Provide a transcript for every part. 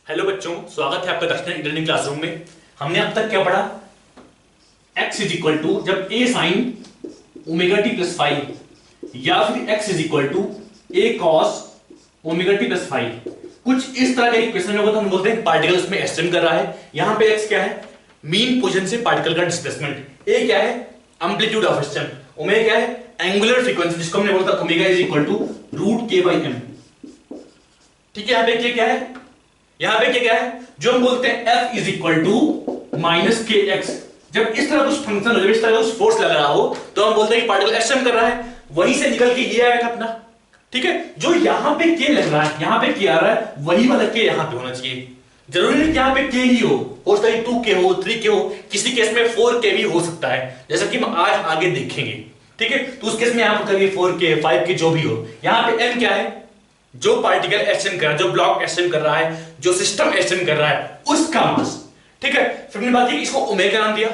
Hello बच्चों, स्वागत है आपका दक्षिण लर्निंग क्लासरूम में। हमने अब तक क्या पढ़ा? x इज इक्वल टू जब a sine omega t plus five या फिर x is equal to a cos omega t plus five, कुछ इस तरह का इक्वेशन होगा तो हम बोलते हैं पार्टिकल उसमें एस्टेम कर रहा है। यहां पे x क्या है? मीन पोजीशन से पार्टिकल का डिस्प्लेसमेंट। a क्या है? Amplitude of एस्टेम। ओमेगा क्या है? एंगुलर फ्रीक्वेंसी, जिसको हमने बोलता omega is equal to root k by m। ठीक है, यहां पे क्या है? यहां पे क्या है? जो हम बोलते हैं F is equal to minus k x. जब इस तरह कुछ फंक्शन हो, जब इस तरह कुछ फोर्स लग रहा हो तो हम बोलते हैं कि पार्टिकल एस्टेम कर रहा है। वहीं से निकल के ये आएगा अपना। ठीक है, जो यहां पे के लग रहा है, यहां पे के आ रहा है, वही वाला के यहां पे होना चाहिए। जरूरी नहीं कि यहां पे के ही हो सकता है 2 के हो, 3 के हो, किसी केस में 4 के भी हो सकता है, जैसा कि हम आज आगे देखेंगे। ठीक है, तो उस केस में यहां पर 4 के 5 के जो भी हो। यहां पे m क्या है? जो पार्टिकल एस्टेम कर रहा है, जो ब्लॉक एस्टेम कर रहा है, जो सिस्टम एस्टेम कर रहा है, उसका मास। ठीक है, फिर हमने बात की इसको ओमेगा नाम दिया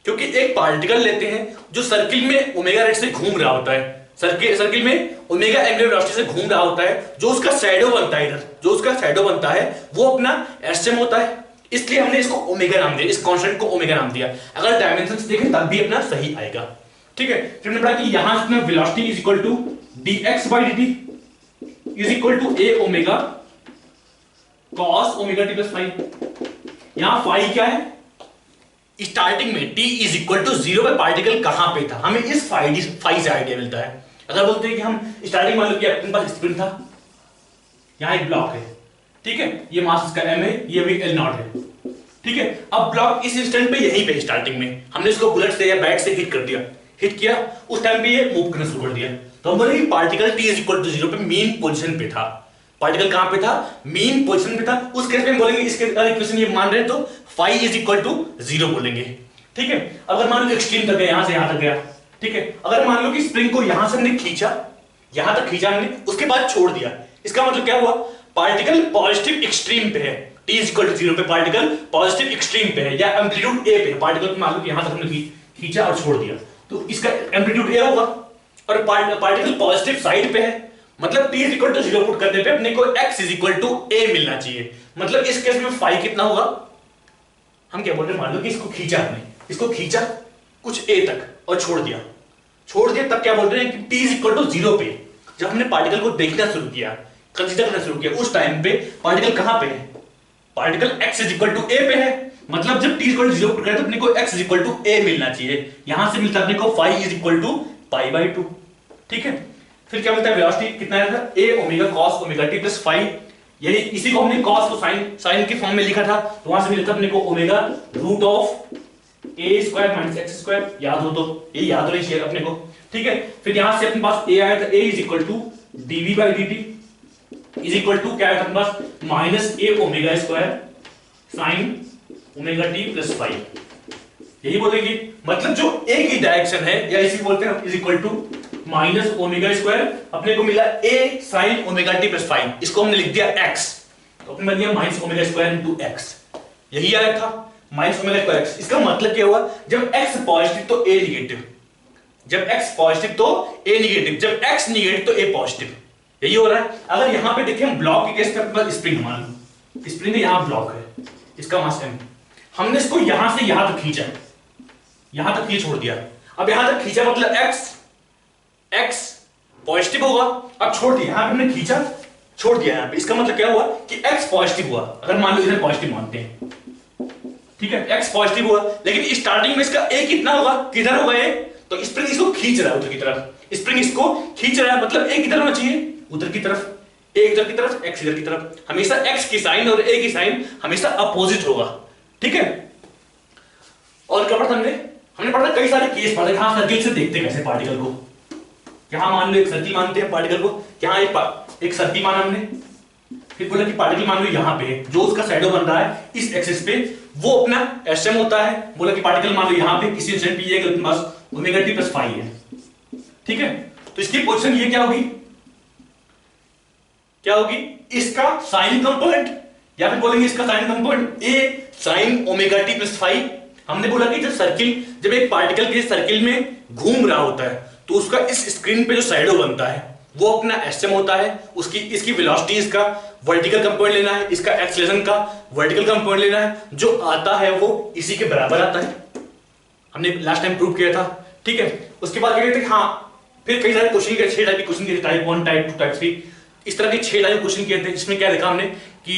क्योंकि एक पार्टिकल लेते हैं जो सर्किल में ओमेगा रेट से घूम रहा होता है, सर्किल में ओमेगा एंगुलर वेलोसिटी से घूम रहा होता है, जो उसका शैडो बनता है, इधर जो उसका शैडो बनता है वो अपना एस्टेम होता है। इसलिए हमने इसको ओमेगा नाम दिया, इस कांस्टेंट को ओमेगा नाम दिया। अगर डायमेंशंस देखें तब भी अपना सही आएगा। ठीक है, फिर हमने पढ़ा कि यहां से velocity is equal to dx by dt is equal to a omega cos omega t plus five. यहां फाइव क्या है? स्टार्टिंग में t इज इक्वल टू 0 पे पार्टिकल कहां पे था, हमें इस फाइव से आइडिया मिलता है। अगर बोलते हैं कि हम स्टार्टिंग मान लो कि अपने पास स्प्रिंग था, यहां एक ब्लॉक है, ठीक है, ये मास इसका m है, ये भी l नॉट है। ठीक है, अब ब्लॉक इस इंस्टेंट पे यहीं पे स्टार्टिंग में हमने इसको बुलेट से या बैट से हिट कर दिया, हिट किया, उस टाइम पे ये मूव करना शुरू कर दिया, तो हम बोले कि particle t is equal to 0 पे मीन पोजीशन पे था। पार्टिकल कहां पे था? मीन पोजीशन पे था। उस केस में हम बोलेंगे, इसके इक्वेशन ये मान रहे हैं तो phi इज इक्वल टू 0 बोलेंगे। ठीक है, अगर मान लो एक्सट्रीम तक गया, यहां से यहां तक गया, ठीक है, अगर मान लो कि स्प्रिंग को यहां से हमने खींचा, यहां तक खींचा हमने, उसके बाद छोड़ दिया, इसका मतलब क्या हुआ? पार्टिकल पॉजिटिव एक्सट्रीम पे है, t इज इक्वल टू 0 पे पार्टिकल पॉजिटिव एक्सट्रीम पे है या एम्पलीट्यूड a पे। पार्टिकल मान लो कि यहां तक हमने खींचा और छोड़ दिया तो इसका एम्पलीट्यूड a होगा, और पार्टिकल पॉजिटिव साइड पे है, मतलब t is equal to 0 put करने पे अपने को x is equal to a मिलना चाहिए। मतलब इस केस में phi कितना होगा? हम क्या बोल रहे हैं, मान लो कि इसको खींचा हमने, इसको खींचा कुछ a तक और छोड़ दिया, तब क्या बोल रहे हैं कि t इज इक्वल टू 0 पे जब हमने पार्टिकल को देखना शुरू किया, कंसीडर करना शुरू किया, उस टाइम पे पार्टिकल कहां पे है? Particle x is equal to a पे है, मतलब जब t is equal to 0 put करें तो अपने को x is equal to a मिलना चाहिए। यहां से मिलता है अपने को phi is equal to pi by 2। ठीक है, फिर क्या मिलता है? वेलोसिटी कितना है? a omega cos omega t plus phi। यही इसी को हमने cos को sin के फॉर्म में लिखा था, तो वहां से मिलता अपने को omega root of a square minus x square. याद हो तो ये याद होना चाहिए अपने को। ठीक है, फिर यहां से अपने पास a आया था, a is equal to dv by dt is equal to क्या है अपने पास? Minus a omega square sin omega t plus phi। यही बोलेंगे, मतलब जो a की डायरेक्शन है, या इसी बोलते हैं is equal to minus omega square, अपने को मिला a sin omega t plus phi, इसको हमने लिख दिया x, तो अपने बन गया minus omega square into x। यही आया था माइनस ओमेगा स्क्वायर x। इसका मतलब क्या हुआ? जब x पॉजिटिव तो a नेगेटिव, जब x पॉजिटिव तो a नेगेटिव, जब x नेगेटिव तो a पॉजिटिव। यही हो रहा है। अगर यहां पे देखें हम ब्लॉक के केस में, स्प्रिंग मान लो, स्प्रिंग यहां ब्लॉक है, इसका मास m, हमने इसको यहां से यहां तक खींचा, यहां तक ये छोड़ दिया, अब यहां तक खींचा मतलब x पॉजिटिव होगा, अब छोड़ दिया, यहां पे हमने खींचा छोड़ दिया यहां पे, इसका मतलब क्या हुआ कि x पॉजिटिव हुआ। अगर मान लो इधर पॉजिटिव मानते हैं, ठीक है, x पॉजिटिव हुआ, लेकिन स्टार्टिंग में इसका a कितना होगा? किधर होगा a? तो स्प्रिंग इसको खींच रहा है उधर की तरफ, स्प्रिंग इसको खींच रहा है, मतलब a किधर होना चाहिए? उधर की तरफ, a इधर की तरफ, x इधर की तरफ। हमेशा x की साइन और a की साइन हमेशा अपोजिट होगा। ठीक है, और क्या पढ़ा हमने पढ़ा कई सारे केस पढ़े, हाँ सर्किल से देखते कैसे पार्टिकल को। यहां मान लो एक सर्किल मानते हैं पार्टिकल को, यहां एक सर्किल माना हमने, फिर बोला कि पार्टिकल मान लो यहां पे जो उसका शैडो बन रहा है इस एक्सिस पे, वो अपना एस्टेम होता है। बोला कि पार्टिकल मान लो यहां पे किसी इंस्टेंट पे ये पास ओमेगा टी प्लस फाई है। ठीक है, तो इसकी पोजीशन ये क्या होगी? क्या होगी? इसका साइन कंपोनेंट, या फिर बोलेंगे इसका sine component a sin omega t plus phi. हमने बोला कि जब एक पार्टिकल के सर्किल में घूम रहा होता है तो उसका इस स्क्रीन पे जो शैडो बनता है वो अपना एसएम होता है, उसकी इसकी वेलोसिटी, इसका वर्टिकल कंपोनेंट लेना है, इसका एक्सीलरेशन का वर्टिकल कंपोनेंट लेना है, जो आता है वो इसी के बराबर आता है। हमने लास्ट टाइम प्रूव किया था, ठीक है। उसके बाद क्या कहते हैं, हाँ फिर कई सारे क्वेश्चन किए, 6 टाइप के क्वेश्चन किए, टाइप 1, टाइप 2, टाइप 3, इस तरह के 6 टाइप क्वेश्चन किए थे, जिसमें क्या देखा हमने कि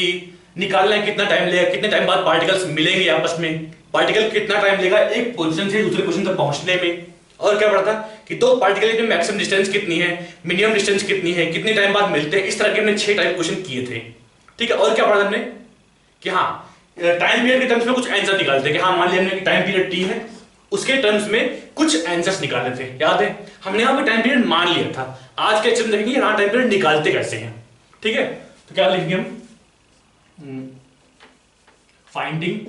निकालना है कितना टाइम लगेगा, कितने टाइम बाद पार्टिकल्स मिलेंगे आपस में, पार्टिकल कितना टाइम लेगा एक पोजीशन से दूसरे पोजीशन तक पहुंचने में, और क्या पढ़ा था कि दो पार्टिकल की मैक्सिमम डिस्टेंस कितनी है, मिनिमम डिस्टेंस कितनी है, कितने टाइम बाद मिलते हैं। इस तरह के हमने 6 टाइप क्वेश्चन किए थे, ठीक है। और क्या पढ़ा हमने कि हाँ टाइम पीरियड के टर्म्स में कुछ आंसर निकालते हैं कि हाँ मान लिया हमने टाइम पीरियड टी है, उसके टर्म्स में कुछ आंसर्स निकाले थे, याद है हमने यहाँ पे टाइम पीरियड मान लिया था। आज के लेक्चर में देखेंगे यहाँ टाइम पीरियड निकालते कैसे हैं, ठीक है। तो क्या लिखेंगे हम, finding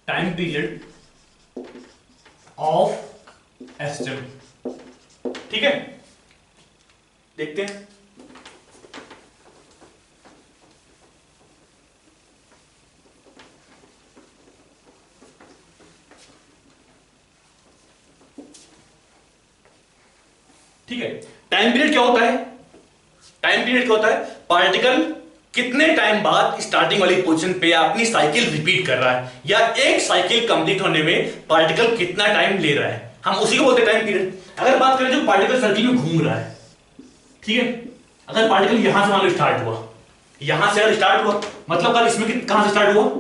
time period of esteem, ठीक है। देखते हैं ठीक है। टाइम पीरियड क्या होता है, टाइम पीरियड क्या होता है, पार्टिकल कितने टाइम बाद स्टार्टिंग वाली पोजीशन पे अपनी साइकिल रिपीट कर रहा है, या एक साइकिल कंप्लीट होने में पार्टिकल कितना टाइम ले रहा है, हम उसी को बोलते हैं टाइम पीरियड। अगर बात करें जो पार्टिकल सर्किल में घूम रहा है, ठीक है, अगर पार्टिकल यहां से मान लो स्टार्ट हुआ, यहां से अगर स्टार्ट हुआ मतलब अगर इसमें कहां से स्टार्ट हुआ,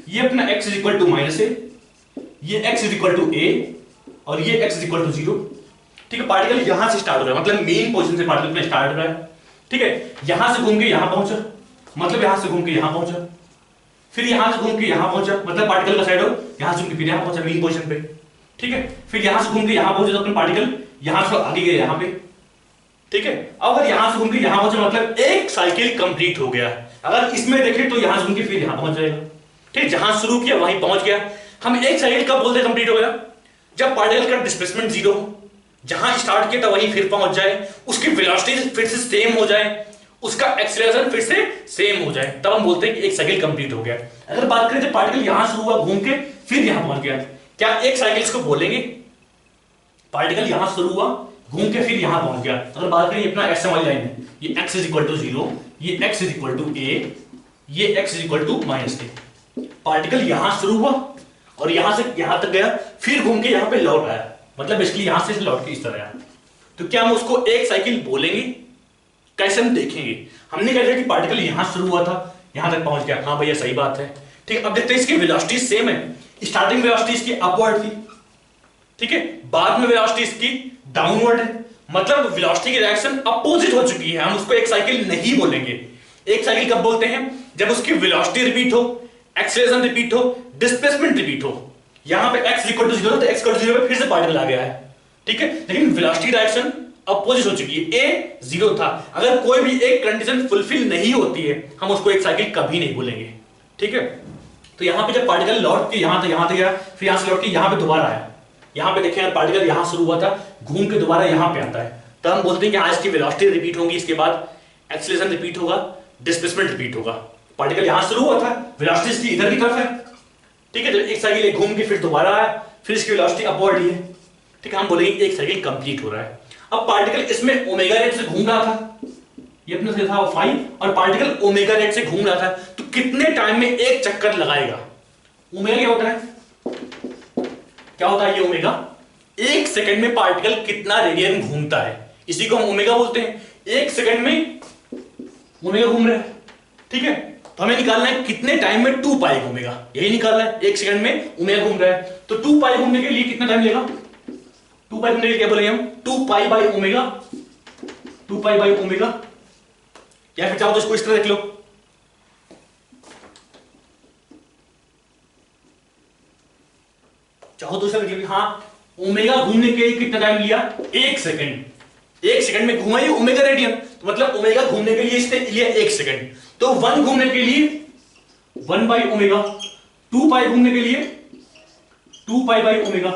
ये अपना x is equal to minus A, ये x is equal to A, और ये x इज इक्वल टू 0, ठीक है। पार्टिकल यहां से स्टार्ट हो रहा है, मतलब मेन पोजीशन से पार्टिकल में स्टार्ट हो रहा है, ठीक है। यहां से घूम के यहां पहुंचा, मतलब यहां से घूम के यहां पहुंचा, फिर यहां से घूम के यहां पहुंचा, मतलब पार्टिकल का साइड हो, यहां से घूम के फिर यहां पहुंचा मेन पोजीशन पे, ठीक है। फिर यहां से घूम के यहां पहुंचा तो अपना पार्टिकल यहां से आगे गया यहां पे, ठीक है। अब अगर यहां से घूम के यहां पहुंचा मतलब एक साइकिल कंप्लीट हो गया। अगर इसमें देखें तो यहां से घूम के फिर यहां पहुंच जाएगा, ठीक। जहां शुरू किया वहीं पहुंच गया। हम एक साइकिल कब बोलते हैं कंप्लीट हो गया, जब पार्टिकल का डिस्प्लेसमेंट 0 हो, जहां स्टार्ट किया था वहीं फिर पहुंच जाए, उसकी वेलोसिटी फिर से सेम हो जाए, उसका एक्सीलरेशन फिर से सेम हो जाए, तब हम बोलते हैं कि एक साइकिल कंप्लीट हो गया। अगर बात करें जब पार्टिकल यहां शुरू हुआ घूम के फिर यहां पहुंच गया, क्या एक साइकिल इसको बोलेंगे, पार्टिकल यहां शुरू हुआ घूम के फिर यहां पहुंच गया। अगर बात करें अपना एस वाली लाइन है, ये x इज इक्वल टू 0, ये x is equal to a, ये x is equal to minus a। Particle यहां शुरू हुआ और यहां से यहां तक गया, फिर घूम के यहां पे लौट आया, मतलब बेसिकली यहां से लौट के इस तरह आया। तो क्या हम उसको एक साइकिल बोलेंगे, कैसे हम देखेंगे। हमने कहा कि पार्टिकल यहां शुरू हुआ था यहां तक पहुंच गया, हाँ भैया सही बात है, ठीक। अब देखते हैं इसकी वेलोसिटी सेम है, स्टार्टिंग वेलोसिटी इसकी अपवर्ड थी, ठीक है, बाद में वेलोसिटी इसकी डाउनवर्ड है, मतलब वेलोसिटी की डायरेक्शन अपोजिट हो चुकी है। हम उसको एक साइकिल नहीं बोलेंगे। एक साइकिल कब बोलते हैं, जब उसकी वेलोसिटी रिपीट हो, एक्सीलरेशन रिपीट हो, डिस्प्लेसमेंट रिपीट हो। यहां पे x इक्वल टू 0 तो x इक्वल टू 0 पे फिर से पार्टिकल आ गया है, ठीक है, लेकिन वेलोसिटी डायरेक्शन अपोजिट हो चुकी है, a 0 था। अगर कोई भी एक कंडीशन फुलफिल नहीं होती है हम उसको एक साइकिल कभी नहीं बोलेंगे, ठीक है। तो यहां पे जब पार्टिकल लौट के यहां तक गया, फिर यहां से लौट के यहां पे दोबारा आया, यहां पे देखें पार्टिकल यहां शुरू हुआ था घूम के दोबारा यहां पे आता है, तो हम बोलते हैं कि हाँ इसकी वेलोसिटी रिपीट होगी, इसके बाद एक्सीलरेशन रिपीट होगा, डिस्प्लेसमेंट रिपीट होगा। पार्टिकल यहां शुरू हुआ था, वेलोसिटी इसकी इधर की तरफ है, ठीक है, तो एक साइकिल घूम के फिर दोबारा आया, फिर इसकी वेलोसिटी अपवर्ड ही है, ठीक है। हम बोलेंगे एक साइकिल कंप्लीट हो रहा है। अब पार्टिकल इसमें ओमेगा रेट से घूम रहा था, ये अपने था 5, और पार्टिकल ओमेगा रेट से घूम रहा था, तो कितने टाइम में एक चक्कर लगाएगा। ओमेगा क्या होता है, क्या होता है ये ओमेगा, एक सेकंड में पार्टिकल कितना रेडियन घूमता है, इसी को हम ओमेगा बोलते हैं। एक सेकंड में ओमेगा घूम रहा है, ठीक है। तो हमें निकालना है कितने टाइम में 2 पाई घूमेगा, यही निकालना है। एक सेकंड में ओमेगा घूम रहा है, तो 2 पाई घूमने के लिए कितना टाइम लेगा, 2 पाई घूमने के लिए क्या बोलेंगे हम, 2 pi by omega, 2 pi by omega. या फिर चाहो तो इसको इस तरह देख लो, चाहो तो इसे देख लो, हाँ ओमेगा घूमने के लिए कितना टाइम लिया, एक सेकंड। एक सेकंड में घुमा ये ओमेगा रेडियन, तो मतलब ओमेगा घूमने के लिए इसने लिया एक सेकंड, तो 1 घूमने के लिए 1 बाई ओमेगा, 2 पाई घूमने के लिए 2 पाई बाई ओमेगा,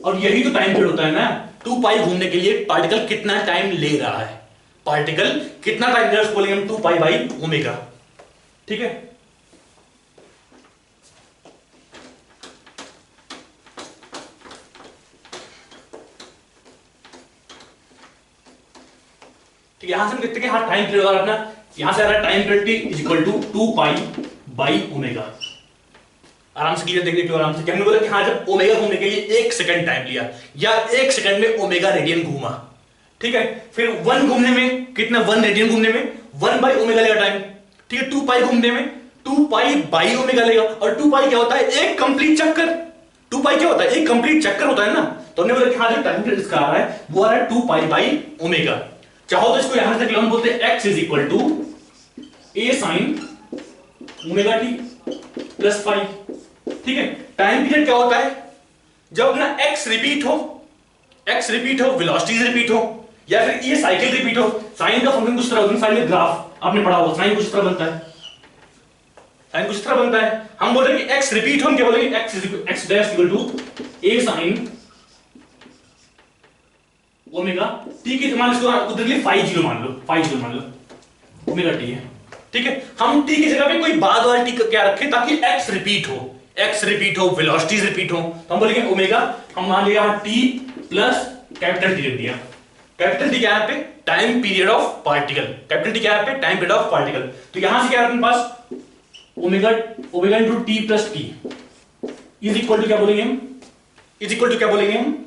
और यही तो टाइम पीरियड होता है ना। 2 पाई घूमने के लिए पार्टिकल कितना टाइम ले रहा है, पार्टिकल कितना टाइम ले रहा है बोलेंगे हम 2 पाई बाई ओमेगा, ठीक है। ठीक है, यहां से हम देखते हैं कि हाँ टाइम पीरियड होगा अपना, यहां से आ रहा है time period t is equal to 2 pi by omega. आराम से क्लियर देखिए, आराम से। हमने बोला कि हाँ जब ओमेगा घूमने के लिए 1 सेकंड टाइम लिया या 1 सेकंड में ओमेगा रेडियन घूमा, ठीक है, फिर 1 घूमने में कितना, 1 रेडियन घूमने में 1 बाई ओमेगा लेगा टाइम, ठीक है, 2 पाई घूमने में 2 पाई बाई ओमेगा लेगा। और 2 पाई क्या होता है, एक कंप्लीट चक्कर। 2 पाई क्या होता है, एक कंप्लीट चक्कर होता है ना। तो हमने बोला कि हाँ जो टाइम पीरियड इसका आ रहा है वो आ रहा है 2 पाई बाई ओमेगा। चाहो तो इसको यहां से हम बोलते हैं x is equal to a sine omega t plus five, ठीक है। टाइम पीरियड क्या होता है, जब अपना x रिपीट हो, वेलोसिटीज रिपीट हो, या फिर ये साइकिल रिपीट हो। साइन का फंक्शन कुछ तरह होता है, साइन में ग्राफ आपने पढ़ा होगा, साइन कुछ तरह बनता है, साइन कुछ तरह बनता है। हम बोल रहे हैं कि x रिपीट हो, हम क्या बोलेंगे, x dash equal to a sine omega t की, मान लो उधर लिए 5 मान लो ओमेगा टी है, ठीक है। हम टी की जगह पे कोई बाद वाला टी क्या रखें ताकि x रिपीट हो, वेलोसिटीज रिपीट हो। तो हम बोलेंगे ओमेगा, हम मान लिया टी प्लस कैपिटल टी लिख दिया। कैपिटल टी क्या है पे, time period of particle. Capital T क्या है पे, टाइम पीरियड ऑफ पार्टिकल। तो यहां से क्या है अपने पास, omega into T plus T is equal to क्या बोलेंगे हम, इज इक्वल टू क्या बोलेंगे हम,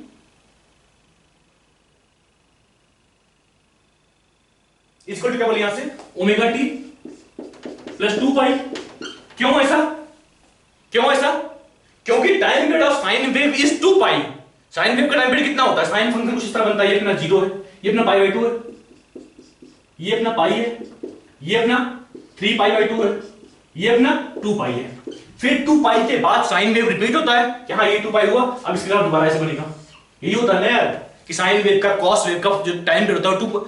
इसको क्या बोले यहां से, ओमेगा टी प्लस 2 पाई। क्यों ऐसा, क्योंकि time period of sine wave is 2 pi. Sine wave का टाइम पीरियड कितना होता है, साइन फंक्शन कुछ इस तरह बनता है, ये अपना 0 है, ये अपना पाई बाई 2 है, ये अपना पाई है, ये अपना 3 पाई बाई 2 है, ये अपना 2 पाई है। फिर 2 पाई के बाद साइन वेव रिपीट होता है कि हाँ ये 2 पाई हुआ, अब इसके बाद दोबारा ऐसे बनेगा। यही होता है ना यार कि साइन वेव का कॉस वेव का जो टाइम पीरियड होता है 2,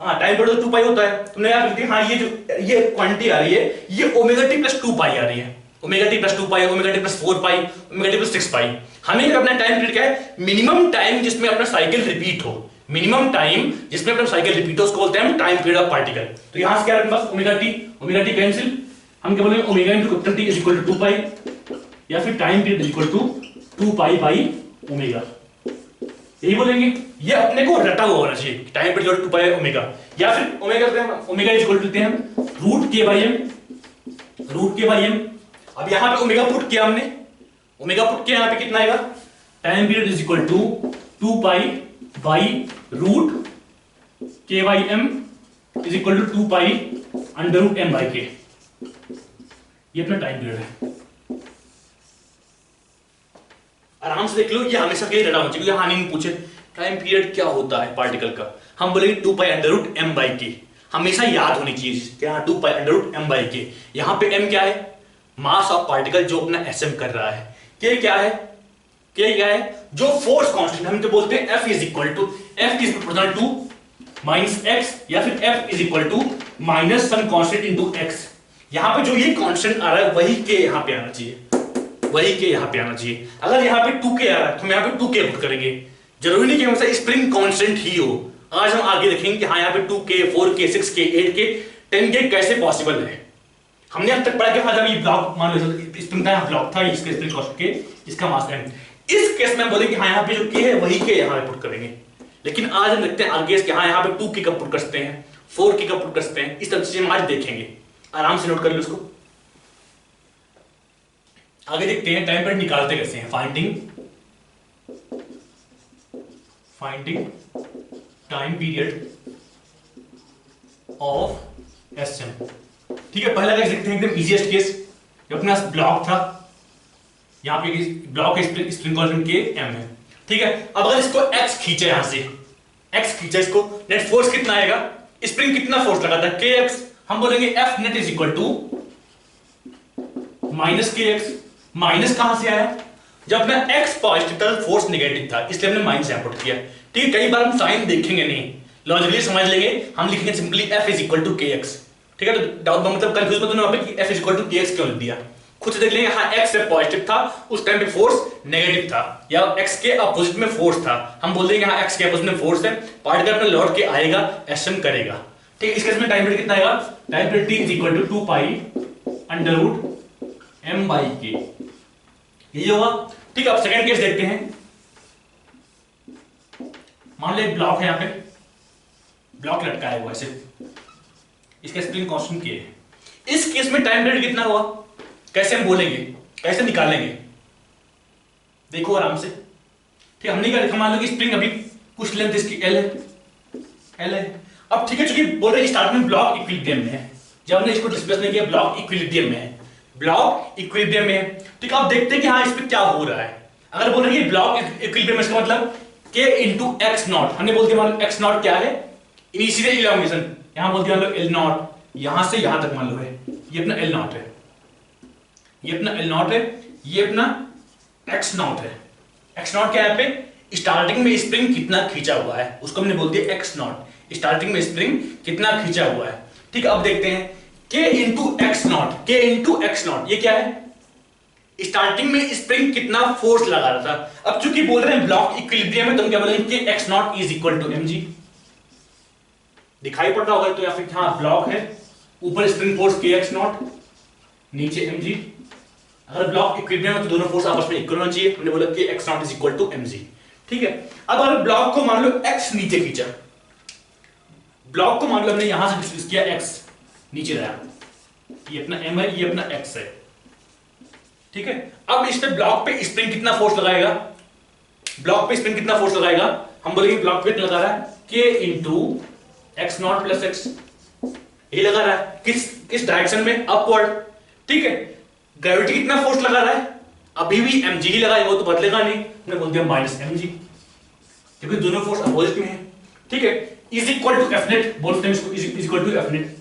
हाँ टाइम पीरियड 2 पाई होता है। तुमने याद रखिए, हाँ ये जो ये क्वांटिटी आ रही है ये ओमेगा टी प्लस 2 पाई आ रही है, ओमेगा टी प्लस 2 पाई, ओमेगा टी प्लस 4 पाई, ओमेगा टी प्लस 6 पाई। हमें अपना टाइम पीरियड क्या है, मिनिमम टाइम जिसमें अपना साइकिल रिपीट हो, मिनिमम टाइम जिसमें अपना साइकिल रिपीट हो उसको बोलते हैं टाइम पीरियड ऑफ पार्टिकल। तो यहां से क्या है बस ओमेगा टी कैंसिल, हम क्या बोलेंगे omega into capital t is equal to 2 pi, या फिर time period is equal to 2 pi by omega, यही बोलेंगे। ये अपने को रटा हुआ होना चाहिए, टाइम पीरियड 2 पाई ओमेगा, या फिर ओमेगा इज इक्वल टू लेते हैं हम रूट के बाई एम। अब यहां पे ओमेगा पुट किया हमने, यहां पे कितना आएगा, time period is equal to 2 pi by root K by M is equal to 2 pi under root M by K. ये अपना टाइम पीरियड है, आराम से देख लो। ये हमेशा के लिए रटा होना चाहिए, क्योंकि हानि में पूछे टाइम पीरियड क्या होता है पार्टिकल का, हम बोलेंगे 2 pi under root M by k, हमेशा याद होनी चाहिए क्या, 2 pi under root M by k. यहां पे एम क्या है, मास ऑफ पार्टिकल जो अपना एसएम कर रहा है, के क्या है, जो फोर्स कांस्टेंट हम तो बोलते हैं F is equal to F is proportional to minus x, या फिर F is equal to minus some constant into x। यहां पे जो ये कांस्टेंट आ रहा है वही के यहां पे आना चाहिए, अगर यहां पे 2k आ रहा है तो हम यहां पे 2k पुट करेंगे। जरूरी नहीं कि हमेशा स्प्रिंग कांस्टेंट ही हो। आज हम आगे देखेंगे कि हाँ यहाँ पे 2k 4k 6k 8k 10k कैसे पॉसिबल है। हमने अब तक पढ़ा कि जब ये ब्लॉक मान लो स्प्रिंग था, ब्लॉक था, इसके स्प्रिंग कांस्टेंट के, इसका मास m। इस केस में बोलेंगे हाँ यहाँ पे जो k है वही k यहाँ पे पुट करेंगे। लेकिन आज हम देखते हैं आगे कि हाँ यहाँ पे 2k कब पुट कर सकते हैं, 4k कब पुट कर सकते हैं, इस तरह से हम आज देखेंगे। आराम से नोट कर लो इसको। आगे देखते हैं टाइम पीरियड निकालते कैसे हैं, finding time period of SM. ठीक है, पहला केस देखते हैं एकदम इजीएस्ट केस, जो अपना ब्लॉक था, यहां पे ब्लॉक स्प्रिंग कांस्टेंट के एम है। ठीक है, अब अगर इसको x खींचे, यहां से x खींचे इसको, नेट फोर्स कितना आएगा, स्प्रिंग कितना फोर्स लगा था kx, हम बोलेंगे F net is equal to minus kx। Minus कहां से आया, जब अपना x पॉजिटिव था फोर्स नेगेटिव था, इसलिए हमने माइनस यहां पुट किया। ठीक है, कई बार हम साइन देखेंगे नहीं, लॉजिकली समझ लेंगे, हम लिखेंगे simply F is equal to kx। ठीक है, तो डाउट मतलब कंफ्यूज मत होना वहां पे कि F is equal to kx क्यों लिख दिया, खुद से देख लेंगे। हाँ x से पॉजिटिव था, उस टाइम पे फोर्स नेगेटिव था, या x के अपोजिट में फोर्स था, हम बोल देंगे हाँ x के अपोजिट में फोर्स है, पार्टिकल अपना लौट के आएगा, एसएम करेगा। ठीक है, इस केस में टाइम पीरियड कितना आएगा, time period t is equal to 2 pi under root m by k, यही होगा। ठीक है, अब सेकंड केस देखते हैं। मान लो एक ब्लॉक है यहाँ पे, ब्लॉक लटकाया हुआ है सिर्फ, इसका स्प्रिंग कांस्टेंट के है। इस केस में टाइम पीरियड कितना हुआ, कैसे हम बोलेंगे, कैसे निकालेंगे, देखो आराम से। ठीक, हमने क्या लिखा, मान लो कि स्प्रिंग अभी कुछ लेंथ इसकी एल है। अब ठीक है, चूंकि बोल रहे स्टार्ट में ब्लॉक इक्विलिब्रियम में है, जब हमने इसको डिस्कस नहीं किया, ब्लॉक इक्विलिब्रियम में है, ब्लॉक इक्विलिब्रियम में है। ठीक है, अब देखते हैं कि हाँ इस पे क्या हो रहा है। अगर बोल रहे हैं ब्लॉक इक्विलिब्रियम, इसका मतलब k इंटू एक्स नॉट, हमने बोल दिया मान लो एक्स नॉट क्या है, इनिशियल इलॉन्गेशन, यहां बोल दिया मान लो एल नॉट, यहां से यहां तक मान लो है, ये अपना एल नॉट है, ये अपना एल नॉट है, ये अपना एक्स नॉट है। एक्स नॉट क्या है यहाँ पे, स्टार्टिंग में स्प्रिंग कितना खींचा हुआ है उसको हमने बोल दिया एक्स नॉट, स्टार्टिंग में स्प्रिंग कितना खींचा हुआ है। ठीक है, अब देखते हैं k into x not, k into x not ये क्या है, स्टार्टिंग में स्प्रिंग कितना फोर्स लगा रहा था। अब चूंकि बोल रहे हैं ब्लॉक इक्विलिब्रियम में, तो हम क्या बोलेंगे कि x not is equal to mg, दिखाई पड़ रहा होगा तो, या फिर हाँ ब्लॉक है, ऊपर स्प्रिंग फोर्स के एक्स नॉट, नीचे mg। अगर ब्लॉक इक्विलिब्रियम है तो दोनों फोर्स आपस में इक्वल होना चाहिए, हमने बोला कि x not is equal to mg। ठीक है, अब अगर ब्लॉक को मान लो x नीचे खींचा, ब्लॉक को मान लो हमने यहां से डिस्कस किया, x नीचे रहा, ये अपना m है, ये अपना x है। ठीक है, अब इस पे ब्लॉक पे स्प्रिंग कितना फोर्स लगाएगा, ब्लॉक पे स्प्रिंग कितना फोर्स लगाएगा, हम बोलेंगे ब्लॉक पे लगा रहा है k into x not plus X, ये लगा रहा है किस डायरेक्शन में, अपवर्ड। ठीक है, ग्रेविटी कितना फोर्स लगा रहा है, अभी भी mg ही लगाएगा, वो तो बदलेगा नहीं, हमने बोल दिया माइनस mg, क्योंकि दोनों फोर्स अपोजिट में है। ठीक है, is equal to f net, बोलते हैं इसको is equal to f net.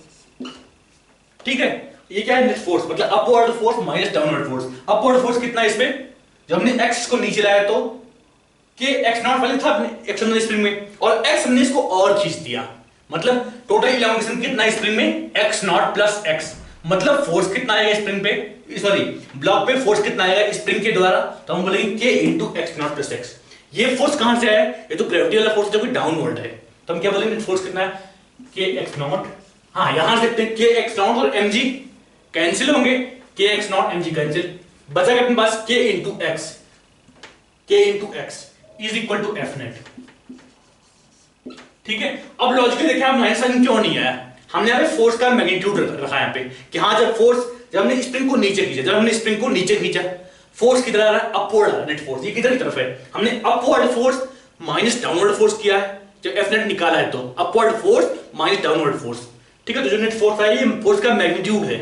ठीक है, ये क्या है, नेट फोर्स मतलब upward force minus downward force. Upward force कितना है इसमें, जब हमने x को नीचे लाया तो कि x नॉट वाले था अपने एक्सटर्नल स्प्रिंग में, और x हमने इसको और खींच दिया, मतलब टोटल इलॉन्गेशन कितना स्प्रिंग में, x नॉट प्लस x, मतलब फोर्स कितना आएगा स्प्रिंग पे, सॉरी ब्लॉक पे फोर्स कितना आएगा स्प्रिंग के द्वारा, तो हम बोलेंगे k into x not plus X. ये फोर्स कहां से आया, ये तो ग्रेविटी वाला फोर्स जो कि डाउनवर्ड है, तो हम क्या बोलेंगे फोर्स कितना है, k एक्स नॉट, हाँ यहां देखते हैं k एक्स नॉट और mg कैंसिल होंगे, k x not mg cancel, बचा अपने पास k into x is equal to f net. ठीक है, अब लॉजिकली देखिए आप माइनस साइन क्यों नहीं आया, हमने यहाँ पे फोर्स का मैग्नीट्यूड रखा है यहाँ पे कि हाँ जब हमने स्प्रिंग को नीचे खींचा, जब हमने स्प्रिंग को नीचे खींचा फोर्स किधर आ रहा है, अपवर्ड आ रहा है, नेट फोर्स ये किधर की तरफ है, हमने upward force minus downward force किया है, जब एफ नेट निकाला है तो upward force minus downward force. ठीक है, तो जो नेट फोर्स आया ये फोर्स का मैग्नीट्यूड है।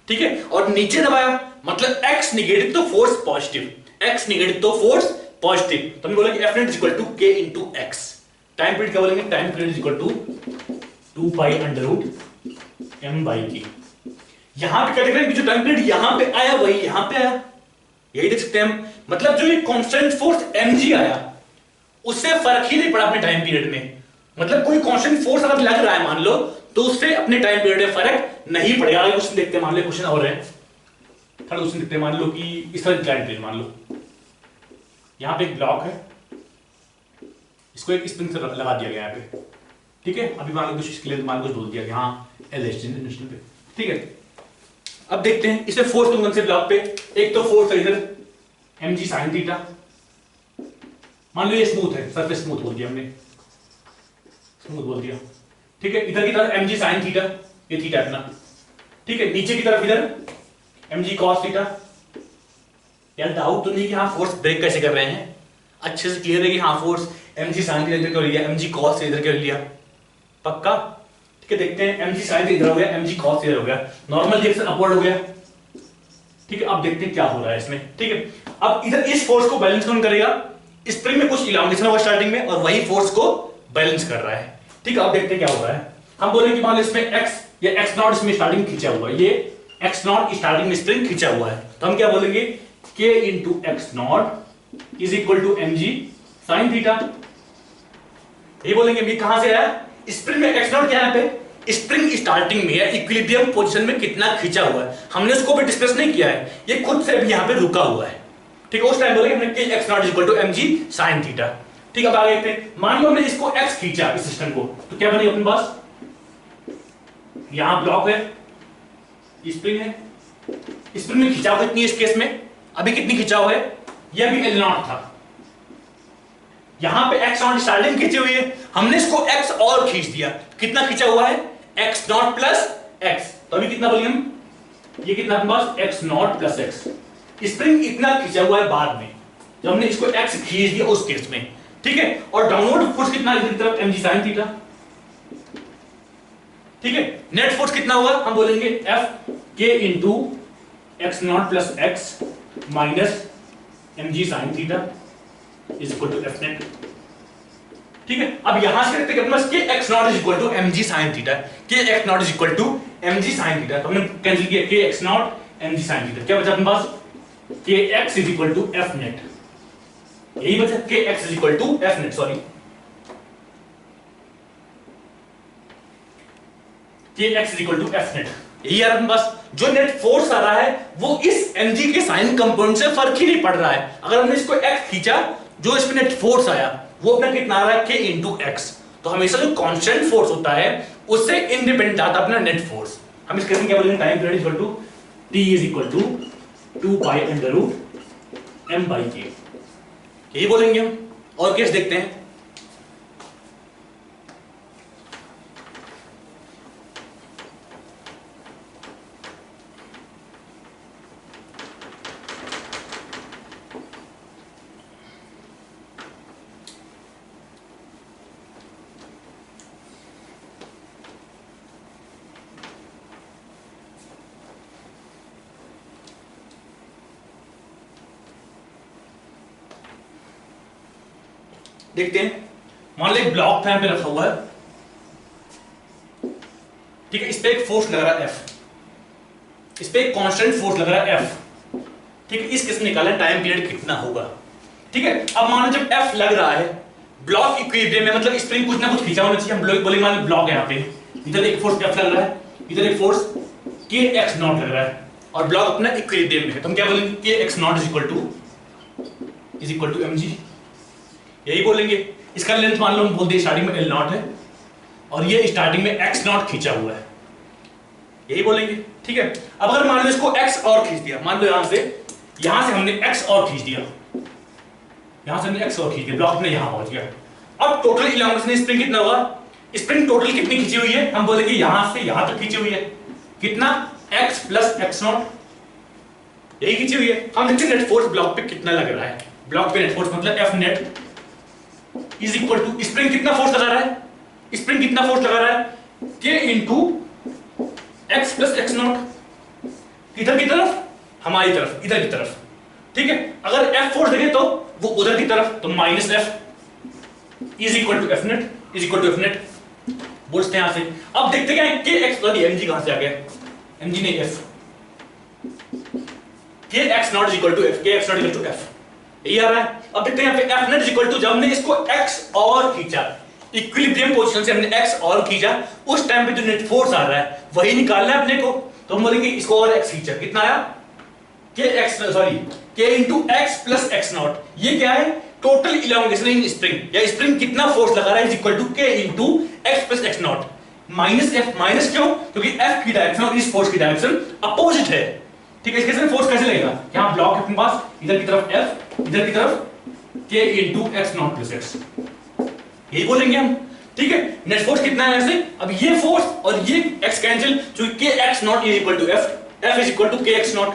ठीक है, और नीचे दबाया मतलब एक्स निगेटिव तो फोर्स पॉजिटिव, एक्स निगेटिव तो फोर्स पॉजिटिव, तो हमने बोला कि f net is equal to k into x. Time period क्या बोलेंगे, time period is equal to 2 pi under root m by k. यहां पे क्या देख रहे हैं कि जो टाइम पीरियड यहां पे आया वही यहां पे आया, यही देख सकते हैं हम, मतलब जो ये कांस्टेंट फोर्स mg आया उससे फर्क ही नहीं पड़ा अपने टाइम पीरियड में, मतलब कोई कांस्टेंट फोर्स अगर लग रहा है मान लो तो उससे अपने टाइम पीरियड में फर्क नहीं पड़ेगा। आगे क्वेश्चन देखते हैं, मान लो क्वेश्चन और है, थर्ड क्वेश्चन देखते हैं, मान लो कि इस तरह टाइम पीरियड, मान लो यहां पे एक ब्लॉक है, इसको एक स्प्रिंग से लगा दिया गया यहाँ पे। ठीक है, अभी मान लो कुछ इसके लिए मान लो बोल दिया कि हाँ एल पे। ठीक है, अब देखते हैं इसमें फोर्स कौन से ब्लॉक पे, एक तो फोर्स है इधर mg sin थीटा, मान लो ये स्मूथ है, सरफेस स्मूथ बोल दिया हमने, स्मूथ बोल दिया। ठीक है, इधर की तरफ mg sin थीटा, ये थीटा अपना। ठीक है, नीचे की तरफ इधर mg cos थीटा। यार डाउट तो नहीं कि हाँ फोर्स ब्रेक कैसे कर रहे हैं, अच्छे से क्लियर है कि हाँ फोर्स mg sin थीटा इधर कर लिया, mg cos इधर कर लिया, पक्का। ठीक है, देखते हैं mg sin इधर हो गया, mg cos इधर हो गया, नॉर्मल डायरेक्शन अपवर्ड हो गया। ठीक है, अब देखते हैं क्या हो रहा है इसमें। ठीक है, अब इधर इस फोर्स को बैलेंस कौन करेगा, स्प्रिंग में कुछ इलांगेशन होगा स्टार्टिंग में और वही फोर्स को बैलेंस कर रहा है। ठीक है, अब देखते हैं क्या हो रहा है। हम बोलेंगे मान लो इसमें x या x नॉट इसमें स्टार्टिंग खींचा हुआ है, ये x नॉट स्टार्टिंग में स्प्रिंग खींचा हुआ है, तो हम क्या बोलेंगे k into x not is equal to mg sin theta. ये बोलेंगे ये कहां से आया, स्प्रिंग में x नॉट क्या है पे, स्प्रिंग स्टार्टिंग में है, इक्विलिब्रियम पोजीशन में कितना खींचा हुआ है, हमने उसको भी डिस्कस नहीं किया है, ये खुद से अभी यहां पे रुका हुआ है। ठीक है, उस टाइम बोलेंगे हमने कि x not is equal to mg sin theta. ठीक है, अब आगे देखते हैं, मान लो हमने इसको x खींचा इस सिस्टम को, तो क्या बनेगा अपने पास, यहां ब्लॉक है, स्प्रिंग है, स्प्रिंग में खिंचाव कितनी है इस केस में, अभी कितनी खिंचाव है, ये अभी L0 था, यहां पे x नॉट स्टार्टिंग खींची हुई है, हमने इसको x और खींच दिया, कितना खींचा हुआ है x नॉट प्लस x, तो अभी कितना बोलेंगे हम, ये कितना अपने पास x not plus x, spring इतना खींचा हुआ है बाद में जब हमने इसको x खींच दिया उस केस में, ठीक है। और डाउनवर्ड फोर्स कितना इधर की तरफ mg sin थीटा, ठीक है। नेट फोर्स कितना होगा, हम बोलेंगे F K into x not plus x minus mg sin theta is equal to F net, ठीक है। अब यहां से देखते हैं कि x not is equal to mg sin theta, k x not is equal to mg sin theta, तो हमने कैंसिल किया k x not mg sin theta, क्या बचा अपने पास k x is equal to F net, यही बचा k x is equal to F net, sorry k x is equal to F net, यही आ रहा है बस। जो नेट फोर्स आ रहा है वो इस mg के साइन कंपोनेंट से फर्क ही नहीं पड़ रहा है। अगर हमने इसको x खींचा, जो इसमें नेट फोर्स आया वो अपना कितना आ रहा है k इंटू एक्स, तो हमेशा जो कांस्टेंट फोर्स होता है उससे इंडिपेंडेंट आता अपना नेट फोर्स। हम इस केस में क्या बोलेंगे, time period equal to t is equal to 2 pi under root m by k, यही बोलेंगे हम। और केस देखते हैं, देखते हैं। मान लो एक ब्लॉक फैन पे रखा हुआ है, ठीक है, इस पे एक फोर्स लग रहा है F, इस पे एक कांस्टेंट फोर्स लग रहा है F, ठीक है। इस केस में निकालना टाइम पीरियड कितना होगा, ठीक है। अब मान लो जब F लग रहा है, ब्लॉक इक्विलिब्रियम में, मतलब स्प्रिंग कुछ ना कुछ खींचा होना चाहिए। हम बोलेंगे मान लो ब्लॉक है यहाँ पे, इधर एक फोर्स F लग रहा है, इधर एक फोर्स k x नॉट लग रहा है, और ब्लॉक अपना इक्विलिब्रियम में है, तो हम क्या बोलेंगे k x not is equal to mg, यही बोलेंगे। इसका लेंथ मान लो हम बोलते हैं स्टार्टिंग में L नॉट है और ये स्टार्टिंग में x नॉट खींचा हुआ है, यही बोलेंगे, ठीक है। अब अगर मान लो इसको x और खींच दिया, मान लो यहां से हमने x और खींच दिया, यहां से हमने x और खींच दिया, ब्लॉक में यहां पहुंच गया। अब टोटल इलास्टिसिटी स्प्रिंग कितना होगा, स्प्रिंग टोटल कितनी खींची हुई है, हम बोलेंगे यहां से यहां तक खींची हुई है, कितना x प्लस x नॉट, यही खींची हुई है। हम देखते हैं नेट फोर्स ब्लॉक पे कितना लग रहा है, ब्लॉक पे नेट फोर्स मतलब F net is equal to spring कितना फोर्स लगा रहा है, स्प्रिंग कितना फोर्स लगा रहा है k into x plus x not, किधर की तरफ, हमारी तरफ, इधर की तरफ, ठीक है। अगर F फोर्स देंगे तो वो उधर की तरफ, तो minus F is equal to F net, is equal to F net बोलते हैं यहां से। अब देखते हैं k x सॉरी mg कहां से आ गया, mg नहीं F, k x not is equal to F, k x not equal to F, ये आ रहा है। अब देखते हैं यहाँ पे F net is equal to, जब हमने इसको x और खींचा, इक्विलिब्रियम पोजीशन से हमने x और खींचा, उस टाइम पे जो नेट फोर्स आ रहा है वही निकालना है अपने को, तो हम बोलेंगे इसको और x खींचा, कितना आया k into x plus x not, ये क्या है टोटल इलांगेशन इन स्प्रिंग, या स्प्रिंग कितना फोर्स लगा रहा है is equal to k into x plus x not minus F, minus क्यों, क्योंकि F की डायरेक्शन और इस फोर्स की डायरेक्शन अपोजिट है, ठीक है। इस केस में फोर्स कैसे लगेगा, यहां ब्लॉक है अपने पास, इधर की तरफ F, इधर की तरफ k into x not plus x, यही बोलेंगे हम, ठीक है। नेट फोर्स कितना है ऐसे, अब ये फोर्स और ये x कैंसिल, जो k x not is equal to F, F is equal to k x not,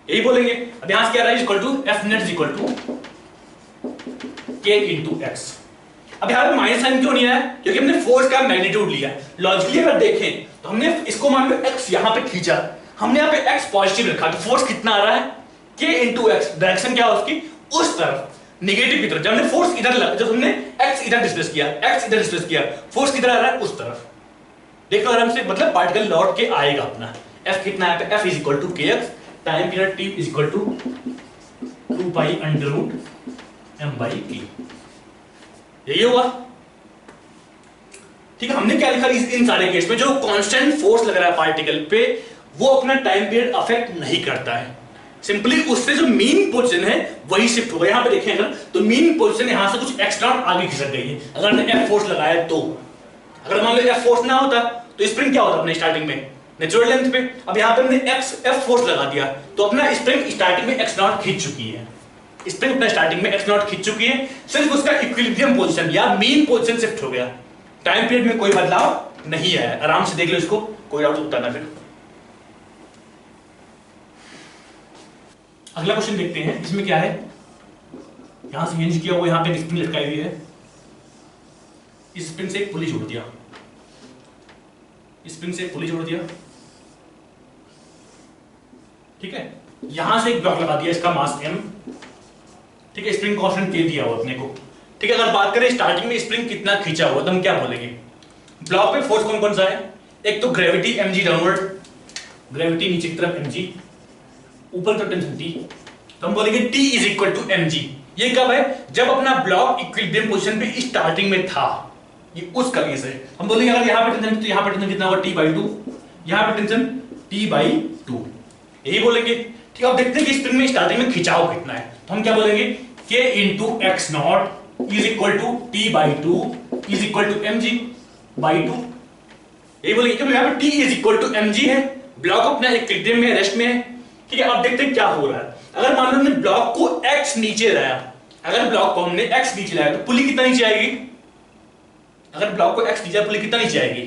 यही बोलेंगे। अब यहां से क्या आ रहा है, equal to F net is equal to k into x. अब यहां पे माइनस साइन क्यों नहीं आया, क्योंकि हमने फोर्स का मैग्नीट्यूड लिया। लॉजिकली अगर देखें तो हमने इसको मान लो x यहां पे खींचा, हमने यहां पे x पॉजिटिव रखा, तो फोर्स कितना आ रहा है k इंटू एक्स, डायरेक्शन क्या है उसकी उस तरफ, नेगेटिव की तरफ। जब हमने फोर्स इधर लगा, जब हमने x इधर डिस्प्लेस किया, x इधर डिस्प्लेस किया, फोर्स किधर आ रहा है उस तरफ, देख लो आराम से, मतलब पार्टिकल लौट के आएगा अपना। F कितना है, F is equal to kx, time period t is equal to 2 pi under root m by k, यही होगा, ठीक है। हमने क्या लिखा इन सारे केस में, जो कांस्टेंट फोर्स लग रहा है पार्टिकल पे वो अपना टाइम पीरियड अफेक्ट नहीं करता है, सिंपली उससे जो मीन पोजीशन है वही शिफ्ट होगा। यहां पे देखें अगर, तो मीन पोजीशन यहां से कुछ एक्स्ट्रा आगे खिसक गई है, अगर हमने F फोर्स लगाया तो। अगर मान लो F फोर्स ना होता तो स्प्रिंग क्या होता अपने स्टार्टिंग में नेचुरल लेंथ पे, अब यहां पे हमने F फोर्स लगा दिया तो अपना स्प्रिंग स्टार्टिंग में x नॉट खींच चुकी है, स्प्रिंग अपना स्टार्टिंग में x नॉट खींच चुकी है, सिर्फ उसका इक्विलिब्रियम पोजीशन या मीन पोजीशन शिफ्ट हो गया, टाइम पीरियड में कोई बदलाव नहीं आया। आराम से देख लो इसको, कोई डाउट उत्तर ना फिर। अगला क्वेश्चन देखते हैं, इसमें क्या है, यहां से हिंज किया हुआ, यहां पे स्प्रिंग लटकाई हुई है, इस स्प्रिंग से एक पुली जोड़ दिया, स्प्रिंग से एक पुली जोड़ दिया, ठीक है, यहां से एक ब्लॉक लगा दिया, इसका मास m, ठीक है, स्प्रिंग कांस्टेंट k दिया हुआ अपने को, ठीक है। अगर बात करें स्टार्टिंग में स्प्रिंग कितना खींचा हुआ, तो हम क्या बोलेंगे, ब्लॉक पे फोर्स कौन कौन सा है, एक तो ग्रेविटी mg डाउनवर्ड, ग्रेविटी नीचे की तरफ mg, ऊपर की तरफ टेंशन t, तो हम बोलेंगे t is equal to mg। ये कब है, जब अपना ब्लॉक इक्विलिब्रियम पोजीशन पे स्टार्टिंग में था, ये उसका केस है। हम बोलेंगे अगर यहां पे टेंशन, तो यहां पे टेंशन कितना होगा, t/2, यहां पे टेंशन t/2, यही बोलेंगे, ठीक है। अब देखते हैं कि स्प्रिंग में स्टार्टिंग में खिंचाव कितना है, तो हम क्या बोलेंगे, k into x not is equal to t/2 is equal to mg/2, यही बोलेंगे, क्योंकि यहां पे t is equal to mg है, ब्लॉक अपना इक्विलिब्रियम में, रेस्ट में है, ठीक है। अब देखते हैं क्या हो रहा है। अगर मान लो हमने ब्लॉक को x नीचे लाया, अगर ब्लॉक को हमने x नीचे लाया, तो पुली कितना नीचे आएगी, अगर ब्लॉक को x नीचे, पुली कितना नीचे आएगी,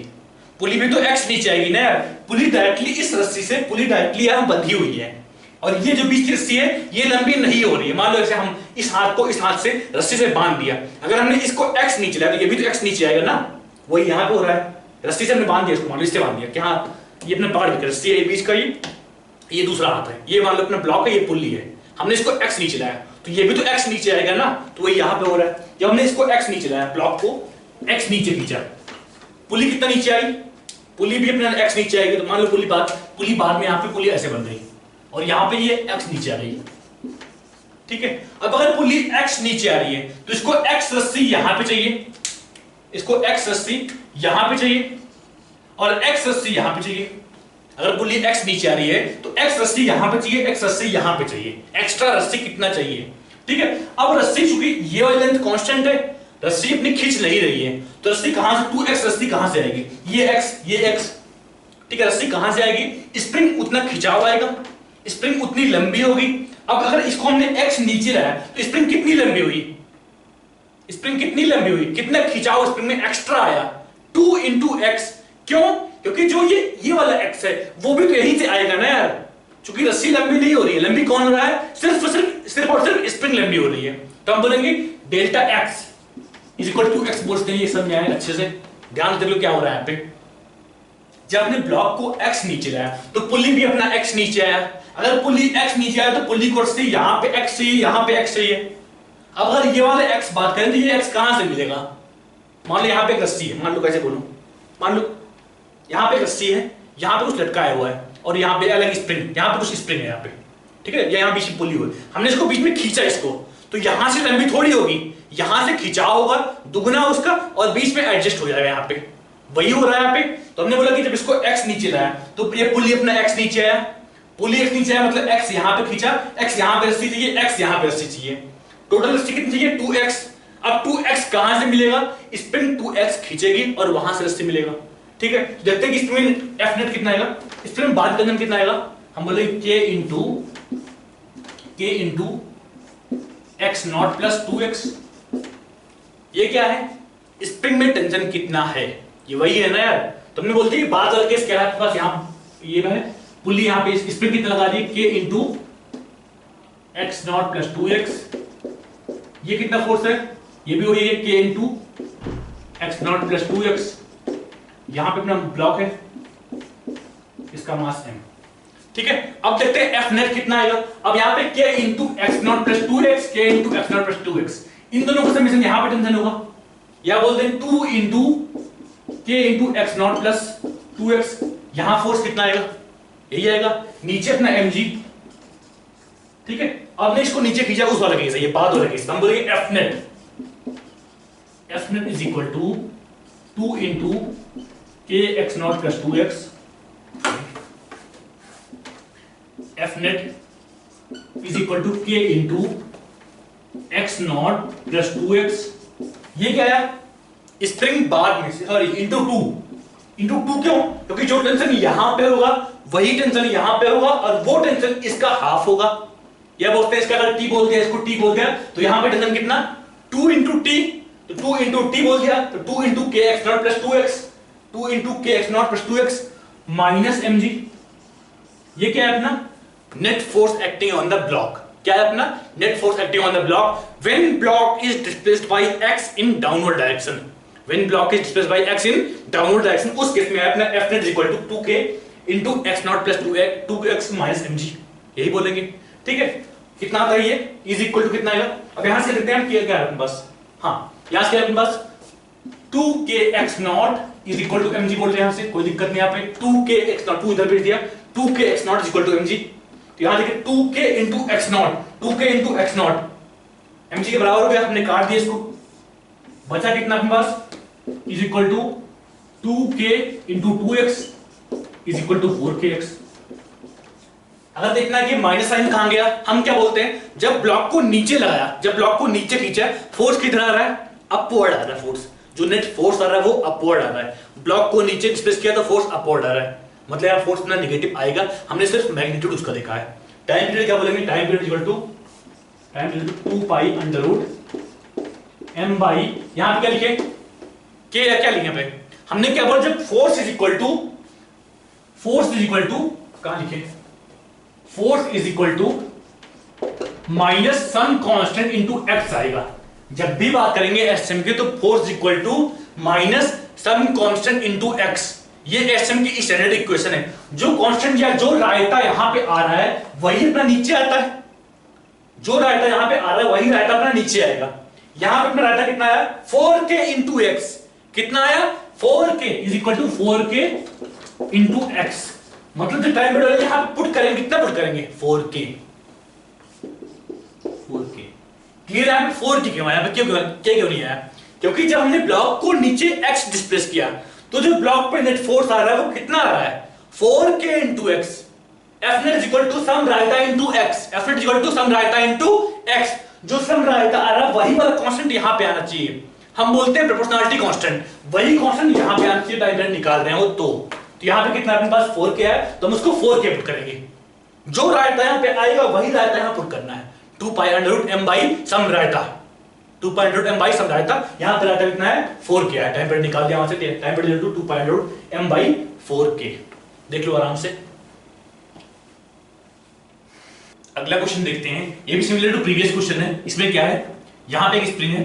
पुली भी तो x नीचे आएगी ना यार, पुली डायरेक्टली इस रस्सी से, पुली डायरेक्टली यहां बंधी हुई है, और ये जो बीच की रस्सी है ये लंबी नहीं हो रही है। मान लो ऐसे हम इस हाथ को इस हाथ से रस्सी से बांध दिया, अगर हमने इसको x नीचे लाया, तो ये भी तो x नीचे आएगा ना, वही यहां पे हो रहा है, रस्सी से हमने बांध दिया इसको, मान लो इससे बांध दिया कि हाँ ये अपने पकड़ के रस्सी है, ये बीच का, ये दूसरा हाथ है, ये मान लो अपना ब्लॉक है, ये पुल्ली है, हमने इसको x नीचे लाया, तो ये भी तो x नीचे आएगा ना, तो वही यहां पे हो रहा है। जब हमने इसको x नीचे लाया, ब्लॉक को x नीचे खींचा, पुली कितना नीचे आई, पुली भी अपना x नीचे आएगी, तो मान लो पुली बाद में यहां पे पुली ऐसे बन गई, और यहां पे ये x नीचे आ गई, ठीक है। अब अगर पुली x नीचे आ रही है, तो इसको x रस्सी यहां पे चाहिए, इसको x रस्सी यहां पे चाहिए, और x रस्सी यहां पे चाहिए। अगर पुली x नीचे आ रही है, तो x रस्सी यहां पे चाहिए, x रस्सी यहां पे चाहिए, एक्स्ट्रा रस्सी कितना चाहिए, ठीक है। अब रस्सी चूंकि ये वाली लेंथ कांस्टेंट है, रस्सी अपनी खींच नहीं रही है, तो रस्सी कहां से, 2x रस्सी कहां से आएगी, ये x, ठीक है, रस्सी कहां से आएगी, स्प्रिंग उतना खिंचाव आएगा, स्प्रिंग उतनी लंबी होगी। अब अगर इसको हमने x नीचे लाया, तो स्प्रिंग कितनी लंबी हुई, स्प्रिंग कितनी लंबी हुई, कितना खिंचाव स्प्रिंग में एक्स्ट्रा आया, 2 × x, क्यों, क्योंकि जो ये वाला x है वो भी तो यहीं से आएगा ना यार, क्योंकि रस्सी लंबी नहीं हो रही है, लंबी कौन हो रहा है, सिर्फ और सिर्फ स्प्रिंग लंबी हो रही है, तो हम बोलेंगे delta x is equal to x, बोलते हैं, ये समझ आए अच्छे से, ध्यान दे लो क्या हो रहा है यहाँ पे। जब हमने ब्लॉक को x नीचे लाया, तो पुली भी अपना x नीचे आया, अगर पुली x नीचे आया, तो पुली को रस्सी यहाँ पे x चाहिए, यहाँ पे x चाहिए। अब अगर ये वाले x बात करें, तो ये x कहां से मिलेगा, मान लो यहाँ पे एक रस्सी है, मान लो कैसे बोलूं, मान लो यहाँ पे रस्सी है, यहाँ पे कुछ लटकाया हुआ है, और यहाँ पे अलग स्प्रिंग, यहाँ पे कुछ स्प्रिंग है यहाँ पे, ठीक है, यहाँ बीच में पुली हुई, हमने इसको बीच में खींचा इसको, तो यहाँ से लंबी थोड़ी होगी, यहाँ से खिंचाव होगा दुगना उसका, और बीच में एडजस्ट हो जाएगा, यहाँ पे वही हो रहा है यहाँ पे। तो हमने बोला कि जब इसको x नीचे लाया, तो ये पुली अपना x नीचे आया, पुली x नीचे आया, मतलब x यहाँ पे खींचा, x यहाँ पे रस्सी चाहिए, x यहाँ पे रस्सी चाहिए, टोटल रस्सी कितनी चाहिए, 2x। अब 2x कहां से मिलेगा, स्प्रिंग 2x खींचेगी और वहां से रस्सी मिलेगा, ठीक है। देखते हैं कि इसमें F नेट कितना आएगा, इसमें बाद का कितना आएगा, हम बोले k into x not plus 2x। ये क्या है, स्प्रिंग में टेंशन कितना है, ये वही है ना यार, तुमने बोलते हैं बात वाला केस क्या है, पास यहाँ ये है पुली, यहाँ पे स्प्रिंग कितना लगा दी, k into x not plus 2x, ये कितना फोर्स है, ये भी वही है k into x not plus 2x, यहां पे अपना ब्लॉक है, इसका मास m, ठीक है। अब देखते हैं F नेट कितना आएगा, अब यहाँ पे k into x not plus 2x, k into x not plus 2x, इन दोनों का समेशन यहां पे टेंशन होगा, या बोलते हैं 2 into k into x not plus 2x, यहां फोर्स कितना आएगा, यही आएगा, नीचे अपना mg, ठीक है। अब ने इसको नीचे खींचा, उस वाला केस है, ये बाद वाला केस, हम बोलेंगे F net is equal to 2 into k x not plus 2x, F net is equal to k into x not plus 2x। ये क्या है, स्प्रिंग बाद में, सॉरी इंटू 2 क्यों, क्योंकि जो टेंशन यहां पे होगा वही टेंशन यहां पे होगा, और वो टेंशन इसका हाफ होगा, या बोलते हैं इसका अगर t बोल दिया, इसको t बोल दिया, तो यहां पे टेंशन कितना 2 into t, तो 2 into t बोल दिया तो 2 into kx not plus 2x, 2 into kx not plus 2x minus mg। ये क्या है अपना net force acting on the block. क्या है अपना net force acting on the block when block is displaced by x in downward direction. When block is displaced by x in downward direction, उस case में अपना f net equal to 2k into x not plus 2x minus mg, यही बोलेंगे। ठीक है, कितना आता है ये इज इक्वल टू कितना आएगा। अब यहां से लिखते हैं क्या है बस, हाँ यहां से अपने पास 2kx not is equal to mg बोल रहे हैं, यहां से कोई दिक्कत नहीं। यहाँ पे 2kx नॉट 2 इधर भेज दिया, 2kx not is equal to mg, तो यहां देखिए 2k into x not, 2k into x not mg के बराबर हो गया, हमने काट दिया इसको, बचा कितना अपने पास is equal to 2k into 2x is equal to 4kx। अगर देखना है कि माइनस साइन कहां गया, हम क्या बोलते हैं जब ब्लॉक को नीचे लगाया, जब ब्लॉक को नीचे खींचा, फोर्स किधर आ रहा है, अपवर्ड आ रहा है। फोर्स जो नेट फोर्स आ रहा है वो अपवर्ड आ रहा है। ब्लॉक को नीचे डिस्प्लेस किया तो फोर्स अपवर्ड आ रहा है, मतलब यहां फोर्स अपना नेगेटिव आएगा। हमने सिर्फ मैग्नीट्यूड उसका देखा है। टाइम पीरियड क्या बोलेंगे, time period equal to 2 pi under root m by, यहां पे क्या लिखे k या क्या लिखे पे, हमने क्या बोला जब फोर्स इज इक्वल टू कहां लिखे, force is equal to minus some constant into x आएगा। जब भी बात करेंगे एसएम की तो force equal to minus some constant into x, ये एसएम की स्टैंडर्ड इक्वेशन है। जो कांस्टेंट या जो रायता यहां पे आ रहा है वही अपना नीचे आता है, जो रायता यहां पे आ रहा है वही रायता अपना नीचे आएगा। यहां पे अपना रायता कितना आया 4k इनटू x, कितना आया 4k is equal to 4k into x, मतलब जो टाइम पीरियड यहां पे पुट करेंगे, कितना पुट करेंगे 4k क्लियर है। 4k क्यों आया, क्यों नहीं आया, क्योंकि जब हमने ब्लॉक को नीचे x डिस्प्लेस किया तो जो ब्लॉक पे नेट फोर्स आ रहा है वो कितना आ रहा है 4k into x, F net is equal to some raita into x, F net is equal to some raita into x, जो सम रायता आ रहा है वही वाला कांस्टेंट यहां पे आना चाहिए। हम बोलते हैं प्रोपोर्शनलिटी कांस्टेंट, वही कांस्टेंट यहां पे आना चाहिए। टाइम पीरियड निकाल रहे हैं वो, तो यहां पे कितना अपने पास 4k है तो हम उसको 4k पुट करेंगे। जो रायता यहां पे आएगा वही रायता यहां पुट करना है, 2 pi under root m by some रायता, 2 pi under root m by some रायता। यहां पे रायता कितना है 4k है, टाइम पीरियड निकाल दिया वहां से, time period 2 pi under root m by 4k। देख लो आराम से। अगला क्वेश्चन देखते हैं, ये भी सिमिलर टू प्रीवियस क्वेश्चन है। इसमें क्या है, यहां पे एक स्प्रिंग है,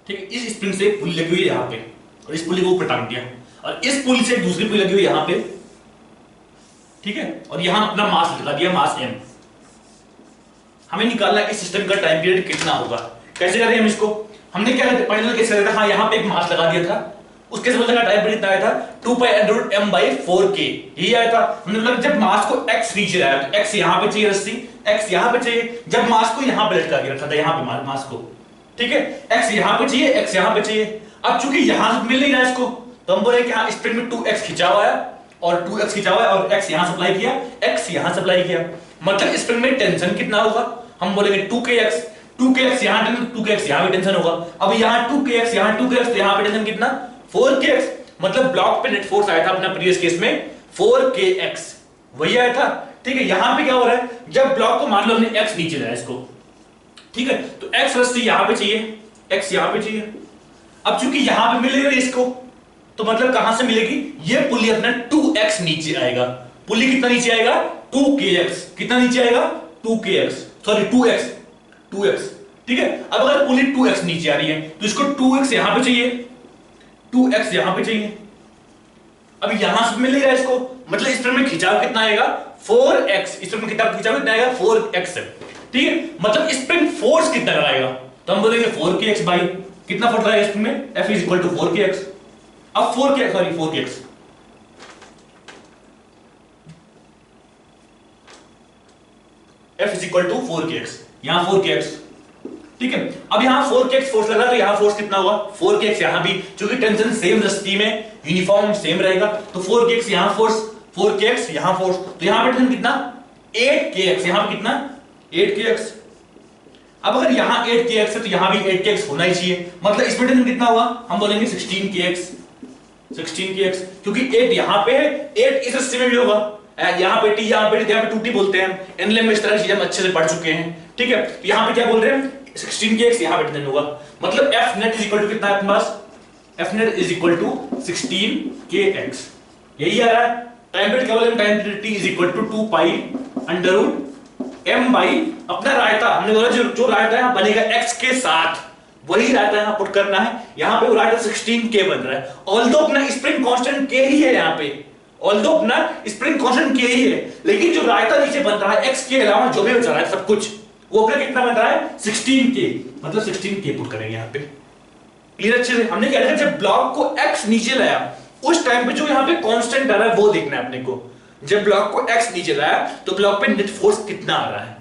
ठीक है, इस स्प्रिंग से पुली लगी हुई है यहां पे और इस पुली को ऊपर टांग दिया, और इस पुली से दूसरी पुली लगी हुई यहां पे, ठीक है, और यहां अपना मास लगा दिया, मास m। हमें निकालना है इस सिस्टम का टाइम पीरियड कितना होगा। कैसे करें हम इसको, हमने क्या पहले कैसे करा था, हाँ यहां पे एक मास लगा दिया था, उसके समझ का टाइम पीरियड आया था 2 pi under root m by 4k, यही आया था। हमने मतलब जब मास को x नीचे लाया तो x यहां पे चाहिए रस्सी, x यहां पे चाहिए, जब मास को यहां पे लटका के रखा था यहां पे मास को, ठीक है, x यहां पे चाहिए, x यहां पे चाहिए। अब चूंकि यहां से मिल नहीं रहा इसको तो हम बोले कि हाँ स्प्रिंग में 2x खिंचा हुआ है और 2x खिंचा हुआ है और x यहां सप्लाई किया, x यहां सप्लाई किया, मतलब स्प्रिंग में टेंशन कितना होगा, हम बोलेंगे 2kx, 2kx यहां टेंशन, 2kx यहां भी टेंशन होगा। अब यहां 2kx यहां 2kx तो यहां पे टेंशन कितना 4kx, मतलब ब्लॉक पे नेट फोर्स आया था अपना प्रीवियस केस में 4kx, वही आया था, ठीक है। यहां पे क्या हो रहा है, जब ब्लॉक को मान लो हमने x नीचे लाया इसको, ठीक है, तो x रस्सी यहां पे चाहिए, x यहां पे चाहिए। अब चूंकि यहां पे मिलेगा इसको तो मतलब कहां से मिलेगी, ये पुली अपना 2x नीचे आएगा, पुली कितना नीचे आएगा 2kx, कितना नीचे आएगा 2kx, सॉरी 2x, ठीक है। अब अगर पुली 2x नीचे आ रही है तो इसको 2x यहां पे चाहिए, 2x यहां पे चाहिए। अब यहां से मिल नहीं रहा इसको, मतलब इस पर में खिंचाव कितना आएगा 4x, इस पर में खिंचाव कितना आएगा 4x, ठीक है, मतलब इस पे फोर्स कितना लगाएगा तो हम बोलेंगे 4kx बाई कितना फोर्स लगाएगा इस पे में, F is equal to 4kx। अब 4kx F is equal to 4kx, यहां 4kx, ठीक है। अब यहां 4kx फोर्स लगा तो यहां फोर्स कितना होगा 4kx, यहां भी क्योंकि टेंशन सेम रस्ती में यूनिफॉर्म सेम रहेगा तो 4kx यहां फोर्स, 4kx यहां फोर्स, तो यहां पे टेंशन कितना 8kx, यहां पे कितना 8kx। अब अगर यहां 8kx है तो यहां भी 8kx होना ही चाहिए, मतलब इसमें टेंशन कितना होगा, हम बोलेंगे 16kx, क्योंकि 8 यहां पे है, 8 इस रस्सी में भी होगा, यहाँ पे टी, यहाँ पे 2t बोलते हैं। एनलेम में इस तरह की चीजें हम अच्छे से पढ़ चुके हैं, ठीक है। यहाँ पे क्या बोल रहे हैं, 16 के x यहाँ पे डिटरमिन होगा, मतलब F net is equal to कितना है अपने पास, F net is equal to 16 K x, यही आ रहा है। टाइम पीरियड क्या बोले, time period t is equal to 2 pi under root m by अपना रायता, हमने बोला जो रायता यहाँ बनेगा x के साथ वही रायता यहाँ पुट करना है। यहाँ पे वो रायता 16 के बन रहा है, ऑल्दो अपना स्प्रिंग कांस्टेंट k ही है यहाँ पे, ऑल्दो अपना स्प्रिंग कांस्टेंट k ही है, लेकिन जो रायता नीचे बन रहा है x के अलावा जो भी बचा रहा है सब कुछ, वो अपना कितना बन रहा है 16 के, मतलब 16 के पुट करेंगे यहाँ पे। क्लियर अच्छे से। हमने क्या देखा, जब ब्लॉक को x नीचे लाया उस टाइम पे जो यहाँ पे कांस्टेंट आ रहा है वो देखना है अपने को। जब ब्लॉक को x नीचे लाया तो ब्लॉक पे नेट फोर्स कितना आ रहा है,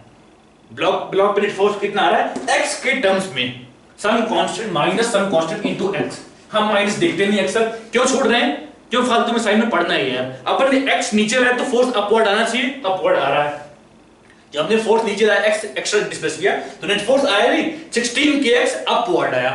ब्लॉक पे नेट फोर्स कितना आ रहा है x के टर्म्स में, some constant minus some constant into x। हम माइनस देखते नहीं अक्सर, क्यों छोड़ रहे हैं, क्यों फालतू में साइन में पढ़ना ही है। अपन ने x नीचे लाया तो फोर्स अपवर्ड आना चाहिए, अपवर्ड आ रहा है। जब हमने फोर्स नीचे लाया x एक्स्ट्रा डिस्प्लेस किया तो नेट फोर्स आया नहीं, 16 kx अपवर्ड आया,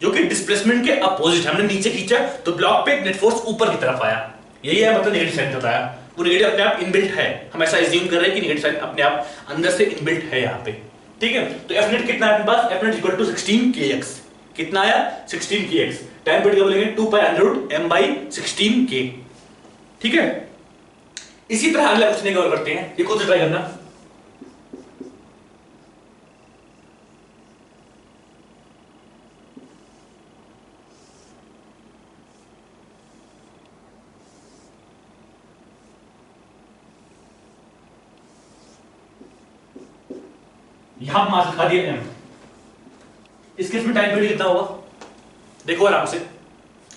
जो कि डिस्प्लेसमेंट के अपोजिट। हमने नीचे खींचा तो ब्लॉक पे नेट फोर्स ऊपर की तरफ आया, यही है मतलब नेगेटिव साइन बताया। वो नेगेटिव अपने आप इनबिल्ट है, हम ऐसा अज्यूम कर रहे हैं कि नेगेटिव साइन अपने आप अंदर से इनबिल्ट है यहाँ पे, ठीक है। तो एफ नेट कितना है अपने पास, F net equal to 16 kx, कितना आया 16 kx। टाइम पीरियड क्या बोलेंगे 2 pi under root m by 16 k, ठीक है। इसी तरह अगला क्वेश्चन कवर करते हैं, ये खुद से ट्राई करना। यहां मास लिखा दिया m, इस केस में टाइम पीरियड कितना होगा, देखो आराम से।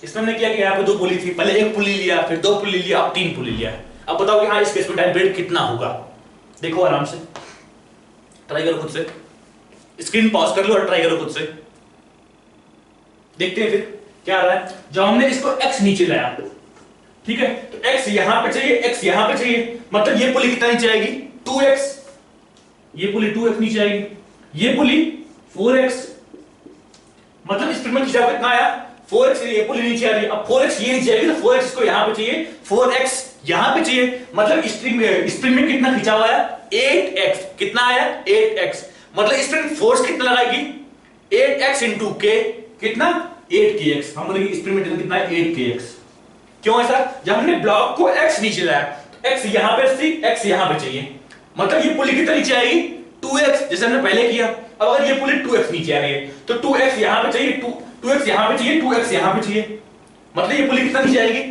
इसमें हमने क्या किया, यहाँ पे 2 पुली थी, पहले 1 पुली लिया, फिर 2 पुली लिया, अब 3 पुली लिया। अब बताओ कि हाँ इस केस में टाइम पीरियड कितना होगा, देखो आराम से, ट्राई करो खुद से, स्क्रीन पॉज कर लो और ट्राई करो खुद से। देखते हैं फिर क्या आ रहा है। जब हमने इसको x नीचे लाया, ठीक है, तो x यहां पे चाहिए, x यहां पे चाहिए, मतलब ये पुली कितना नीचे आएगी 2x, ये पुली 2x नीचे आएगी, ये पुली 4x, मतलब इस में खिंचाव कितना आया 4x, ये पुली नीचे आ रही है। अब 4x ये नीचे आएगी तो 4x को यहां पे चाहिए, 4x यहां पे चाहिए, मतलब स्प्रिंग में कितना खिंचाव आया 8x, कितना आया 8x, मतलब स्प्रिंग फोर्स कितना लगाएगी 8x इंटू k, कितना 8kx। हम बोलेंगे स्प्रिंग में कितना है 8kx। क्यों ऐसा, जब हमने ब्लॉक को x नीचे लाया तो x यहां पे थी, x यहां पे चाहिए, मतलब ये पुली कितना नीचे आएगी 2x, जैसे हमने पहले किया। अब अगर ये पुली 2x नीचे आ रही है तो 2x यहां पे चाहिए, 2x यहां पे चाहिए, 2x यहां पे चाहिए, मतलब ये पुली कितना नीचे आएगी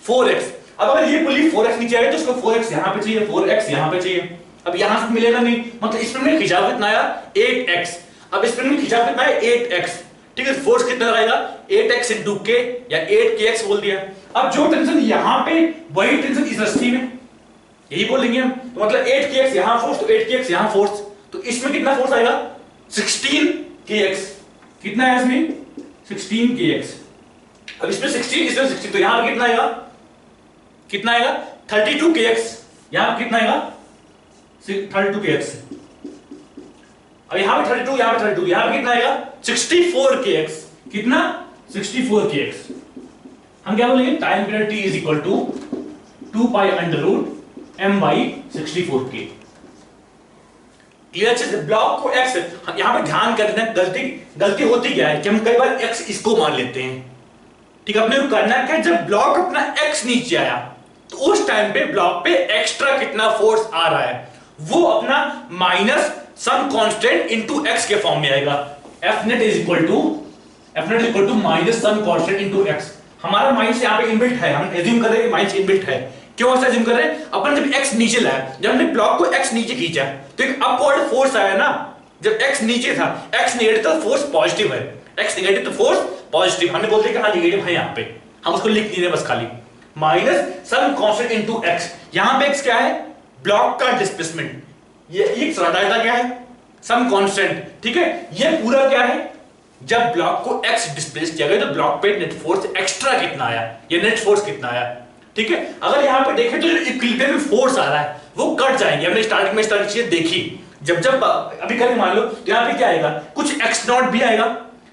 4x। अब अगर ये पुली 4x नीचे आएगी तो उसको 4x यहां पे चाहिए, 4x यहां पे चाहिए। अब यहां से मिलेगा नहीं, मतलब इसमें में खिंचाव कितना आया 8x। अब इसमें में खिंचाव कितना है 8x, ठीक है। फोर्स कितना लगाएगा 8x इंटू k या 8kx बोल दिया। अब जो टेंशन यहां पे वही टेंशन इस रस्सी में, यही बोलेंगे हम, तो मतलब 8kx यहां फोर्स तो 8kx यहां फोर्स, तो इसमें कितना फोर्स आएगा 16kx, कितना है इसमें 16kx। अब इसमें 16, इसमें 16, तो यहां पर कितना आएगा 32kx, यहां पर कितना आएगा 32kx। अब यहां पे 32, यहां पे 32, यहां पे कितना आएगा 64kx, कितना 64kx। हम क्या बोलेंगे time period t is equal to 2 pi under root m by 64k। Clear अच्छे से। ब्लॉक को x, यहां पे ध्यान कर देना, गलती होती क्या है कि हम कई बार x इसको मान लेते हैं, ठीक है। अपने को करना क्या, जब ब्लॉक अपना x नीचे आया तो उस टाइम पे ब्लॉक पे एक्स्ट्रा कितना फोर्स आ रहा है वो अपना minus some constant into x के फॉर्म में आएगा। F net is equal to minus some constant into x। हमारा माइनस यहां पे इनबिल्ट है, हम एज्यूम कर रहे हैं कि माइनस इनबिल्ट है। क्यों ऐसा एज्यूम कर रहे हैं, अपन जब x नीचे लाया, जब हमने ब्लॉक को x नीचे खींचा तो एक अपवर्ड फोर्स आया ना, जब x नीचे था, x नेगेटिव तो फोर्स पॉजिटिव है, x नेगेटिव तो फोर्स पॉजिटिव, हमने बोलते हैं कि हाँ नेगेटिव है यहाँ पे, हम उसको लिख नहीं रहे बस खाली, minus some constant into x। यहां पे x क्या है ब्लॉक का डिस्प्लेसमेंट, ये सराटा क्या है सम कांस्टेंट, ठीक है। ये पूरा क्या है, जब ब्लॉक को x डिस्प्लेस किया गया तो ब्लॉक पे नेट फोर्स एक्स्ट्रा कितना आया, ये नेट फोर्स कितना आया, ठीक है। अगर यहां पे देखें तो जो इक्विलिब्रियम में फोर्स आ रहा है वो कट जाएंगे। हमने स्टार्टिंग में सारी चीजें देखी, जब अभी करें मान लो तो यहां पे क्या आएगा, कुछ x नॉट भी आएगा,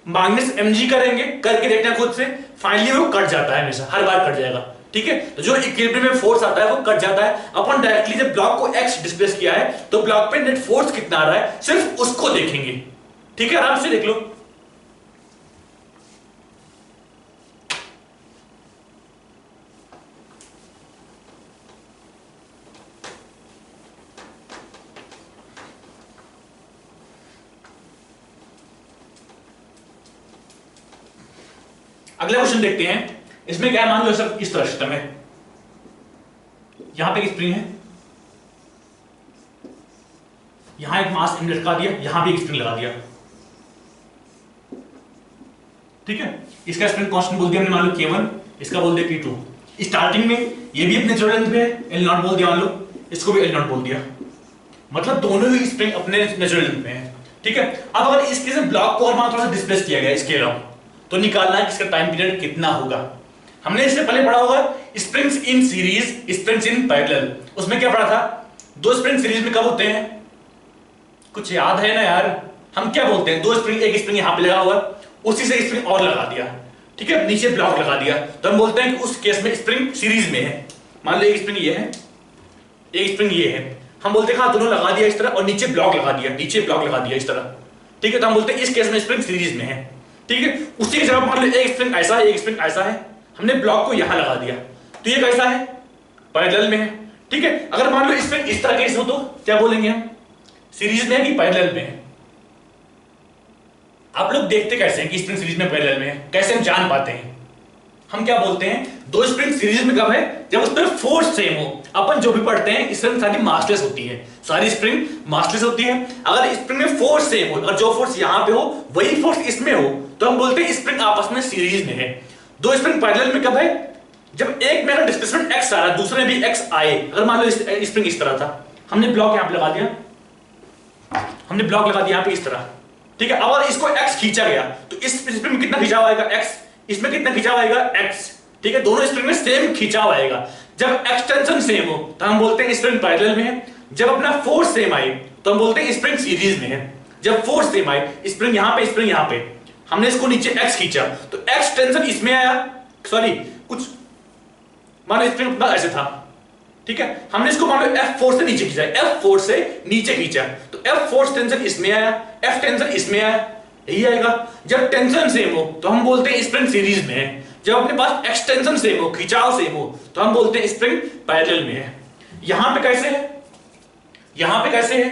माइनस mg करेंगे, करके देखना खुद से, फाइनली वो कट जाता है, हमेशा हर बार कट जाएगा। ठीक है, तो जो इक्विलिब्रियम में फोर्स आता है वो कट जाता है। अपन डायरेक्टली जब ब्लॉक को x डिस्प्लेस किया है तो ब्लॉक पे नेट फोर्स कितना आ रहा है सिर्फ उसको देखेंगे। ठीक है, आराम से देख लो। अगला क्वेश्चन देखते हैं। इसमें क्या मान लो सर, इस तरह सिस्टम है, यहां पे एक स्प्रिंग है, यहां एक मास इनलेट लगा दिया, यहां भी एक स्प्रिंग लगा दिया। ठीक है, इसका स्प्रिंग कांस्टेंट बोल दिया हमने मान लो K1, इसका बोल दिया K2। स्टार्टिंग में ये भी अपने नेचुरल लेंथ पे है, L0 बोल दिया मान लो, इसको भी L0 बोल दिया, मतलब दोनों ही स्प्रिंग अपने नेचुरल लेंथ पे है। ठीक है, अब अगर इसके से ब्लॉक को और मान थोड़ा सा डिस्प्लेस किया गया इसके अलावा, तो निकालना है कि इसका टाइम पीरियड कितना होगा। हमने इससे पहले पढ़ा होगा springs in series, springs in parallel. उसमें क्या पढ़ा था, दो स्प्रिंग सीरीज में कब होते हैं, कुछ याद है ना यार? हम क्या बोलते हैं, दो स्प्रिंग, एक स्प्रिंग यहां पे लगा हुआ, उसी से स्प्रिंग और लगा दिया, ठीक है, नीचे ब्लॉक लगा दिया, तो हम बोलते हैं कि उस केस में स्प्रिंग सीरीज में है। मान लो एक स्प्रिंग ये है, एक स्प्रिंग ये है, हम बोलते हैं हाँ दोनों लगा दिया इस तरह और नीचे ब्लॉक लगा दिया, नीचे ब्लॉक लगा दिया इस तरह। ठीक है, तो हम बोलते हैं इस केस में स्प्रिंग सीरीज में है। ठीक है, उसी के जवाब मान लो एक स्प्रिंग ऐसा है, एक स्प्रिंग ऐसा है, हमने ब्लॉक को यहां लगा दिया, तो ये कैसा है, पैरेलल में है। ठीक है, अगर मान लो स्प्रिंग इस तरह केस हो तो क्या बोलेंगे हम, सीरीज में है कि पैरेलल में है? आप लोग देखते कैसे हैं कि स्प्रिंग सीरीज में पैरेलल में है, कैसे हम जान पाते हैं? हम क्या बोलते हैं, दो स्प्रिंग सीरीज में कब है, जब उस पर फोर्स सेम हो। अपन जो भी पढ़ते हैं स्प्रिंग सारी मासलेस होती है, सारी स्प्रिंग मासलेस होती है। अगर स्प्रिंग में फोर्स सेम हो और जो फोर्स यहां पे हो वही फोर्स इसमें हो, तो हम बोलते हैं स्प्रिंग आपस में सीरीज में है। दो स्प्रिंग पैरेलल में कब है, जब एक में अगर डिस्प्लेसमेंट x आ रहा है, दूसरे में भी x आए। अगर मान लो स्प्रिंग इस तरह था, हमने ब्लॉक यहां पे लगा दिया, हमने ब्लॉक लगा दिया यहां पे इस तरह, ठीक है, अगर इसको x खींचा गया तो इस स्प्रिंग में कितना खिंचाव आएगा, x, इसमें कितना खिंचाव आएगा, x। ठीक है, दोनों स्प्रिंग में सेम खिंचाव आएगा। जब एक्सटेंशन सेम हो तो हम बोलते हैं स्प्रिंग पैरेलल में है। जब अपना फोर्स सेम आए तो हम बोलते हैं स्प्रिंग सीरीज में है। जब फोर्स सेम आए, स्प्रिंग यहां पे, स्प्रिंग यहां पे, हमने इसको नीचे x खींचा तो x टेंशन इसमें आया, सॉरी कुछ मान लो स्प्रिंग अपना ऐसे था, ठीक है, हमने इसको मान लो F फोर्स से नीचे खींचा, F फोर्स से नीचे खींचा तो F फोर्स टेंशन इसमें आया, F टेंशन इसमें आया, यही आएगा। जब टेंशन सेम हो तो हम बोलते हैं स्प्रिंग सीरीज में है। जब अपने पास एक्सटेंशन सेम हो, खिंचाव सेम हो, तो हम बोलते हैं स्प्रिंग पैरेलल में है। यहां पे कैसे है, यहां पे कैसे है,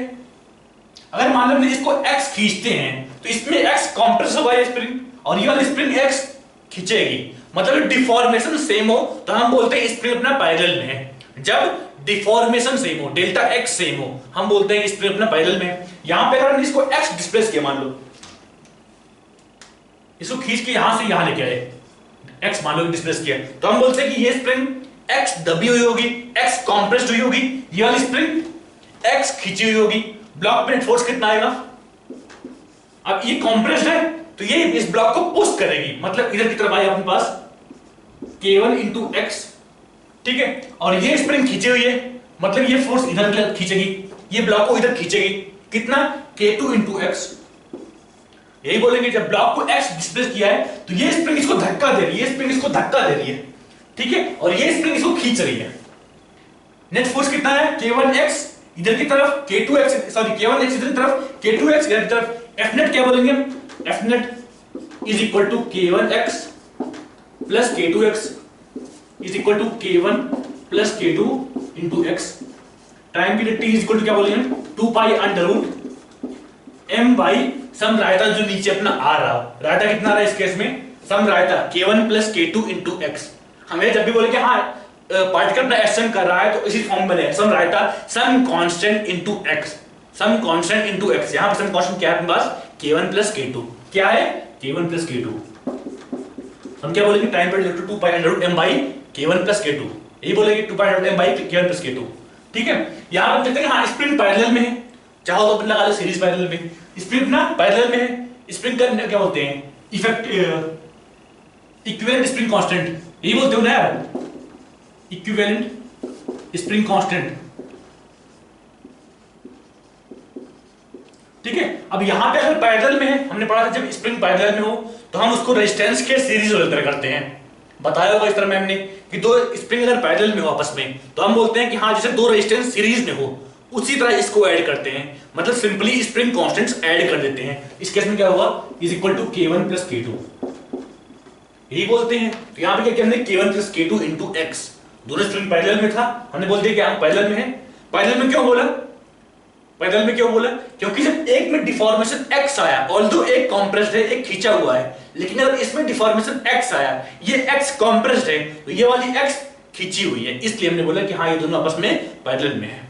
अगर मान लो हमने इसको x खींचते हैं तो इसमें x कॉम्प्रेस होगा ये स्प्रिंग, और ये वाली स्प्रिंग x खींचेगी, मतलब डिफॉर्मेशन सेम हो तो हम बोलते हैं स्प्रिंग अपना पैरेलल में है। जब डिफॉर्मेशन सेम हो, डेल्टा x सेम हो, हम बोलते हैं स्प्रिंग अपना पैरेलल में है। यहां पे अगर हमने इसको x डिस्प्लेस किया, मान लो इसको खींच के यहां से यहां लेके आए, x मान लो डिस्प्लेस किया, तो हम बोलते हैं कि ये स्प्रिंग x दबी हुई होगी, x कॉम्प्रेस्ड हुई होगी, ये वाली स्प्रिंग x खींची हुई होगी। ब्लॉक पे फोर्स कितना आएगा, अब ये कॉम्प्रेस्ड है तो ये इस ब्लॉक को पुश करेगी, मतलब इधर की तरफ आएगा अपने पास K1 इंटू x, ठीक है, और ये स्प्रिंग खींची हुई है, मतलब ये फोर्स इधर खींचेगी, ये ब्लॉक को इधर खींचेगी, कितना, K2 इंटू x। यही बोलेंगे जब ब्लॉक को x डिस्प्लेस किया है तो ये स्प्रिंग इसको धक्का दे रही है, ये स्प्रिंग इसको धक्का दे रही है, ठीक है, और ये स्प्रिंग इसको खींच रही है। नेट फोर्स कितना है, K1x इधर की तरफ, K2x, सॉरी K1x इधर की तरफ, K2x इधर की तरफ। F नेट क्या बोलेंगे, F net is equal to K1x plus K2x is equal to K1 plus K2 into x। Time period t is equal to क्या बोलेंगे, 2 pi under root m by some रायता जो नीचे अपना आ रहा, रायता कितना आ रहा है इस केस में, सम रायता K1 plus K2 into x। हमें जब भी बोले कि हाँ पार्टिकल अपना एक्शन कर रहा है तो इसी फॉर्म में बने, सम रायता some constant into x, some constant into x। यहां पर सम कांस्टेंट क्या है अपने पास, K1 प्लस K2, क्या है, K1 प्लस K2। हम क्या बोलेंगे, time period 2 pi under root m by K1 plus K2, यही बोलेंगे 2 pi under root m by K1 plus K2, ठीक है। यहां पर देखते हैं हाँ स्प्रिंग पैरेलल में है, चाहो तो अपन लगा लो सीरीज पैरेलल में, स्प्रिंग ना पैरेलल में है, स्प्रिंग का क्या बोलते हैं, इफेक्ट इक्विवेलेंट स्प्रिंग कांस्टेंट, यही बोलते हो ना यार, इक्विवेलेंट स्प्रिंग कांस्टेंट, ठीक है। अब यहां पे अगर पैरेलल में है, हमने पढ़ा था जब स्प्रिंग पैरेलल में हो तो हम उसको रेजिस्टेंस के सीरीज वाली तरह करते हैं, बताया होगा इस तरह मैम ने कि दो स्प्रिंग अगर पैरेलल में हो आपस में तो हम बोलते हैं कि हाँ जैसे दो रेजिस्टेंस सीरीज में हो उसी तरह इसको ऐड करते हैं, मतलब सिंपली स्प्रिंग कांस्टेंट्स ऐड कर देते हैं। इस केस में क्या होगा, is equal to K1 plus K2, यही बोलते हैं। तो यहाँ पे क्या हमने K1 plus K2 into x, दोनों स्प्रिंग पैरेलल में था, हमने बोल दिया कि हम पैरेलल में है। पैरेलल में क्यों बोला, पैरेलल में क्यों बोला, क्योंकि जब एक में डिफॉर्मेशन x आया, ऑल्दो एक कॉम्प्रेस्ड है एक खींचा हुआ है, लेकिन अगर इसमें डिफॉर्मेशन x आया, ये x कॉम्प्रेस्ड है तो ये वाली x खींची हुई है, इसलिए हमने बोला कि हाँ ये दोनों आपस में पैरेलल में है।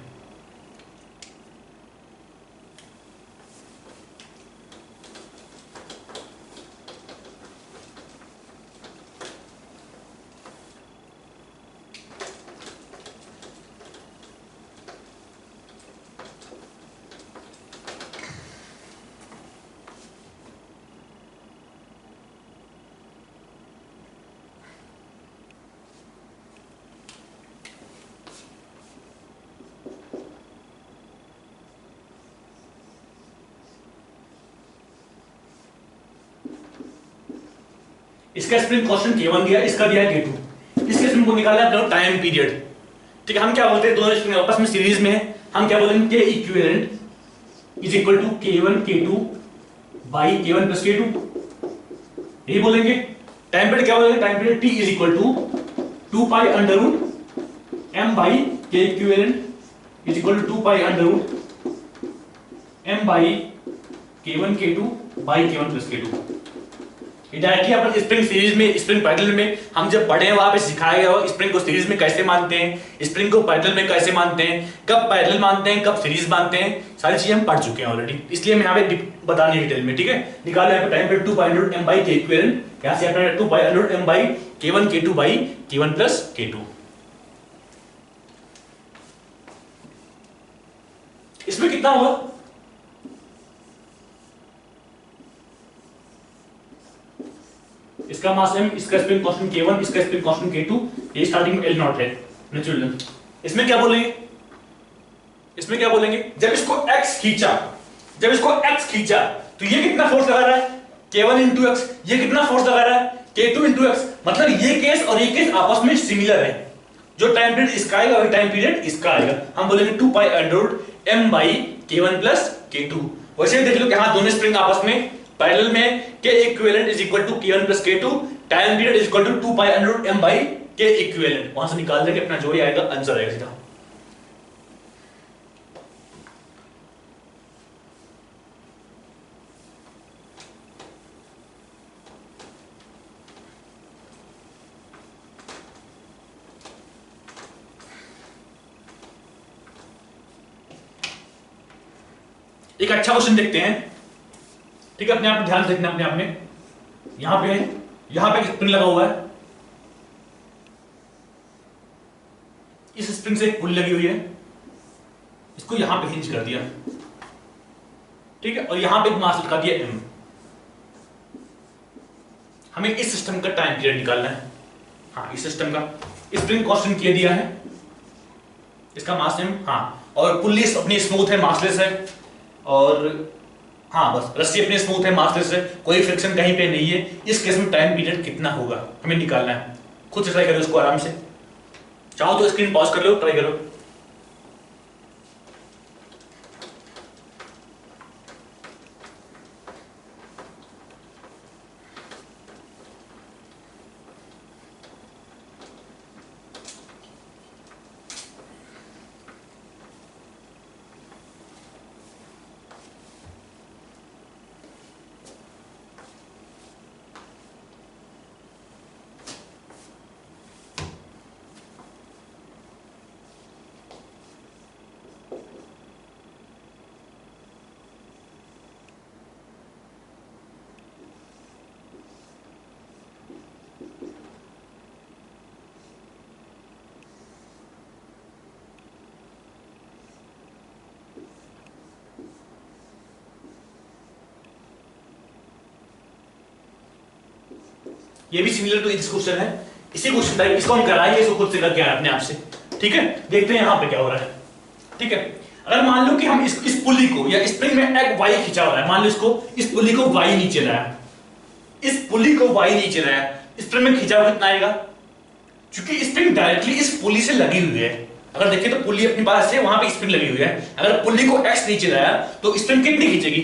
इसका स्प्रिंग कांस्टेंट K1 दिया, इसका दिया है K2, इसके स्प्रिंग को निकालना है टाइम पीरियड। ठीक है, हम क्या बोलते हैं, दोनों स्प्रिंग आपस में सीरीज में है, हम क्या बोलेंगे, K equivalent is equal to K1 K2 by K1 plus K2, यही बोलेंगे। टाइम पीरियड क्या बोलेंगे, time period T is equal to 2 pi under root m by K equivalent is equal to 2 pi under root m by K1 K2 by K1 plus K2। Directly अपन spring series में, spring parallel में हम जब पढ़े हैं वहां पे सिखाया गया हो स्प्रिंग को सीरीज में कैसे मानते हैं, स्प्रिंग को पैरेलल में कैसे मानते हैं, कब पैरेलल मानते हैं, कब सीरीज मानते हैं, सारी चीजें हम पढ़ चुके हैं ऑलरेडी, इसलिए हम यहाँ पे बताने डिटेल में। ठीक है, निकालो यहाँ पे टाइम पे 2 pi under root m by K equivalent, यहाँ से अपना 2 pi under root m by K1 K2 by K1 plus K2। इसमें कितना होगा, इसका मास m, इसका स्प्रिंग कांस्टेंट K1, इसका स्प्रिंग कांस्टेंट K2, ये स्टार्टिंग में L0 है नेचुरल लेंथ। इसमें क्या बोलेंगे, इसमें क्या बोलेंगे, जब इसको x खींचा, जब इसको x खींचा तो ये कितना फोर्स लगा रहा है, K1 इंटू एक्स, ये कितना फोर्स लगा रहा है, K2 इंटू एक्स, मतलब ये केस और ये केस आपस में सिमिलर है। जो टाइम पीरियड इसका आएगा वही टाइम पीरियड इसका आएगा, हम बोलेंगे 2 pi under root m by K1 plus K2। वैसे देख लो कि हाँ दोनों स्प्रिंग आपस में पैरेलल में, K equivalent is equal to K1 plus K2, time period is equal to 2 pi under root m by K equivalent. वहां से निकाल देंगे अपना जो ही आएगा आंसर आएगा सीधा। एक अच्छा क्वेश्चन देखते हैं। ठीक है, अपने आप ध्यान देखना, अपने आप में यहां पे स्प्रिंग लगा हुआ है, इस स्प्रिंग से एक पुल लगी हुई है, इसको यहां पे हिंज कर दिया, ठीक है, और यहां पे एक मास लगा दिया m। हमें इस सिस्टम का टाइम पीरियड निकालना है। हाँ, इस सिस्टम का स्प्रिंग कांस्टेंट किया दिया है, इसका मास m, हाँ, और पुल्ली अपनी स्मूथ है, मासलेस है, और हाँ बस रस्सी अपनी स्मूथ है, मासलेस है, कोई फ्रिक्शन कहीं पे नहीं है। इस केस में टाइम पीरियड कितना होगा हमें निकालना है। खुद से ट्राई करो इसको आराम से, चाहो तो स्क्रीन पॉज कर लो, ट्राई करो। ये भी सिमिलर टू दिस क्वेश्चन है, इसी क्वेश्चन टाइप, इसको हम कराएंगे, इसको खुद से करके आए अपने आप से। ठीक है, देखते हैं यहां पे क्या हो रहा है। ठीक है, अगर मान लो कि हम इस पुली को, या स्प्रिंग में एक वाई खींचा हो रहा है, मान लो इसको, इस पुली को वाई नीचे लाया, इस पुली को वाई नीचे लाया, स्प्रिंग में खिंचाव कितना आएगा, क्योंकि स्प्रिंग डायरेक्टली इस पुली से लगी हुई है। अगर देखें तो पुली अपने पास है, वहां पे स्प्रिंग लगी हुई है। अगर पुली को x नीचे लाया तो स्प्रिंग कितनी खींचेगी,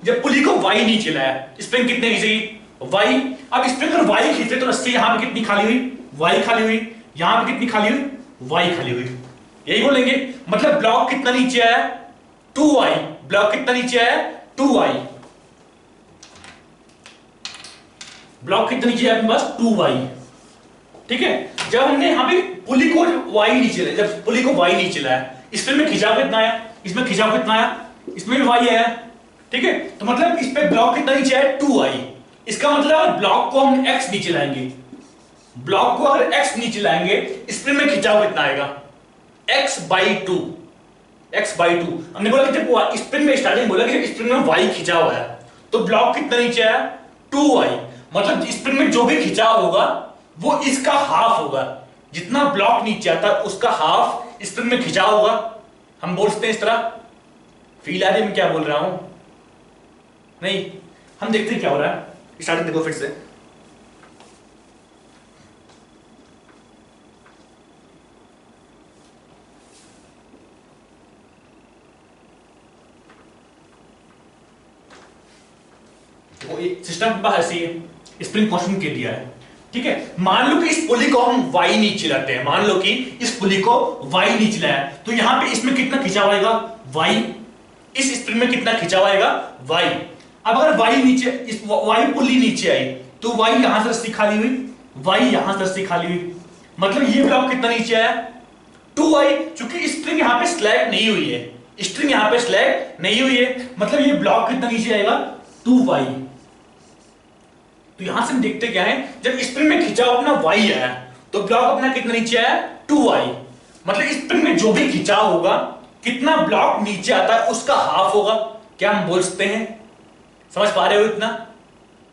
जब पुली को y नीचे लाया स्प्रिंग कितनी खींचेगी, y। अब स्प्रिंग अगर y खींचे तो रस्सी यहां पे कितनी खाली हुई, y खाली हुई, यहां पे कितनी खाली हुई, y खाली हुई। यही बोलेंगे, मतलब ब्लॉक कितना नीचे आया, 2y। ब्लॉक कितना नीचे आया, 2y। ब्लॉक कितना नीचे आया अपने पास, 2y। ठीक है, जब हमने यहां पे पुली को y नीचे लाया, जब पुली को y नीचे लाया, इसमें खिंचाव कितना आया, इसमें खिंचाव कितना आया, इसमें भी y आया। ठीक है, तो मतलब इस पे ब्लॉक कितना नीचे आया, 2y। इसका मतलब ब्लॉक को हम x नीचे लाएंगे, ब्लॉक को अगर x नीचे लाएंगे, इसमें में खिंचाव कितना आएगा, x/2। x/2 हमने बोला कि जब स्प्रिंग में स्टार्टिंग बोला कि स्प्रिंग में y खिंचा हुआ है तो ब्लॉक कितना नीचे आया, 2y। मतलब स्प्रिंग में जो भी खिंचाव होगा वो इसका हाफ होगा, जितना ब्लॉक नीचे आता है उसका हाफ स्प्रिंग में खिंचाव होगा। हम बोल सकते हैं इस तरह। फील आ रही है मैं क्या बोल रहा हूं, नहीं? हम देखते हैं क्या हो रहा है, स्टार्टिंग देखो फिर से। सिस्टम बाहर से स्प्रिंग कांस्टेंट के दिया है। ठीक है, मान लो कि इस पुली को हम y नीचे लाते हैं, मान लो कि इस पुली को y नीचे लाया तो यहां पे इसमें कितना खिंचाव आएगा, y। इस स्प्रिंग में कितना खिंचाव आएगा, y। अब अगर y नीचे, इस y पुली नीचे आई तो y यहां से रस्सी खाली हुई, y यहां से रस्सी खाली हुई, मतलब ये ब्लॉक कितना नीचे आया, 2y। चूंकि स्प्रिंग यहां पे स्लैग नहीं हुई है, स्प्रिंग यहां पे स्लैग नहीं हुई है, मतलब ये ब्लॉक कितना नीचे आएगा, 2y। तो यहां से हम देखते क्या है, जब स्प्रिंग में खिंचाव अपना y आया तो ब्लॉक अपना कितना नीचे आया, 2y। मतलब स्प्रिंग में जो भी खिंचाव होगा, कितना ब्लॉक नीचे आता है उसका हाफ होगा। क्या हम बोल सकते हैं, समझ पा रहे हो इतना?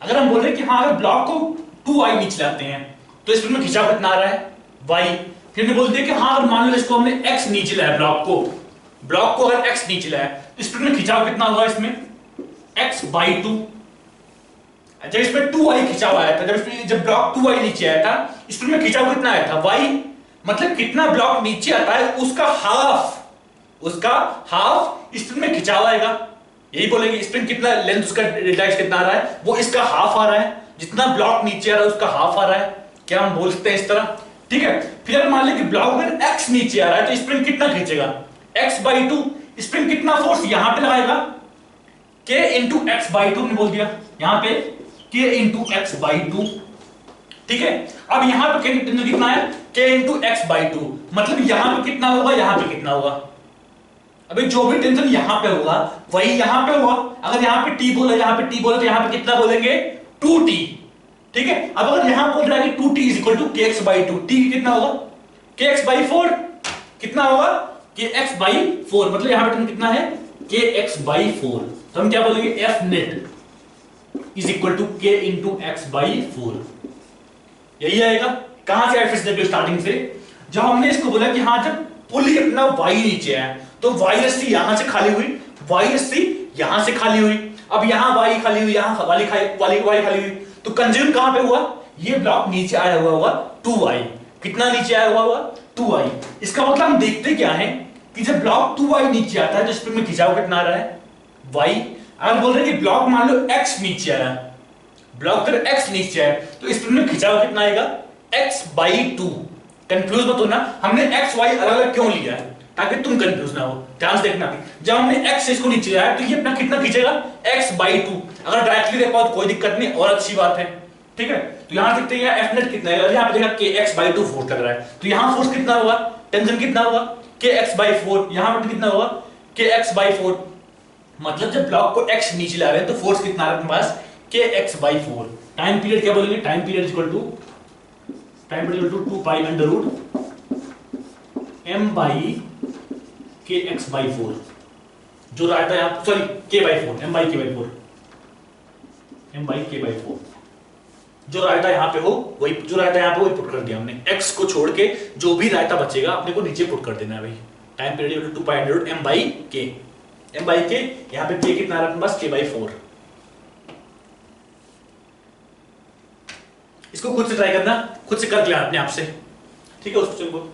अगर हम बोल रहे हैं कि हाँ अगर ब्लॉक को 2y नीचे लाते हैं तो स्प्रिंग में खिंचाव कितना आ रहा है, y। फिर हमने बोलते हैं कि हाँ अगर मान लो इसको हमने x नीचे लाया, ब्लॉक को अगर x नीचे लाया तो स्प्रिंग में खिंचाव कितना होगा, इसमें x/2। जब इसमें 2y खिंचाव आया था, जब ब्लॉक 2y नीचे आया था, स्प्रिंग में खिंचाव कितना आया था, y। मतलब कितना ब्लॉक नीचे आता है उसका हाफ स्प्रिंग में खिंचाव आएगा। यही बोलेंगे स्प्रिंग कितना लेंथ, उसका डेल्टा कितना आ रहा है, वो इसका हाफ आ रहा है, जितना ब्लॉक नीचे आ रहा है उसका हाफ आ रहा है। क्या हम बोल सकते हैं इस तरह? ठीक है, फिर अगर मान लें कि ब्लॉक अगर x नीचे आ रहा है तो स्प्रिंग कितना खींचेगा, x/2। स्प्रिंग कितना फोर्स यहां पे लगाएगा, k × x/2 ने बोल दिया यहां पे, k × x/2। ठीक है, अब यहां पे कितना है, k × x/2, मतलब यहां पे कितना होगा, यहां पे कितना होगा। अबे जो भी टेंशन यहां पे होगा वही यहां पे होगा। अगर यहां पे t बोला, यहां पे t बोला तो यहां पे कितना बोलेंगे, 2t। ठीक है, अब अगर यहां बोल रहा है कि 2t = kx/2, t कितना होगा, kx/4। कितना होगा, kx/4, मतलब यहां पे कितना है, kx/4। तो हम क्या बोलेंगे, F net = k × x/4। यही आएगा। कहां से F net स्टार्टिंग से, जब हमने इसको बोला कि हाँ जब पुली अपना y नीचे है तो y रस्सी यहां से खाली हुई, y रस्सी यहां से खाली हुई। अब यहां y खाली हुई, यहां वाली y खाली हुई, तो कंज्यूम कहां पे हुआ, ये ब्लॉक नीचे आया हुआ होगा 2y। कितना नीचे आया हुआ होगा, 2y। इसका मतलब हम देखते क्या है कि जब ब्लॉक 2y नीचे आता है तो स्प्रिंग में खिंचाव कितना आ रहा है, y। अगर बोल रहे हैं कि ब्लॉक मान लो x नीचे आया, ब्लॉक अगर x नीचे आया तो स्प्रिंग में खिंचाव कितना आएगा, x/2। कंफ्यूज मत होना, हमने x y अलग अलग क्यों लिया है, ताकि तुम कंफ्यूज ना हो। ध्यान से देखना, जब हमने x इसको नीचे लाया तो ये अपना कितना खींचेगा, x/2। अगर डायरेक्टली देखा तो कोई दिक्कत नहीं, और अच्छी बात है। ठीक है, तो यहां देखते हैं F net कितना है, यहां पे देखा kx/2 फोर्स लग रहा है, तो यहां फोर्स कितना होगा, टेंशन कितना होगा, kx/4। यहां पे कितना होगा, kx/4। मतलब जब ब्लॉक को x नीचे ला रहे हैं तो फोर्स कितना आ रहा है अपने पास, kx/4। टाइम पीरियड क्या बोलेंगे, टाइम पीरियड = 2π√m/kx/4। जो रहता है यहां, सॉरी k/4, m/k/4, m/k/4। जो रायता यहां पे हो वही, जो रायता यहां पे वही पुट कर दिया हमने। x को छोड़ के जो भी रायता बचेगा अपने को नीचे पुट कर देना है भाई। टाइम पीरियड 2π/m/k, m/k, यहां पे k कितना आ रहा है अपने पास, k/4। इसको खुद से ट्राई करना, खुद से कर लिया अपने आप से, ठीक है। उस क्वेश्चन को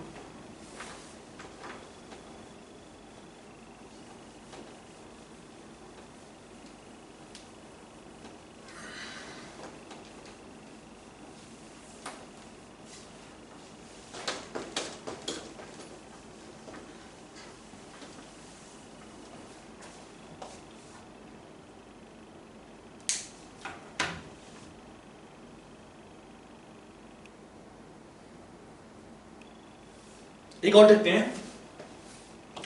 एक और देखते हैं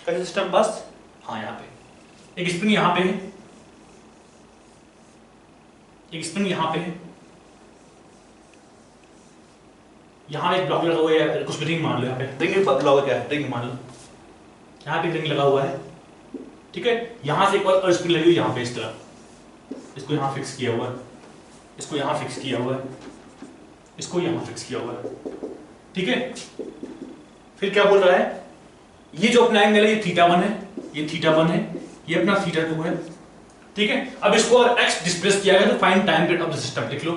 कैसे सिस्टम बस। हाँ, यहाँ पे एक स्प्रिंग यहाँ पे है, एक स्प्रिंग यहाँ पे है, यहाँ एक ब्लॉक लगा हुआ है, कुछ भी रिंग मान लो, यहाँ पे रिंग ब्लॉक क्या है, रिंग मान लो, यहाँ पे रिंग लगा हुआ है, ठीक है। यहाँ से एक और स्प्रिंग लगी हुई यहाँ पे इस तरह, इसको यहाँ फिक्स किया हुआ है, इसको यहाँ फिक्स किया हुआ है, इसको यहाँ फिक्स किया हुआ है, ठीक है। फिर क्या बोल रहा है, ये जो अपना एंगल है ये θ1 है, ये θ1 है, ये अपना θ2 है, ठीक है। अब इसको और x डिस्प्लेस किया गया तो find time period of the system लिख लो।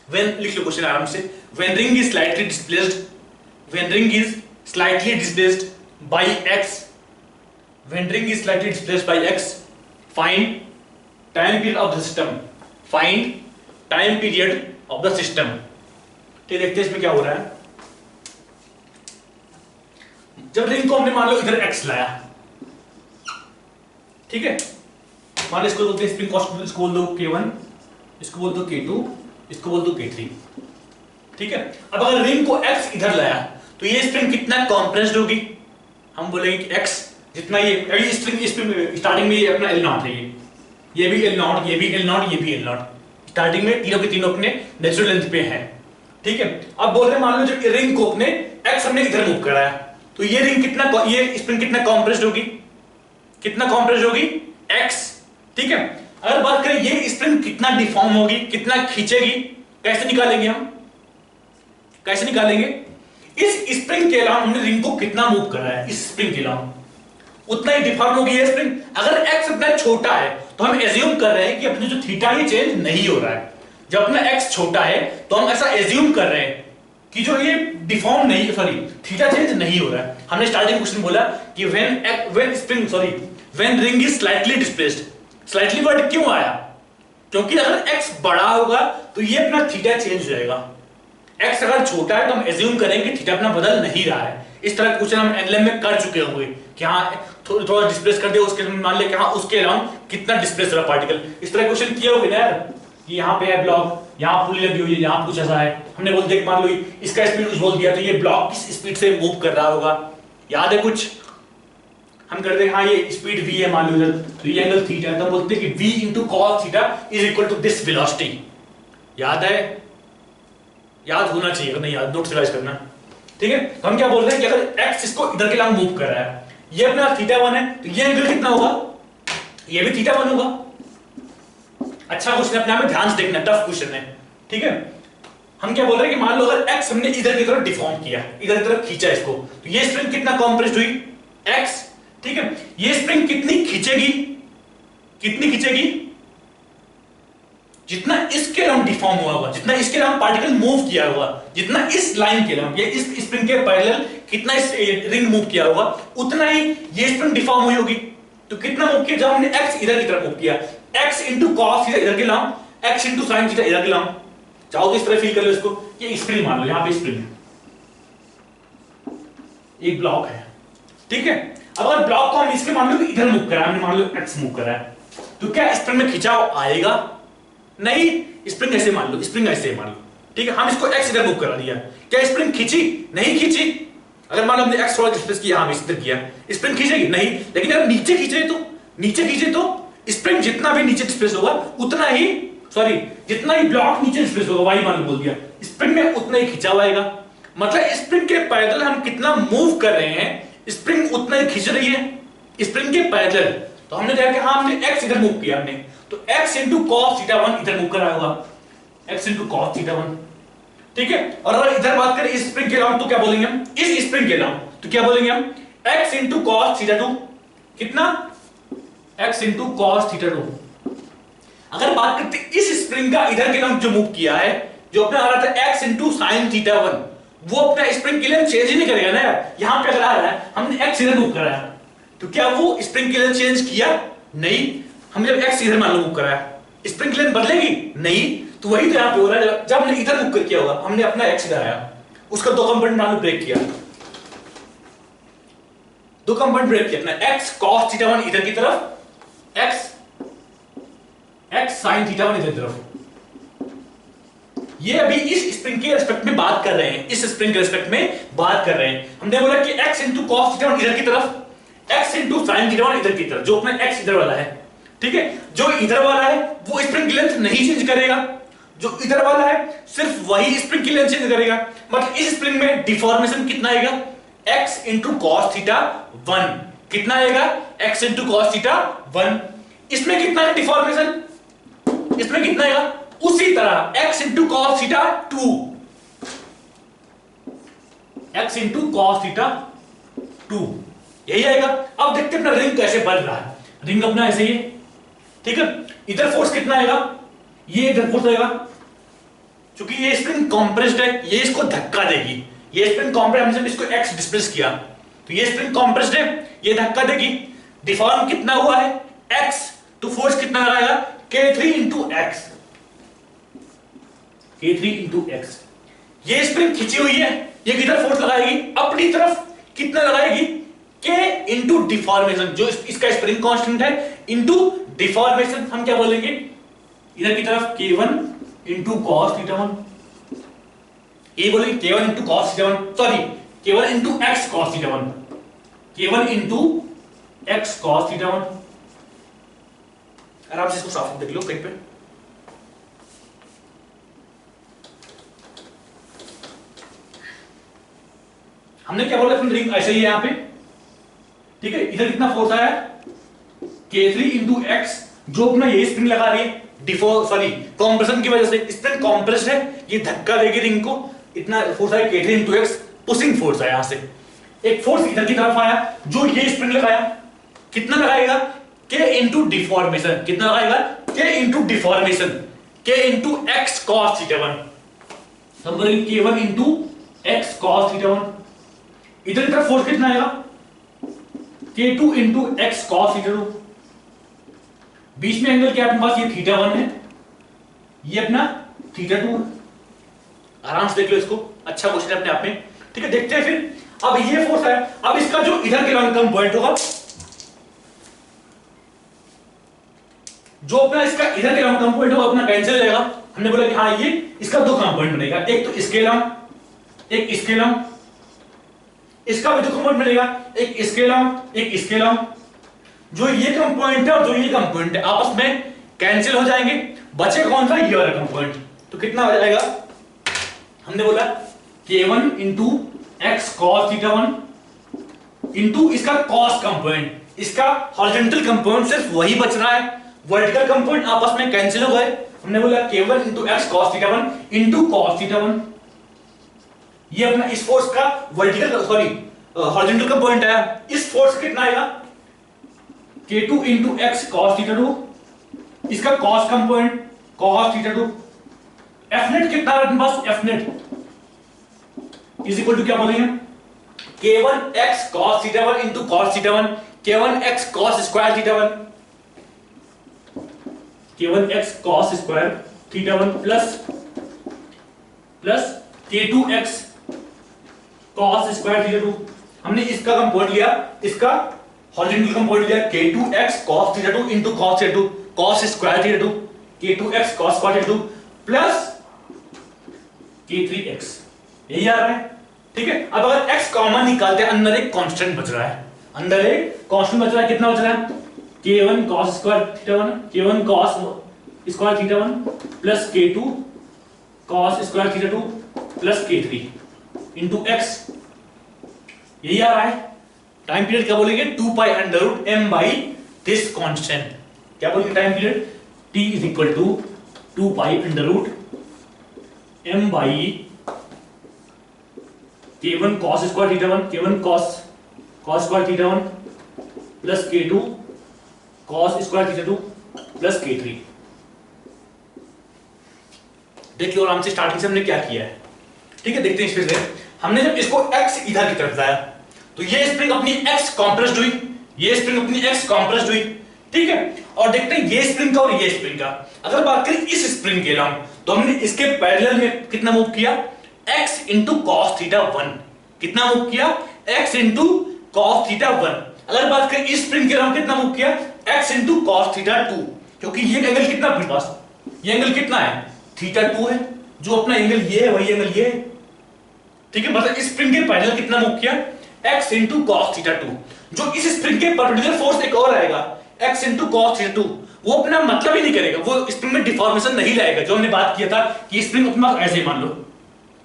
व्हेन लिख लो क्वेश्चन आराम से, when ring is slightly displaced, when ring is slightly displaced by x, when ring is slightly displaced by x, find time period of the system, find time period of the system. ठीक, देखते हैं इसमें क्या हो रहा है। जब ring को हमने मान लो इधर x लाया, ठीक है, मान लो इसको बोलते हैं स्प्रिंग कॉस्ट, इसको बोल दो K1, इसको बोल दो K2, इसको बोल दो K3, ठीक है। अब अगर रिंग को x इधर लाया तो ये स्प्रिंग कितना कंप्रेस्ड होगी, हम बोलेंगे कि x जितना ये स्प्रिंग स्टार्टिंग में ये अपना L0 है, ये भी L0, ये भी L0, ये भी L0, स्टार्टिंग में तीनों के तीनों अपने नेचुरल लेंथ पे हैं, ठीक है। अब बोल रहे मान लो जब रिंग को अपने x हमने इधर मूव कराया तो ये रिंग कितना, ये स्प्रिंग कितना कंप्रेस्ड होगी, कितना कंप्रेस्ड होगी x, ठीक है। अगर बात करें ये स्प्रिंग कितना डिफॉर्म होगी, कितना खींचेगी, कैसे निकालेंगे हम, कैसे निकालेंगे, इस स्प्रिंग के अलावा हमने रिंग को कितना मूव कराया है, इस स्प्रिंग के अलावा उतना ही डिफॉर्म होगी ये स्प्रिंग। अगर x अपना छोटा है तो हम एज्यूम कर रहे हैं कि अपने जो थीटा ये चेंज नहीं हो रहा है। जब अपना x छोटा है तो हम ऐसा एज्यूम कर रहे हैं कि जो ये डिफॉर्म नहीं, सॉरी थीटा चेंज नहीं हो रहा है। हमने स्टार्टिंग क्वेश्चन बोला कि when ring is slightly displaced, slightly word क्यों आया, क्योंकि अगर x बड़ा होगा तो ये अपना थीटा चेंज हो जाएगा। x अगर छोटा है तो हम एज्यूम करेंगे थीटा अपना बदल नहीं रहा है। इस तरह का क्वेश्चन हम एनएलएम में कर चुके होंगे कि हाँ थोड़ा डिस्प्लेस कर दिया, उसके मान ले कि हाँ उसके अलावा कितना डिस्प्लेस हो रहा पार्टिकल, इस तरह क्वेश्चन किया होगा ना यार कि यहाँ पे है ब्लॉक, यहाँ पुली लगी हुई है, यहाँ कुछ ऐसा है, हमने बोल दिया मान लो इसका स्पीड कुछ बोल दिया तो ये ब्लॉक किस स्पीड से मूव कर रहा होगा, याद है कुछ हम करते हैं, हाँ ये स्पीड v है मान लो इधर, तो ये एंगल थीटा है, तो बोलते हैं कि v into cos theta is equal to this velocity. याद है, याद होना चाहिए, अगर नहीं याद नोट रिवाइज करना, ठीक है। तो हम क्या बोल रहे हैं कि अगर x इसको इधर के लंब मूव कर रहा है, ये अपना θ1 है, तो ये एंगल कितना होगा, ये भी θ1 होगा। अच्छा क्वेश्चन अपने आप में ध्यान से देखना, टफ क्वेश्चन है, ठीक है। हम क्या बोल रहे हैं कि मान लो अगर x हमने इधर की तरफ डिफॉर्म किया, इधर की तरफ खींचा इसको, तो ये स्प्रिंग कितना कंप्रेस्ड हुई x, ठीक है। ये स्प्रिंग कितनी खींचेगी, कितनी खींचेगी, जितना इसके अराउंड डिफॉर्म हुआ होगा, जितना इसके अराउंड पार्टिकल मूव किया होगा, जितना इस लाइन के अराउंड ये इस स्प्रिंग के पैरेलल कितना इस रिंग मूव किया होगा, उतना ही ये स्प्रिंग डिफॉर्म हुई होगी। तो कितना मूव किया, जब हमने x इधर की तरफ मूव किया, x into cos थीटा इधर के लंब, x into sin थीटा इधर के लंब, चाहो तो इस तरह फील कर लो इसको, ये स्प्रिंग मान लो, यहां पे स्प्रिंग है, एक ब्लॉक है, ठीक है। अब अगर ब्लॉक को हम इसके मान लो इधर मूव करा, हमने मान लो x मूव करा है, तो क्या स्प्रिंग में खिंचाव आएगा, नहीं। स्प्रिंग ऐसे मान लो, स्प्रिंग ऐसे मान लो, ठीक है। हम इसको x इधर मूव करा दिया, क्या स्प्रिंग खींची, नहीं खींची। अगर मान लो हमने x थोड़ा डिस्प्लेस किया, हम इधर किया, स्प्रिंग खींचेगी नहीं। लेकिन अगर नीचे खींचे तो, नीचे खींचे तो स्प्रिंग जितना भी नीचे डिस्प्लेस होगा उतना ही, सॉरी जितना ही ब्लॉक नीचे डिस्प्लेस होगा, वही मान लो बोल दिया, स्प्रिंग में उतना ही खिंचाव आएगा। मतलब स्प्रिंग के पैरेलल हम कितना मूव कर रहे हैं, स्प्रिंग उतना ही खींच रही है स्प्रिंग के पैरेलल। तो हमने देखा कि हाँ हमने x इधर मूव किया, हमने तो x into cos θ1 इधर मूव करा होगा, x into cos θ1, ठीक है। और अगर इधर बात करें इस स्प्रिंग के अलावा तो क्या बोलेंगे हम, इस स्प्रिंग के अलावा तो क्या बोलेंगे हम, x into cos θ2 कितना, x into cos θ2। अगर बात करते हैं इस स्प्रिंग का इधर की तरफ जो मूव किया है, जो अपने आ रहा था x इंटू साइन थीटा 1, वो अपना स्प्रिंग के लिए चेंज ही नहीं करेगा ना यार। यहां पे अगर आ रहा है हमने x इधर मूव कराया, तो क्या वो स्प्रिंग के लिए चेंज किया? नहीं। हमने जब x इधर मान लो मूव कराया, स्प्रिंग के लिए बदलेगी? नहीं। तो वही तो यहां पे हो रहा है, जब हमने इधर मूव कर किया होगा, हमने अपना x इधर आया, उसका दो कंपोनेंट मान लो ब्रेक किया, दो कंपोनेंट ब्रेक किया अपना x cos थीटा 1 इधर की तरफ, x sin थीटा 1 इधर की तरफ। ये अभी इस स्प्रिंग के रिस्पेक्ट में बात कर रहे हैं, इस स्प्रिंग के रिस्पेक्ट में बात कर रहे हैं। हमने बोला कि x इंटू कॉस थीटा 1 इधर की तरफ, x इंटू साइन थीटा 1 इधर की तरफ, जो अपना x इधर वाला है, ठीक है। जो इधर वाला है वो स्प्रिंग की लेंथ नहीं चेंज करेगा, जो इधर वाला है सिर्फ वही स्प्रिंग की लेंथ चेंज करेगा। मतलब इस स्प्रिंग में डिफॉर्मेशन कितना आएगा? x इंटू कॉस थीटा 1 कितना आएगा? x into cos theta 1। इसमें कितना है डिफॉर्मेशन? इसमें कितना आएगा? उसी तरह x into cos theta 2, x into cos theta 2 यही आएगा। अब देखते हैं अपना रिंग कैसे बन रहा है। रिंग अपना ऐसे ही है, ठीक है। इधर फोर्स कितना आएगा? ये इधर फोर्स आएगा, क्योंकि ये स्प्रिंग कॉम्प्रेस्ड है, ये इसको धक्का देगी। ये स्प्रिंग कॉम्प्रेस्ड, हमने इसको x डिस्प्लेस किया, तो ये स्प्रिंग कॉम्प्रेस्ड है, ये धक्का देगी। डिफॉर्म कितना हुआ है? x, तो फोर्स कितना लगाएगा? K3 into x, K3 into x। ये स्प्रिंग खिंची हुई है, ये किधर फोर्स लगाएगी? अपनी तरफ। कितना लगाएगी? K इंटू डिफॉर्मेशन, जो इसका स्प्रिंग कांस्टेंट है, इंटू डिफॉर्मेशन। हम क्या बोलेंगे इधर की तरफ? K1 इंटू कॉस थीटा 1, ये बोलेंगे K1 into cos theta 1, sorry K1 into x cos theta 1, K1 into x cos theta 1। आराम से इसको साफ देख लो कहीं पे। हमने क्या बोला? रिंग ऐसे ही है यहां पे, ठीक है। इधर कितना फोर्स आया? K3 इंटू एक्स, जो अपना ये स्प्रिंग लगा रही है सॉरी कॉम्प्रेशन की वजह से, स्प्रिंग कॉम्प्रेस्ड है, ये धक्का देगी रिंग को, इतना फोर्स आया K3 into x, pushing force है। यहां से एक फोर्स इधर की तरफ आया, जो ये स्प्रिंग लगाया, कितना लगाएगा? K इंटू डिफॉर्मेशन, कितना लगाएगा? K into deformation, K into x cos theta 1, हम बोलेंगे K1 into x cos theta 1। इधर की तरफ फोर्स कितना आएगा? K2 into x cos theta 2। बीच में एंगल क्या अपने पास? ये थीटा 1 है, ये अपना थीटा 2 है। आराम से देख लो इसको, अच्छा क्वेश्चन है अपने आप में, ठीक है। देखते हैं फिर। अब ये फोर्स है, अब इसका जो इधर के लॉन्ग पॉइंट होगा, जो अपना इसका इधर के लॉन्ग पॉइंट होगा अपना कैंसिल हो जाएगा। हमने बोला कि हाँ ये इसका दो कंपोनेंट बनेगा, एक तो इसके लॉन्ग, एक इसके लॉन्ग, इसका भी दो कंपोनेंट बनेगा, एक इसके लॉन्ग, एक इसके लॉन्ग। जो ये कंपोनेंट है और जो ये कंपोनेंट है आपस में कैंसिल हो जाएंगे, बचे कौन सा? ये वाला कंपोनेंट। तो कितना हो जाएगा? हमने बोला K1 into x cos theta 1 into इसका कॉस कंपोनेंट, इसका हॉरिजॉन्टल कंपोनेंट सिर्फ वही बच रहा है, वर्टिकल कंपोनेंट आपस में कैंसिल हो गए। हमने बोला K1 into x cos theta 1 into cos theta 1। ये अपना इस फोर्स का वर्टिकल सॉरी हॉरिजॉन्टल कंपोनेंट है। इस फोर्स कितना आएगा? K2 into x cos theta 2, इसका cos component cos theta 2। F net कितना है अपने पास? F net is equal to क्या बोलेंगे? K1 X cos theta 1 into cos theta 1, K1 X cos square theta 1, K1 X cos square theta 1 plus K2 X cos square theta 2। हमने इसका component लिया, इसका हॉरिजॉन्टल कंपोनेंट लिया K2 X cos theta 2 into cos theta 2, cos square theta 2, K2 X cos square theta 2 plus K3 x, यही आ रहा है, ठीक है। अब अगर x कॉमन निकालते हैं, अंदर एक कांस्टेंट बच रहा है, अंदर एक कांस्टेंट बच रहा है। कितना बच रहा है? K1 cos square theta 1, K1 cos square theta 1 plus K2 cos square theta 2 plus K3 into x, यही आ रहा है। टाइम पीरियड क्या बोलेंगे? 2 pi under root m by this constant. क्या बोलेंगे time period? t is equal to 2 pi under root m by K1 cos square theta 1, K1 cos square theta 1 plus K2 cos square theta 2 plus K3। देख लो आराम से, starting से हमने क्या किया है, ठीक है। देखते हैं इसमें से हमने जब इसको x इधर की तरफ लाया तो ये स्प्रिंग अपनी x कॉम्प्रेस्ड हुई, ये स्प्रिंग अपनी x कॉम्प्रेस्ड हुई, ठीक है। और देखते हैं ये स्प्रिंग का और ये स्प्रिंग का। अगर बात करें इस स्प्रिंग के नाम, तो हमने इसके पैरेलल में कितना मूव किया, x इंटू कॉस थीटा 1, कितना मूव किया, x इंटू कॉस थीटा 1। अगर बात करें इस स्प्रिंग के नाम, कितना मूव किया, x इंटू कॉस थीटा 2, क्योंकि ये एंगल कितना अपने पास, ये एंगल कितना है, थीटा 2 है, जो अपना एंगल ये है वही एंगल ये है, ठीक है। मतलब इस स्प्रिंग के पैरेलल कितना मूव किया, x इंटू कॉस थीटा 2। जो इस स्प्रिंग के परपेंडिकुलर फोर्स एक और आएगा, x इंटू कॉस थीटा 2, वो अपना मतलब ही नहीं करेगा, वो स्प्रिंग में डिफॉर्मेशन नहीं लाएगा। जो हमने बात किया था कि स्प्रिंग अपना ऐसे ही मान लो,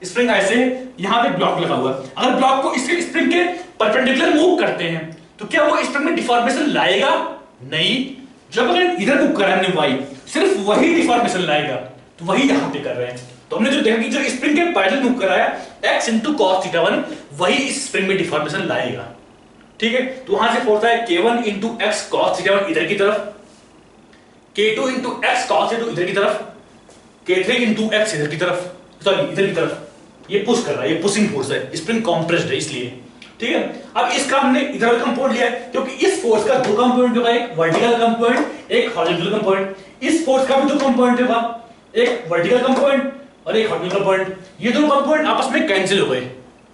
स्प्रिंग ऐसे, यहां पे ब्लॉक लगा हुआ है, अगर ब्लॉक को इसके स्प्रिंग के परपेंडिकुलर मूव करते हैं तो क्या वो स्प्रिंग में डिफॉर्मेशन लाएगा, नहीं। जब अगर इधर मूव करा हमने y, सिर्फ वही डिफॉर्मेशन लाएगा, तो वही यहां पे कर रहे हैं। तो हमने जो देखा कि जो स्प्रिंग के पैरेलल मूव कराया x इंटू कॉस थीटा 1, वही इस स्प्रिंग में डिफॉर्मेशन लाएगा, ठीक है। तो वहां से फोर्स है k1 into x cos theta 1 इधर की तरफ, k2 into x cos theta 2 इधर की तरफ, k3 इंटू एक्स इधर की तरफ, सॉरी इधर की तरफ। ये पुश कर रहा है, ये पुशिंग फोर्स है, स्प्रिंग कॉम्प्रेस्ड है इसलिए, ठीक है। अब इसका हमने इधर कंपोनेंट लिया है, क्योंकि इस फोर्स का दो कंपोनेंट होगा, एक वर्टिकल कंपोनेंट, एक हॉरिजॉन्टल कंपोनेंट। इस फोर्स का भी दो कंपोनेंट होगा, एक वर्टिकल कंपोनेंट और एक हॉरिजॉन्टल कंपोनेंट। ये दोनों कंपोनेंट आपस में कैंसिल हो गए,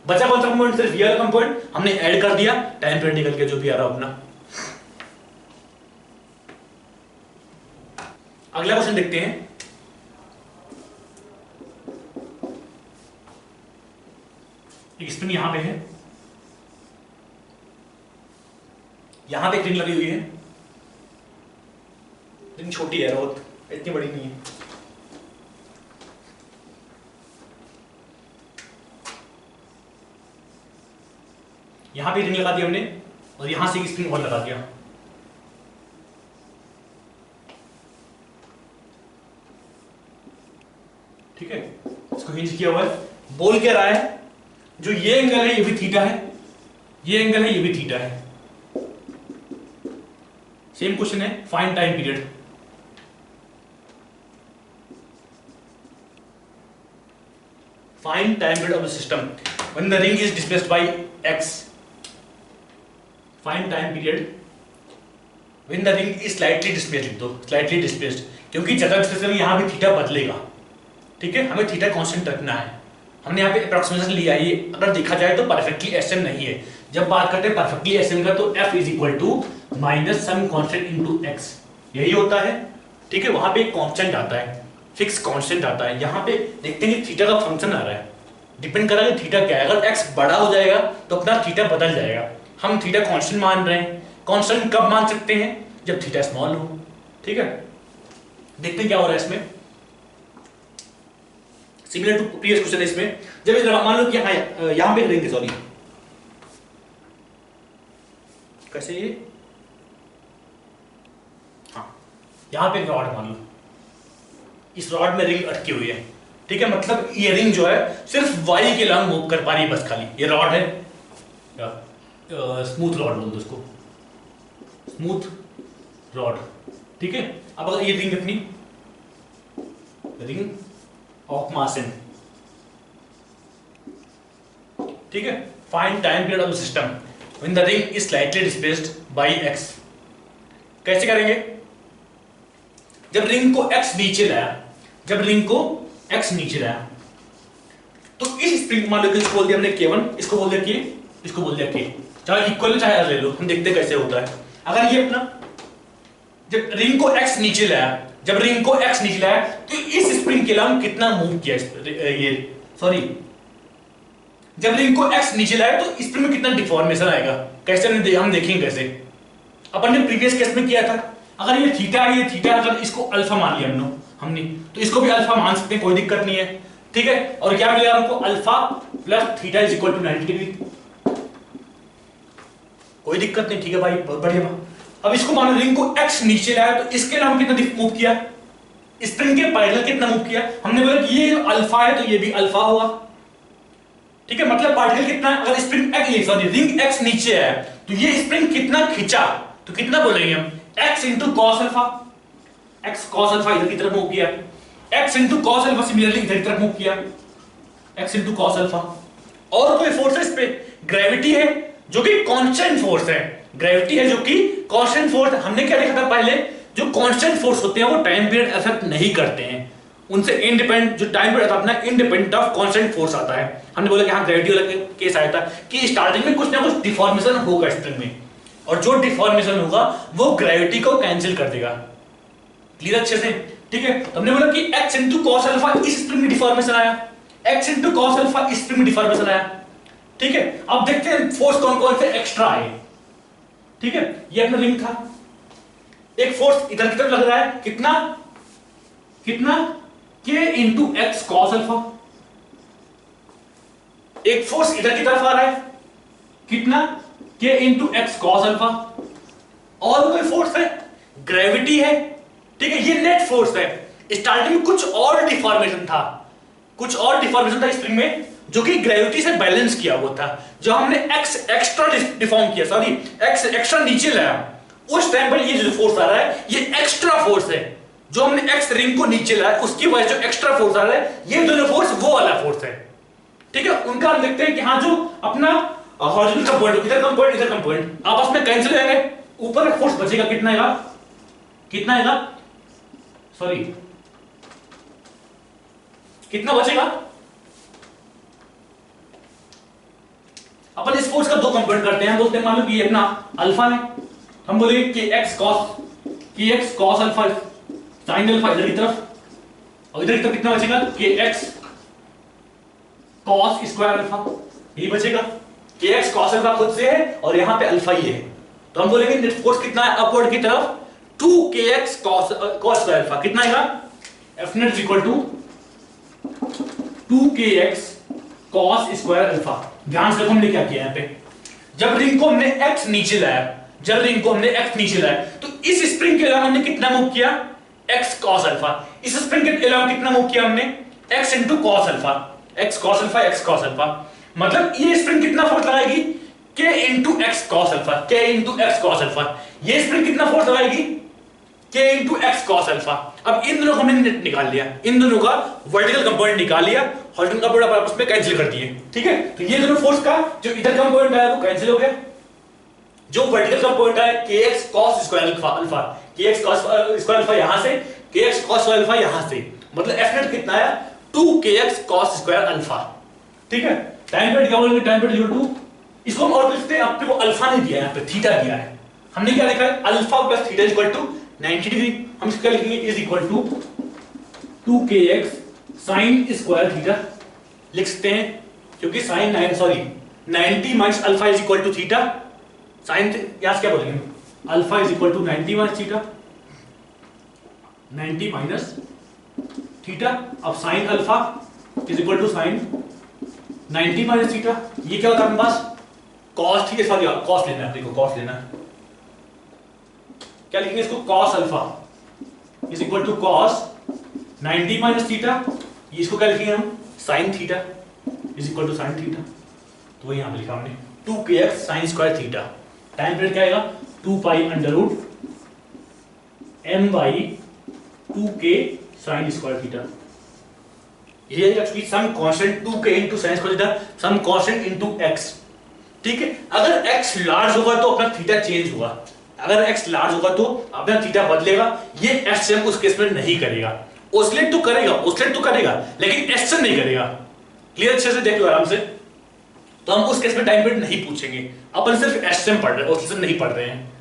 बचा कौन सा कंपोनेंट, सिर्फ ये वाला कंपोनेंट हमने ऐड कर दिया, टाइम पीरियड निकल के जो भी आ रहा अपना। अगला क्वेश्चन देखते हैं। एक स्प्रिंग यहां पे है, यहां पे एक रिंग लगी हुई है, रिंग छोटी है बहुत, इतनी बड़ी नहीं है। यहां पे रिंग लगा दी हमने और यहां से एक स्प्रिंग और लगा दिया, ठीक है। इसको हिंज किया हुआ है। बोल क्या रहा है, जो ये एंगल है ये भी थीटा है, ये एंगल है ये भी थीटा है। सेम क्वेश्चन है, find time period. Find time period of the system when the ring is displaced by x। Find time period when the ring is slightly displaced, लिख दो स्लाइटली डिस्प्लेस्ड, क्योंकि जगह displacement यहां भी theta बदलेगा, ठीक है। हमें थीटा कांस्टेंट रखना है। हमने यहाँ पे अप्रोक्सीमेशन लिया, ये अगर देखा जाए तो परफेक्टली एसएम नहीं है। जब बात करते हैं परफेक्टली एसएम का, तो F is equal to minus some constant into x, यही होता है, ठीक है। वहां पे एक कांस्टेंट आता है, फिक्स कांस्टेंट आता है। यहाँ पे देखते हैं कि थीटा का फंक्शन आ रहा है, डिपेंड कर रहा है थीटा क्या है। अगर x बड़ा हो जाएगा तो अपना थीटा बदल जाएगा। हम थीटा कांस्टेंट मान रहे हैं, कांस्टेंट कब मान सकते हैं, जब थीटा स्मॉल हो, ठीक है। देखते हैं क्या हो रहा है इसमें, सिमिलर टू प्रीवियस क्वेश्चन है इसमें। जब मान लो कि यहां पे रिंग है, सॉरी कैसे ये, हाँ यहां पे रॉड मान लो, इस रॉड में रिंग अटकी हुई है, ठीक है। मतलब ये रिंग जो है सिर्फ y के लंब मूव कर पा रही है बस, खाली ये रॉड है, स्मूथ रॉड बोल दो उसको, स्मूथ रॉड, ठीक है। अब अगर ये रिंग अपनी रिंग ऑफ मासन, ठीक है। Find time period of the system when the ring is slightly displaced by x। कैसे करेंगे, जब रिंग को x नीचे लाया, जब रिंग को x नीचे लाया, तो इस स्प्रिंग मान लो कि इसको बोल दिया हमने k1, इसको बोल दिया k, इसको बोल दिया k, चाहे इक्वल चाहे अलग ले लो, हम देखते कैसे होता है। अगर ये अपना जब रिंग को x नीचे लाया, जब रिंग को x नीचे लाया, तो इस स्प्रिंग के लंब कितना मूव किया, ये सॉरी, जब रिंग को x नीचे लाया तो स्प्रिंग में कितना डिफॉर्मेशन आएगा, कैसे हम देखेंगे कैसे। अपन ने प्रीवियस केस में किया था, अगर ये थीटा है, ये थीटा, अगर इसको अल्फा मान लिया हमने, तो इसको भी अल्फा मान सकते हैं, कोई दिक्कत नहीं है, ठीक है। और क्या मिलेगा हमको, alpha plus theta is equal to 90 degree, कोई दिक्कत नहीं, ठीक है भाई, बहुत बढ़िया। अब इसको मानो रिंग को x नीचे लाया, तो इसके नाम कितना मूव किया, स्प्रिंग के पैरेलल कितना मूव किया। हमने बोला कि ये अल्फा है तो ये भी अल्फा होगा, ठीक है। मतलब पार्टिकल कितना है, अगर स्प्रिंग सॉरी रिंग x नीचे है तो ये स्प्रिंग कितना खींचा, तो कितना बोलेंगे हम, x into cos alpha, x cos alpha इधर की तरफ मूव किया। x into cos alpha similarly इधर की तरफ मूव किया, x इंटू कॉस अल्फा। और कोई फोर्स है इस पे, ग्रेविटी है जो कि कांस्टेंट फोर्स है, ग्रेविटी है जो कि कांस्टेंट फोर्स। हमने क्या देखा था पहले, जो कांस्टेंट फोर्स होते हैं वो टाइम पीरियड इफेक्ट नहीं करते हैं, उनसे इंडिपेंडेंट जो टाइम पीरियड अपना इंडिपेंडेंट ऑफ कांस्टेंट फोर्स आता है। हमने बोला कि हाँ ग्रेविटी वाला केस आया था कि स्टार्टिंग में कुछ ना कुछ डिफॉर्मेशन होगा स्प्रिंग में, और जो डिफॉर्मेशन होगा वो ग्रेविटी को कैंसिल कर देगा। क्लियर अच्छे से? ठीक है, तो हमने बोला कि x इंटू कॉस अल्फा इस स्प्रिंग में डिफॉर्मेशन आया, x इंटू कॉस अल्फा इस स्प्रिंग में डिफॉर्मेशन आया। ठीक है, अब देखते हैं फोर्स कौन कौन से एक्स्ट्रा आए। ठीक है, ये अपना रिंग था, एक फोर्स इधर की तरफ लग रहा है, कितना कितना k into x cos alpha. एक फोर्स इधर की तरफ आ रहा है, कितना k into x cos alpha. और कोई फोर्स है, ग्रेविटी है। ठीक है, ये नेट फोर्स है। स्टार्टिंग में कुछ और डिफॉर्मेशन था, कुछ और डिफॉर्मेशन था स्प्रिंग में जो कि ग्रेविटी से बैलेंस किया हुआ था। जब हमने x एक्स्ट्रा डिफॉर्म किया, सॉरी x एक्स्ट्रा नीचे लाया, उस टाइम पर ये जो फोर्स आ रहा है ये एक्स्ट्रा फोर्स है। जो हमने x रिंग को नीचे लाया उसकी वजह से जो एक्स्ट्रा फोर्स आ रहा है, ये दोनों फोर्स वो वाला फोर्स है। ठीक है, उनका हम देखते हैं कि हाँ जो अपना हॉरिजॉन्टल कंपोनेंट, इधर कंपोनेंट इधर कंपोनेंट आपस में कैंसिल हो जाएंगे, ऊपर एक फोर्स बचेगा, कितना आएगा, कितना आएगा, सॉरी कितना बचेगा। अपन इस फोर्स का दो कंपोनेंट करते हैं, बोलते हैं मान लो कि ये अपना अल्फा है, हम बोलेंगे कि x cos alpha sine alpha इधर की तरफ, और इधर की तरफ कितना बचेगा, कि एक्स कॉस स्क्वायर अल्फा, ये बचेगा। कि एक्स कॉस अल्फा खुद से है और यहां पे अल्फा ही है, तो हम बोलेंगे नेट फोर्स कितना है अपवर्ड की तरफ, 2kx cos स्क्वायर अल्फा, कितना आएगा, F net is equal to 2kx cos square alpha. ध्यान से देखो हमने क्या किया यहाँ पे, जब रिंग को हमने x नीचे लाया, जब रिंग को हमने x नीचे लाया तो इस स्प्रिंग के अलावा हमने कितना मूव किया, x cos अल्फा। इस स्प्रिंग के अलावा कितना मूव किया हमने, x into cos alpha, x cos alpha, x cos alpha. मतलब ये स्प्रिंग कितना फोर्स लगाएगी, k into x cos alpha, k into x cos alpha. ये स्प्रिंग कितना फोर्स लगाएगी, k into x cos alpha. अब इन दोनों को हमने निकाल लिया, इन दोनों का वर्टिकल कंपोनेंट निकाल लिया, हॉरिजॉन्टल कंपोनेंट आपस में कैंसिल कर दिए। ठीक है, तो ये दोनों फोर्स का जो इधर कंपोनेंट आया वो कैंसिल हो गया, जो वर्टिकल कंपोनेंट आया kx cos square alpha, kx cos square alpha यहां से, kx cos स्क्वायर अल्फा यहां से, मतलब f नेट कितना आया, 2kx cos स्क्वायर अल्फा। ठीक है, टाइम पीरियड क्या बोलेंगे, टाइम पीरियड 2, इसको हम और लिखते हैं, आपको अल्फा नहीं दिया है, यहां पे थीटा दिया है। हमने क्या लिखा है, alpha plus theta equal to 90 degree. हम इसका लिखेंगे is equal to 2kx sine square theta लिख सकते हैं, क्योंकि sine 90 minus alpha is equal to theta. Sine यहां क्या बोलेंगे, alpha is equal to 90 minus theta, 90 minus theta. अब sine alpha is equal to sine 90 minus theta. ये क्या होता है अपने पास, कॉस थीटा, सॉरी कॉस लेना है, देखो कॉस लेना है, क्या लिखेंगे इसको, cos alpha is equal to cos 90 minus theta. इसको क्या लिखेंगे हम, sin theta is equal to sin theta. तो यहां पे लिखा हमने 2kx sin square theta. Time period क्या आएगा, 2 pi under root m by 2k sin square theta. ये actually some constant 2k into sin square theta, some constant into x। ठीक है, अगर x लार्ज होगा तो अपना थीटा चेंज होगा, अगर x लार्ज होगा तो अपना थीटा बदलेगा। ये एसएम उस केस में नहीं करेगा, ओसिलेट तो करेगा लेकिन एसएम नहीं करेगा। क्लियर, अच्छे से देख लो आराम से। तो हम उस केस में टाइम पीरियड नहीं पूछेंगे, अपन सिर्फ एसएम पढ़ रहे हैं, ओसिलेशन नहीं पढ़ रहे हैं।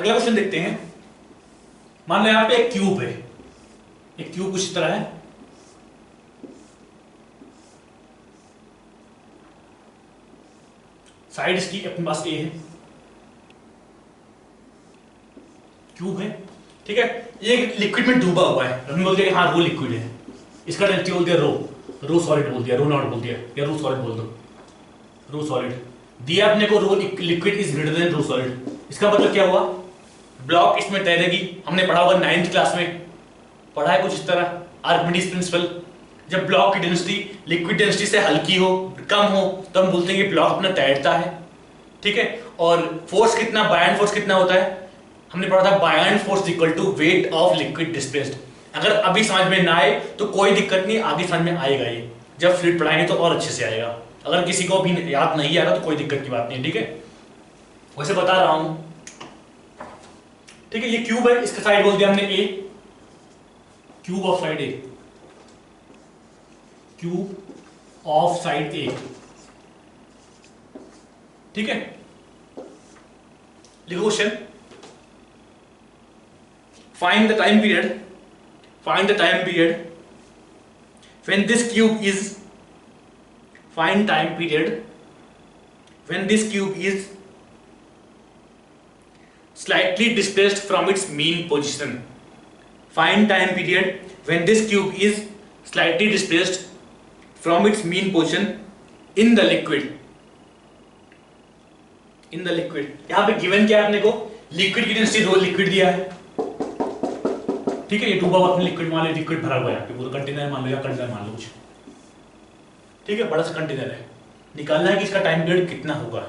अगला क्वेश्चन देखते हैं। मान लो यहां पे एक क्यूब है, एक क्यूब कुछ इस तरह है, साइड इसकी अपने पास ए है, क्यूब है, ठीक है। ये लिक्विड में डूबा हुआ है, हमने बोल दिया हाँ रो लिक्विड है, इसका डेंसिटी बोल दिया रो, रो सॉलिड बोल दिया, रो नॉट बोल दिया, या रो सॉलिड बोल दो, रो सॉलिड दिया अपने को, rho liquid is greater than rho solid. इसका मतलब क्या हुआ, ब्लॉक इसमें तैरेगी। हमने पढ़ा होगा 9th क्लास में, पढ़ा है कुछ इस तरह आर्किमिडीज प्रिंसिपल। जब ब्लॉक की डेंसिटी लिक्विड डेंसिटी से हल्की हो, कम हो, तो हम बोलते हैं कि ब्लॉक अपना तैरता है, ठीक है। और फोर्स कितना, बायन फोर्स कितना होता है, हमने पढ़ा था buoyant force equal to weight of liquid displaced. अगर अभी समझ में ना आए तो कोई दिक्कत नहीं, आगे समझ में आएगा, ये जब फ्लूइड पढ़ाएंगे तो और अच्छे से आएगा। अगर किसी को भी याद नहीं आ रहा तो कोई दिक्कत की बात नहीं, ठीक है। वैसे बता रहा हूं, ठीक है। ये क्यूब है, इसका साइड बोल दिया हमने A, cube of side A, cube of side A, ठीक है। लिखो question, find the time period when this cube is slightly displaced from its mean position. Find time period when this cube is slightly displaced from its mean position in the liquid. यहां पे given क्या है अपने को, liquid की density rho liquid दिया है, ठीक है। ये डूबा हुआ अपने लिक्विड मान लो, लिक्विड भरा हुआ है यहाँ पे, पूरा कंटेनर मान लो या कंटेनर मान लो कुछ, ठीक है, बड़ा सा कंटेनर है। निकालना है कि इसका टाइम पीरियड कितना होगा,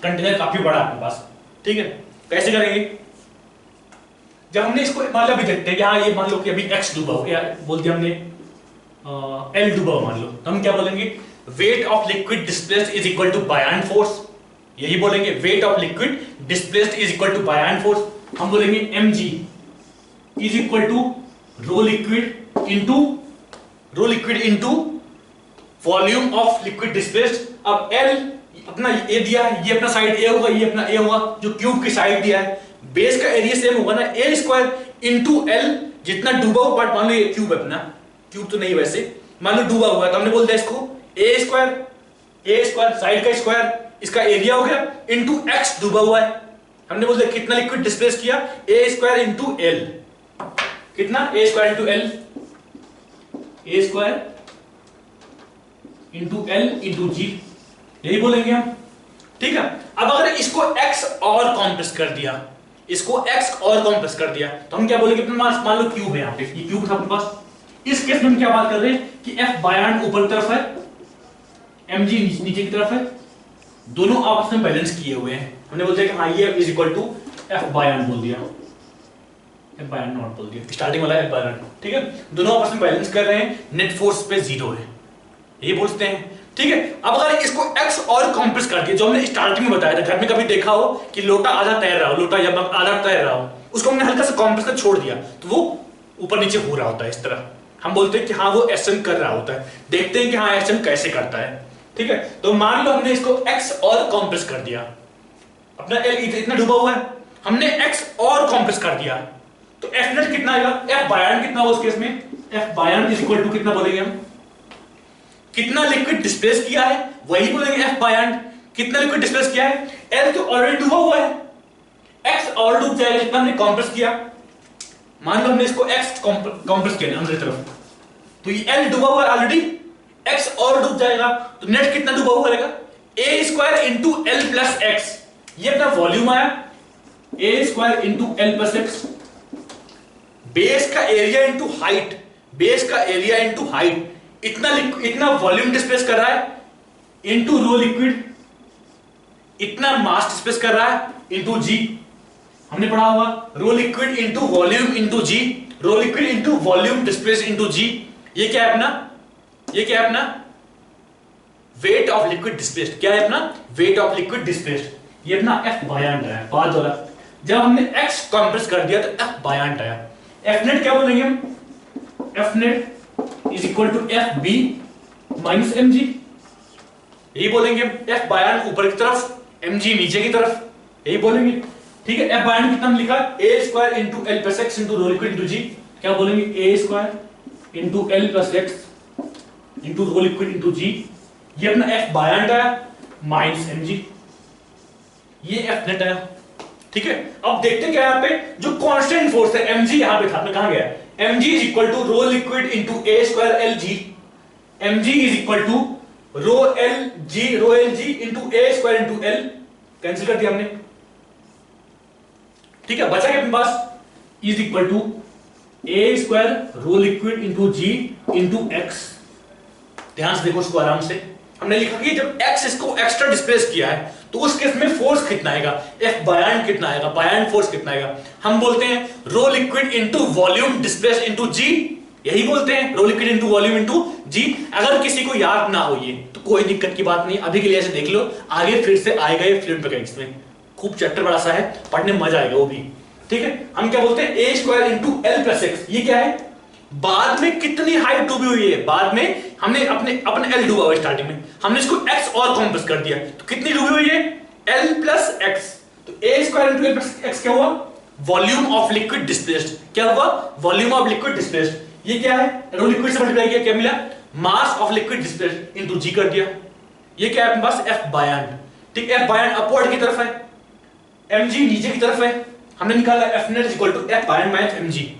कंटेनर काफी बड़ा है अपने पास, ठीक है। कैसे करेंगे, जब हमने इसको मान लो अभी देखते हैं कि हाँ ये मान लो कि अभी x डूबा हो, या बोल दिया हमने L डूबा हो मान लो, तो हम क्या बोलेंगे, weight of liquid displaced is equal to buoyant force, यही बोलेंगे, weight of liquid displaced is equal to buoyant force. हम बोलेंगे mg is equal to rho liquid into volume of liquid displaced. अब L अपना ए दिया है, ये अपना साइड ए होगा, ये अपना ए होगा, जो क्यूब की साइड दिया है, बेस का एरिया सेम होगा ना, ए स्क्वायर इंटू एल, जितना डूबा हुआ पार्ट, मान लो ये क्यूब है अपना, क्यूब तो नहीं वैसे, मान लो डूबा हुआ है, तो हमने बोल दिया इसको ए स्क्वायर साइड का स्क्वायर, इसका एरिया हो गया, इंटू एक्स डूबा हुआ है, हमने बोल दिया कितना लिक्विड डिस्प्लेस किया, ए स्क्वायर इंटू एल, कितना ए स्क्वायर इंटू एल, ए स्क्वायर इंटू एल इंटू जी, यही बोलेंगे हम, ठीक है। अब अगर इसको x और कॉम्प्रेस कर दिया, तो हम क्या बोलेंगे, अपने पास मान लो क्यूब है, यहाँ पे ये क्यूब था अपने पास, इस केस में हम क्या बात कर रहे हैं कि F बायन ऊपर की तरफ है, mg नीचे की तरफ है, दोनों आपस में बैलेंस किए हुए हैं, हमने बोल दिया कि हाँ ये is equal to F buoyant बोल दिया, F बायन नॉट बोल दिया, स्टार्टिंग वाला F बायन, ठीक है, दोनों आपस में बैलेंस कर रहे हैं, नेट फोर्स पे 0 है, ये बोलते हैं, ठीक है। अब अगर इसको x और कॉम्प्रेस कर दिया, जो हमने स्टार्टिंग में बताया था, घर में कभी देखा हो कि लोटा आधा तैर रहा हो, लोटा या मग आधा तैर रहा हो, उसको हमने हल्का सा कॉम्प्रेस कर छोड़ दिया तो वो ऊपर नीचे हो रहा होता है, इस तरह हम बोलते हैं कि हाँ वो एक्शन कर रहा होता है। देखते हैं कि हाँ एक्शन कैसे करता है, ठीक है। तो मान लो हमने इसको x और कॉम्प्रेस कर दिया, अपना L इतना डूबा हुआ है, हमने x और कॉम्प्रेस कर दिया, तो F नेट कितना आएगा, F बायन कितना हो उस केस में, F buoyant is equal to कितना बोलेंगे हम, कितना लिक्विड डिस्प्लेस किया है वही बोलेंगे F बायन, कितना लिक्विड डिस्प्लेस किया है, L तो ऑलरेडी डूबा हुआ है, X और डूब जाएगा जितना हमने कॉम्प्रेस किया, मान लो हमने इसको X कॉम्प्रेस किया अंदर तरफ, तो ये L डूबा हुआ है ऑलरेडी, X और डूब जाएगा, तो नेट कितना डूबा हुआ रहेगा, a square into L plus X, ये अपना वॉल्यूम आया, a square into L plus x, base का एरिया इंटू हाइट, बेस का एरिया इंटू हाइट, इतना वॉल्यूम डिस्प्लेस कर रहा है, इंटू रो लिक्विड, इतना मास डिस्प्लेस कर रहा है, इंटू जी, हमने पढ़ा हुआ rho liquid into volume into G, rho liquid into volume displace into G, ये क्या है अपना, ये क्या है अपना वेट ऑफ लिक्विड डिस्प्लेस्ड, क्या है अपना वेट ऑफ लिक्विड डिस्प्लेस्ड, ये अपना F बायन आया बाद वाला, जब हमने x कंप्रेस कर दिया तो F बायन आया, F नेट क्या बोलेंगे हम, F net is equal to F B minus M G, यही बोलेंगे, F बायन ऊपर की तरफ, mg नीचे की तरफ, यही बोलेंगे, ठीक है, एफ बायन कितना लिखा, A square into L plus X into rho liquid into G. क्या बोलेंगे, A square into L plus X into rho liquid into G. ये अपना एफ बायन आया माइनस एम जी, ये एफ नेट आया। ठीक है, अब देखते क्या यहां पे जो कांस्टेंट फोर्स है एम जी, यहां पे था, कहां गया, M G is equal to rho liquid into A square L G. M G is equal to rho L G into A square into L, cancel कर दिया हमने। ठीक है, बचा क्या अपने पास, is equal to A square rho liquid into ji into X. ध्यान से देखो इसको आराम से, हमने लिखा कि जब एक्स इसको एक्स्ट्रा डिस्प्लेस किया है तो उस केस में फोर्स कितना आएगा, एफ बायन कितना आएगा, बायन फोर्स कितना आएगा। हम बोलते हैं rho liquid into volume displace into जी, यही बोलते हैं rho liquid into volume into G. अगर किसी को याद ना हो ये तो कोई दिक्कत की बात नहीं, अभी के लिए ऐसे देख लो, आगे फिर से आएगा ये फ्लूइड मैकेनिक्स में, खूब चैप्टर बड़ा सा है, पढ़ने में मजा आएगा वो भी। ठीक है, हम क्या बोलते हैं A square into L plus X, ये क्या है, बाद में कितनी हाइट डूबी हुई है, बाद में हमने अपने एल डूबा हुआ है, स्टार्टिंग में हमने इसको एक्स और कॉम्प्रेस कर दिया, तो कितनी डूबी हुई है, एल प्लस एक्स। तो A square into L plus X क्या हुआ, वॉल्यूम ऑफ लिक्विड डिस्प्लेस्ड। क्या हुआ, वॉल्यूम ऑफ लिक्विड डिस्प्लेस्ड। ये क्या है, रो लिक्विड से मल्टीप्लाई किया, क्या मिला, mass of liquid displaced into G कर दिया। ये क्या है अपने पास, एफ बायन। ठीक, एफ बायन अपवर्ड की तरफ है, एम जी नीचे की तरफ है, हमने निकाला F net equal to F buoyant minus M G.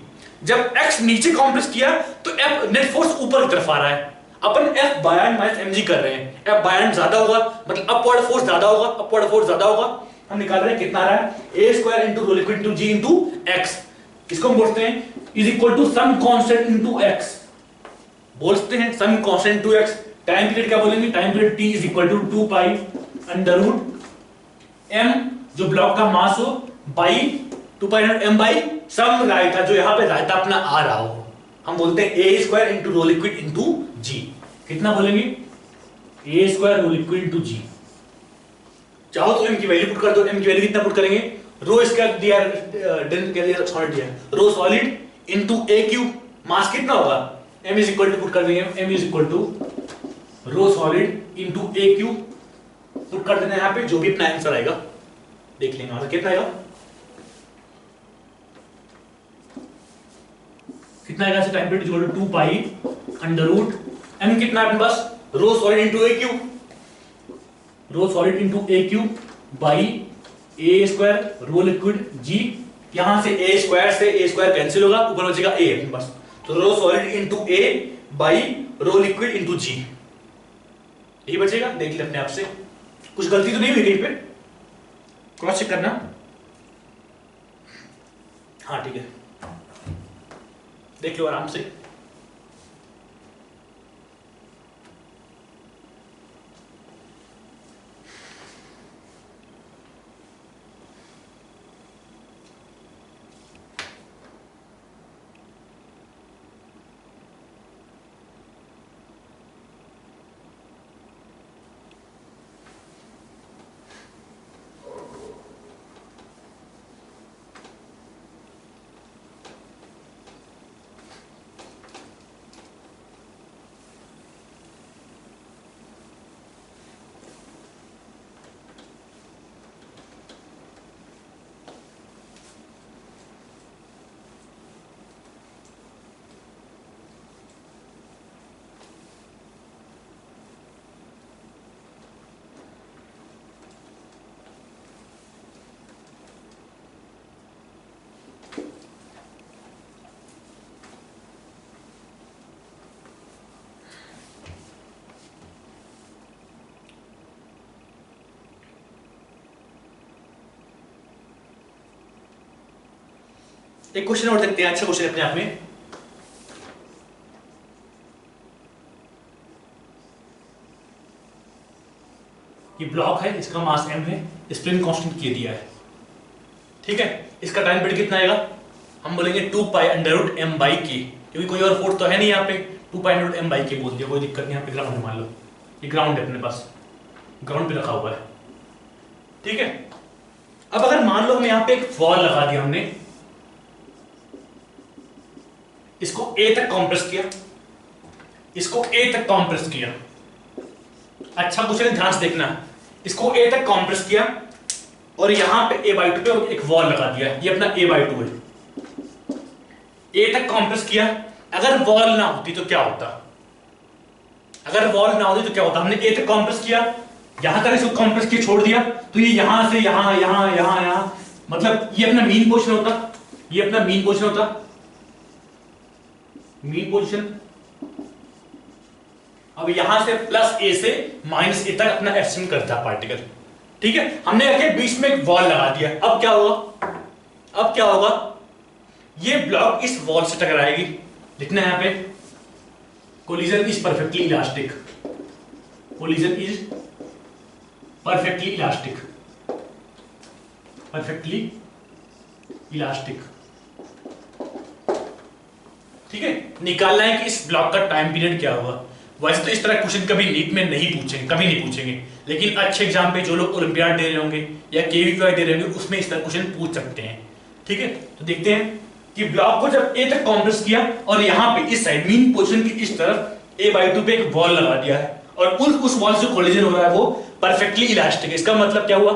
जब एक्स नीचे कॉम्प्रेस किया तो एफ नेट फोर्स ऊपर की तरफ आ रहा है, अपन F buoyant minus M g कर रहे हैं, एफ बायन ज्यादा होगा मतलब अपवर्ड फोर्स ज्यादा होगा, अपवर्ड फोर्स ज्यादा होगा। हम निकाल रहे हैं कितना आ रहा है, A square into rho liquid into ji into x, इसको हम बोलते हैं is equal to some constant into x, बोलते हैं some constant into x. Time period क्या बोलेंगे, time period T is equal to 2 pi under root m जो block का मास हो by 2 pi under m by some रायता, जो यहां पे रायता अपना आ रहा हो, हम बोलते हैं A square into rho liquid into g. कितना बोलेंगे, A square rho liquid into g. चाहो तो एम की वैल्यू पुट कर दो, एम की वैल्यू कितना पुट करेंगे, रो इसका दिया सॉलिड दिया, रो सॉलिड इंटू ए क्यूब, मास कितना होगा, M is equal to put कर देंगे, M is equal to rho solid into A cube put कर देना, यहां पे जो भी अपना आंसर आएगा देख लेंगे वहां कितना आएगा, कितना आएगा, time period equal to 2 pi under root m कितना है अपने पास, rho solid into A cube, rho solid into A cube by A square rho liquid g. यहां से ए स्क्वायर कैंसिल होगा, ऊपर बचेगा ए अपने पास, तो rho solid into A by rho liquid into जी, यही बचेगा। देख ले अपने आप से, कुछ गलती तो नहीं हुई कहीं पे, क्रॉस चेक करना। हाँ ठीक है, देख लो आराम से। एक क्वेश्चन और देखते हैं, अच्छा क्वेश्चन अपने आप में। ये ब्लॉक है, इसका मास m है, स्प्रिंग कांस्टेंट के दिया है, ठीक है। इसका टाइम पीरियड कितना आएगा, हम बोलेंगे 2 pi under root m by k, क्योंकि कोई और फोर्स तो है नहीं यहाँ पे, 2 pi under root m by k बोल दिया, कोई दिक्कत नहीं। यहाँ पे ग्राउंड है, मान लो ये ग्राउंड है अपने पास, ग्राउंड पे रखा हुआ है, ठीक है। अब अगर मान लो हम यहाँ पे एक वॉल लगा दिया हमने, इसको A तक कॉम्प्रेस किया, इसको A तक कॉम्प्रेस किया। अच्छा क्वेश्चन ध्यान से देखना, इसको A तक कॉम्प्रेस किया, और यहां पे a/2 पे एक वॉल लगा दिया, ये अपना a/2 है, a तक कॉम्प्रेस किया। अगर वॉल ना होती तो क्या होता, अगर वॉल ना होती तो क्या होता, हमने a तक कॉम्प्रेस किया, यहां तक इसको कॉम्प्रेस किया छोड़ दिया, तो ये यहां से यहां यहां यहां यहां, मतलब ये अपना मीन पोजीशन होता, ये अपना मीन पोजीशन होता, मीन पोजीशन। अब यहां से प्लस a से माइनस a तक अपना एक्सटेंड करता है पार्टिकल, ठीक है। हमने आके बीच में एक वॉल लगा दिया, अब क्या होगा, अब क्या होगा, ये ब्लॉक इस वॉल से टकराएगी, लिखना है यहां पे collision is perfectly elastic, collision is perfectly elastic, perfectly elastic, ठीक है। निकालना है कि इस ब्लॉक का टाइम पीरियड क्या होगा। वैसे तो इस तरह क्वेश्चन कभी नीट में नहीं पूछेंगे, कभी नहीं पूछेंगे, लेकिन अच्छे एग्जाम पे जो लोग ओलंपियाड दे रहे होंगे या केवीक्यू दे रहे होंगे उसमें इस तरह क्वेश्चन पूछ सकते हैं, ठीक है। तो देखते हैं कि ब्लॉक को जब a तक कॉम्प्रेस किया और यहां पे इस साइड मीन पोजीशन की इस तरफ a/2 पे एक वॉल लगा दिया है और उस वॉल से कोलिजन हो रहा है वो परफेक्टली इलास्टिक है। इसका मतलब क्या हुआ,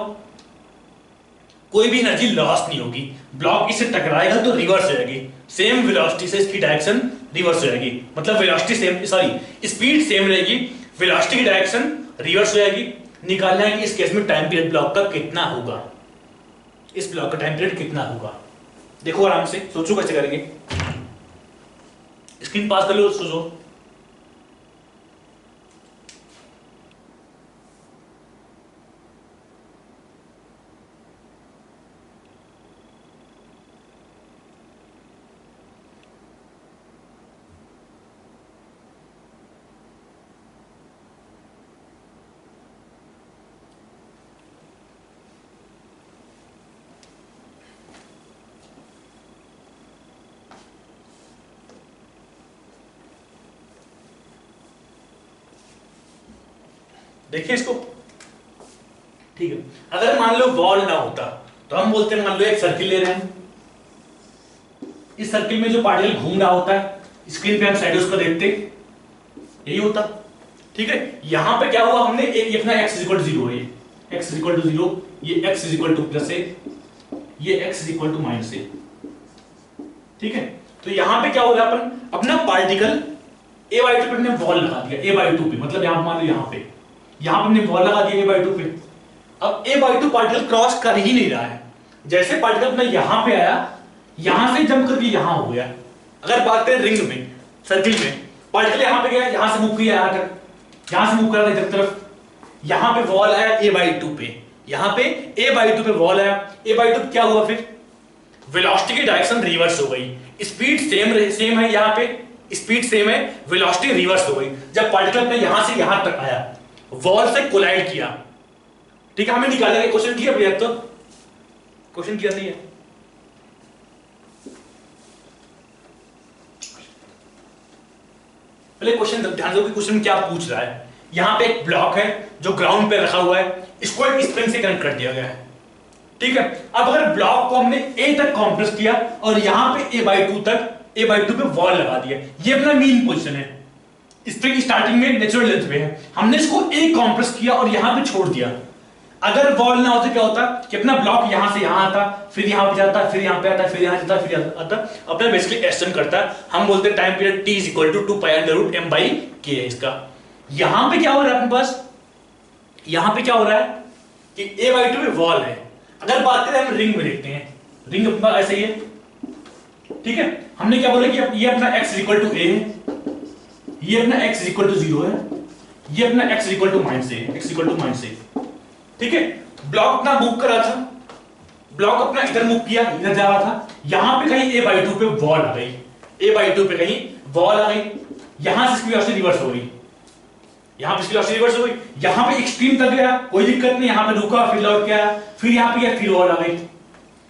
कोई भी एनर्जी लॉस नहीं होगी, ब्लॉक इससे टकराएगा तो रिवर्स हो जाएगी, सेम वेलोसिटी से इसकी डायरेक्शन रिवर्स हो जाएगी, मतलब velocity same, sorry speed same रहेगी, वेलोसिटी की डायरेक्शन रिवर्स हो जाएगी। निकालना है कि इस केस में टाइम पीरियड ब्लॉक का कितना होगा, इस ब्लॉक का टाइम पीरियड कितना होगा। देखो आराम से सोचो कैसे करेंगे, स्क्रीन पास कर लो, सोचो। देखिए इसको, ठीक है। अगर मान लो वॉल ना होता तो हम बोलते हैं, मान लो एक सर्किल ले रहे हैं, इस सर्किल में जो पार्टिकल घूम रहा होता है, स्क्रीन पे हम साइड उसको देखते, यही होता, ठीक है। यहां पे क्या हुआ, हमने ये अपना x = 0 है, x = 0, ये x = +a, ये x = -a, ठीक है। तो यहां पे क्या हो रहा है, अपन अपना पार्टिकल a/2 पे हमने वॉल लगा दिया, a/2 पे, मतलब यहां मान लो यहां पे हमने वॉल लगा दिया a/2 पे। अब a/2 पार्टिकल क्रॉस कर ही नहीं रहा है, जैसे पार्टिकल अपना यहां पे आया, यहां से जंप करके यहां हो गया। अगर बात करें रिंग में, सर्किल में, पार्टिकल यहां पे गया, यहां से मूव किया यहां तक, यहां से मूव कर रहा है इधर तरफ, यहां पे वॉल आया a/2 पे, यहां पे a/2 पे वॉल आया, a/2 क्या हुआ, फिर वेलोसिटी की डायरेक्शन रिवर्स हो गई, स्पीड सेम है, यहां पे स्पीड सेम है, वेलोसिटी रिवर्स हो गई। जब पार्टिकल अपने यहां से यहां तक आया, वॉल से कोलाइड किया, ठीक है। हमें निकालने का क्वेश्चन किया भैया, तो क्वेश्चन किया नहीं है, पहले क्वेश्चन ध्यान दो कि क्वेश्चन क्या पूछ रहा है। यहां पे एक ब्लॉक है जो ग्राउंड पे रखा हुआ है, इसको एक स्प्रिंग से कनेक्ट कर दिया गया है, ठीक है। अब अगर ब्लॉक को हमने a तक कॉम्प्रेस किया और यहां पे a/2 पे वॉल लगा दिया, ये अपना मीन पोजीशन है, स्प्रिंग स्टार्टिंग में नेचुरल लेंथ पे है, हमने इसको a कॉम्प्रेस किया और यहां पे छोड़ दिया। अगर वॉल ना होता क्या होता कि अपना ब्लॉक यहां से यहां आता, फिर यहां पे जाता, फिर यहां पे आता, फिर यहां जाता, फिर आता, अपना बेसिकली एक्सटेंड करता है। हम बोलते हैं टाइम पीरियड t = 2π√m/k है इसका। यहां पे क्या हो रहा है अपने पास, यहां पे क्या हो रहा है कि a/2 पे वॉल है। अगर बात करें हम रिंग में देखते हैं, रिंग अपना ऐसे ही है, ठीक है। हमने क्या बोला कि ये अपना x = a है, ये अपना x = 0 है, ये अपना x = -a, ठीक है। ब्लॉक अपना मूव कर रहा था, ब्लॉक अपना इधर मूव किया, इधर जा रहा था, यहां पे कहीं a/2 पे वॉल आ गई, a/2 पे कहीं वॉल आ गई, यहां से इसकी वेलोसिटी रिवर्स हो गई, यहां पे इसकी वेलोसिटी रिवर्स हो गई, यहां पे एक्सट्रीम तक गया, कोई दिक्कत नहीं, यहां पे रुका, फिर लौट के आया, फिर यहां पे गया, फिर वॉल आ गई,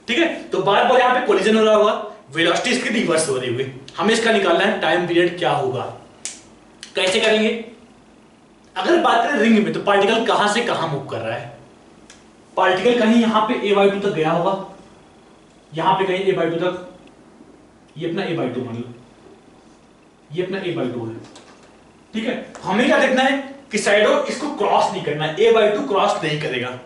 ठीक है। तो बार बार यहां पे कोलिजन हो रहा होगा, वेलोसिटी इसकी रिवर्स हो रही होगी। हमें इसका निकालना है टाइम पीरियड क्या होगा। कैसे करेंगे, अगर बात करें रिंग में, तो पार्टिकल कहां से कहां मूव कर रहा है, पार्टिकल कहीं यहां पे a/2 तक गया होगा, यहां पे कहीं a/2 तक, ये अपना a/2 मान लो, ये अपना a/2 है, ठीक है। हमें क्या देखना है कि साइडों इसको क्रॉस नहीं करना है, a/2 क्रॉस नहीं करेगा,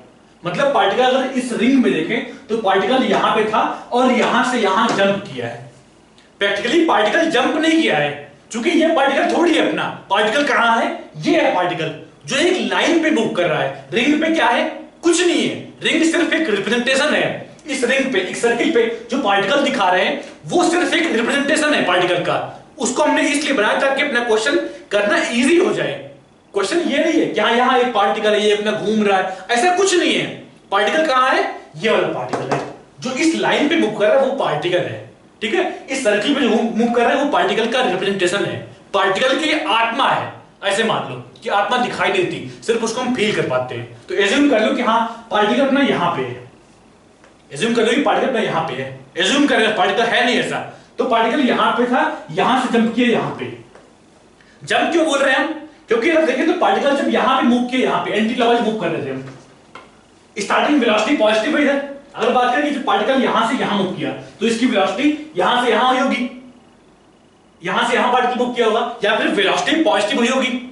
मतलब पार्टिकल अगर इस रिंग में देखें तो पार्टिकल यहां पे था और यहां से यहां जंप किया है। प्रैक्टिकली पार्टिकल जंप नहीं किया है, क्योंकि ये पार्टिकल थोड़ी है अपना। पार्टिकल कहां है? ये है पार्टिकल जो एक लाइन पे मूव कर रहा है। रिंग पे क्या है? कुछ नहीं है। रिंग सिर्फ एक रिप्रेजेंटेशन है। इस रिंग पे, एक सर्किल पे जो पार्टिकल दिखा रहे हैं वो सिर्फ एक रिप्रेजेंटेशन है पार्टिकल का। उसको हमने इसलिए बनाया ताकि अपना क्वेश्चन करना इजी हो जाए। क्वेश्चन ये नहीं है क्या यहां एक पार्टिकल है, ये अपना घूम रहा है, ऐसा कुछ नहीं है। पार्टिकल कहां है? ये वाला पार्टिकल है जो इस लाइन पे मूव कर रहा है, वो पार्टिकल है। ठीक है, इस सर्किल पे जो मूव कर रहा है वो पार्टिकल का रिप्रेजेंटेशन है। पार्टिकल की आत्मा है, ऐसे मान लो कि आत्मा दिखाई नहीं देती, सिर्फ उसको हम फील कर पाते हैं। तो एज्यूम कर लो कि हाँ पार्टिकल अपना यहां पे है। एज्यूम कर लो कि पार्टिकल अपना यहां पे है। एज्यूम कर लो पार्टिकल है नहीं ऐसा, तो पार्टिकल यहां पे था, यहां से जंप किया यहां पे। जंप क्यों बोल रहे हैं हम? क्योंकि अगर देखें तो पार्टिकल जब यहां पे मूव किया, यहां पे एंटी क्लॉकवाइज मूव कर रहे थे हम, स्टार्टिंग वेलोसिटी पॉजिटिव है इधर। अगर बात करें कि जो पार्टिकल यहां से यहां मूव किया तो इसकी वेलोसिटी यहां से यहां हुई होगी, यहां से यहां पार्टिकल मूव किया होगा, या फिर वेलोसिटी पॉजिटिव हुई होगी।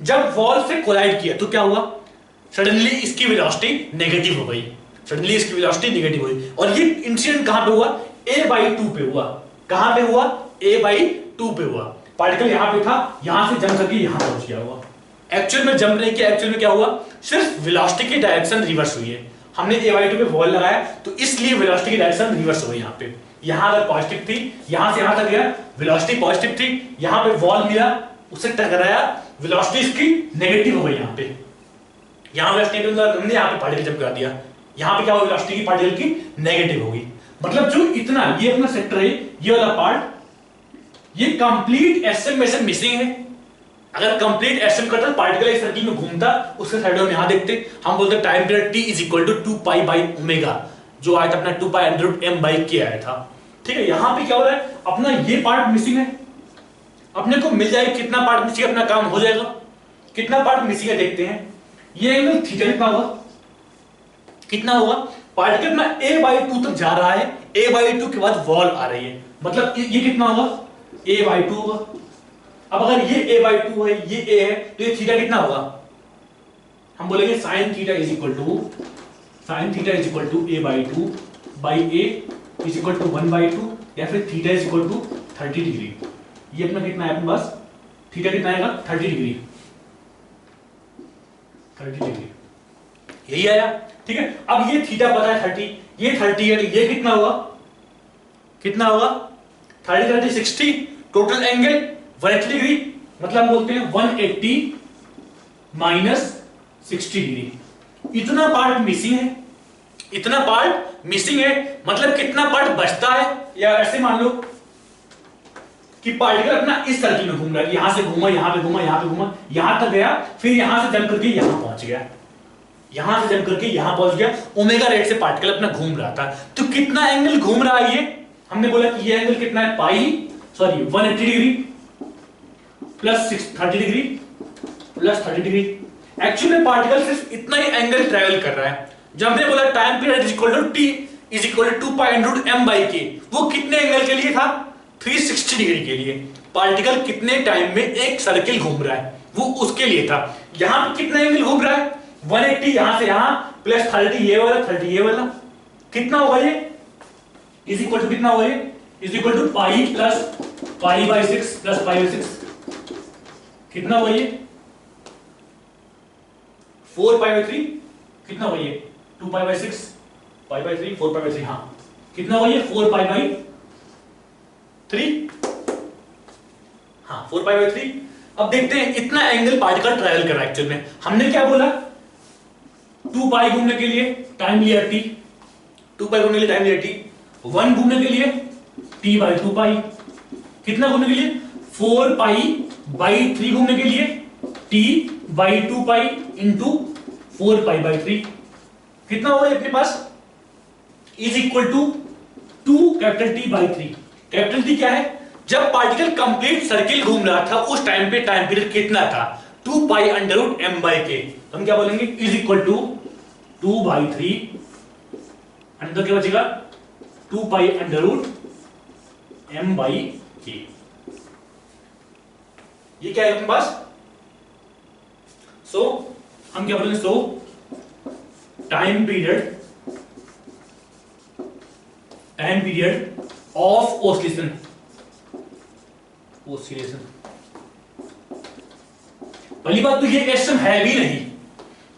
जब वॉल से कोलाइड किया तो क्या हुआ? सडनली इसकी वेलोसिटी नेगेटिव हो गई। सडनली इसकी वेलोसिटी नेगेटिव हुई। और ये इंसिडेंट कहां पे हुआ? a/2 पे हुआ। कहां पे हुआ? a/2 पे हुआ। पार्टिकल यहां पे था, यहां से जंप करके यहां पहुंच गया हुआ। एक्चुअल में जंप नहीं किया, एक्चुअल में क्या हुआ? सिर्फ वेलोसिटी की डायरेक्शन रिवर्स हुई है। हमने a/2 पे वॉल लगाया तो इसलिए वेलोसिटी की डायरेक्शन रिवर्स हुई। यहां पे, यहां अगर पॉजिटिव थी, यहां से यहां तक गया, वेलोसिटी पॉजिटिव थी, यहां पे वॉल मिला, उससे टकराया, वेलोसिटी इसकी नेगेटिव हो गई। यहां पे, यहां वेलोसिटी हमने यहां पे पार्टिकल जंप करा दिया, यहां पे क्या हुआ? वेलोसिटी की पार्टिकल की नेगेटिव होगी। मतलब जो इतना ये अपना सेक्टर है, ये वाला पार्ट, ये कंप्लीट एसएम में से मिसिंग है। अगर कंप्लीट एसएम करता पार्टिकल इस सर्किल में घूमता, उसके साइड में यहां देखते, हम बोलते time period t is equal to 2π/ω, जो आया था अपना 2π√m/k आया था। ठीक है, यहां पे क्या हो रहा है? अपना ये पार्ट मिसिंग है। अपने को मिल जाए कितना पार्ट मिसिंग है, अपना काम हो जाएगा। कितना पार्ट मिसिंग है देखते हैं। ये एंगल थीटा कितना होगा? कितना होगा? पार्टिकल अपना a/2 तक जा रहा है, a/2 के बाद वॉल आ रही है, मतलब ये कितना होगा? a/2 होगा। अब अगर ये a/2 है, ये a है, तो ये थीटा कितना होगा? हम बोलेंगे sin theta is equal to a/2 by a is equal to 1/2, या फिर theta is equal to 30 degree. ये अपना कितना है अपने पास? थीटा कितना आएगा? 30 डिग्री। 30 डिग्री यही आया। ठीक है, अब ये थीटा पता है 30, ये 30 है, तो ये कितना होगा? कितना होगा? 30 30 60, टोटल एंगल 180 डिग्री। मतलब हम बोलते हैं 180 माइनस 60 डिग्री। इतना पार्ट मिसिंग है, इतना पार्ट मिसिंग है। मतलब कितना पार्ट बचता है? या ऐसे मान लो कि पार्टिकल अपना इस सर्किल में घूम रहा है, यहां से घूमा, यहां पे घूमा, यहां पे घूमा, यहां तक गया, फिर यहां से जंप करके यहां पहुंच गया, यहां से जंप करके यहां पहुंच गया। ओमेगा रेट से पार्टिकल अपना घूम रहा था। तो कितना एंगल घूम रहा है? ये हमने बोला कि ये एंगल कितना है? 180 degree plus 30 degree plus 30 degree. Actually में पार्टिकल सिर्फ इतना ही एंगल ट्रेवल कर रहा है। जब हमने बोला time period is equal to t is equal to 2π√m/k, वो कितने एंगल के लिए था? 360 डिग्री के लिए। पार्टिकल कितने टाइम में एक सर्किल घूम रहा है, वो उसके लिए था। यहां पे कितना एंगल घूम रहा है? 180 यहां से यहां प्लस 30 ये वाला, 30 ये वाला। कितना होगा ये? इज इक्वल टू कितना होगा ये? Is equal to pi plus π/6 plus π/6। कितना होगा ये? 4π/3। कितना होगा ये? 2π/6 π/3 4π/3। हाँ, कितना होगा ये? 4π/3। हाँ, 4π/3। अब देखते हैं इतना एंगल पार्टिकल ट्रैवल कर रहा है। एक्चुअल में हमने क्या बोला? 2π घूमने के लिए टाइम लिया t, 2π घूमने के लिए टाइम लिया t, 1 घूमने के लिए t/2π, कितना घूमने के लिए? 4π/3 घूमने के लिए t/2π इंटू 4π/3। कितना होगा अपने पास? Is equal to 2T/3। Capital T क्या है? जब पार्टिकल कंप्लीट सर्किल घूम रहा था उस टाइम पे टाइम पीरियड कितना था? 2π√m/k। तो हम क्या बोलेंगे? इज इक्वल टू 2/3 अंदर क्या बचेगा? 2π√m/k। ये क्या है अपने पास? सो हम क्या बोलेंगे? सो टाइम पीरियड ऑफ ऑसिलेशन पहली बात तो ये एसएम है भी नहीं।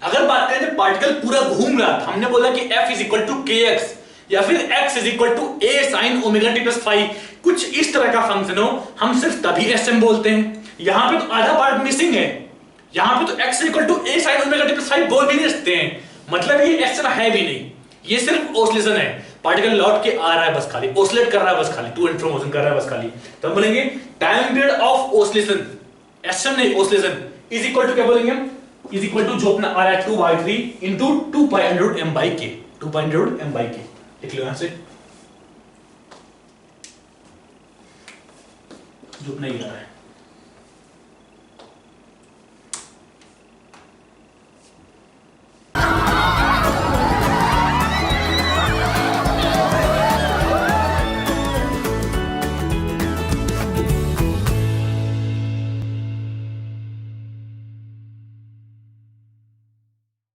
अगर बात करें जब पार्टिकल पूरा घूम रहा था, हमने बोला कि F is equal to kx या फिर x is equal to a sin omega t plus five, कुछ इस तरह का फंक्शन हो, हम सिर्फ तभी एसएम बोलते हैं। यहां पे तो आधा पार्ट मिसिंग है, यहां पे तो x equal to a sin omega t plus five बोल भी नहीं सकते हैं, मतलब ये एसएम है भी नहीं, ये सिर्फ ऑसिलेशन है। पार्टिकल लौट के आ रहा है बस खाली, ऑसिलेट कर रहा है बस खाली, टू एंड फ्रो मोशन कर रहा है बस खाली। तो हम बोलेंगे time period of oscillation, SM नहीं ऑसिलेशन, इज इक्वल टू क्या बोलेंगे हम, इज इक्वल टू जो अपना आ रहा है 2/3 इंटू 2π√m/k, 2π√m/k लिख लो यहां से, जो अपना ये आ रहा है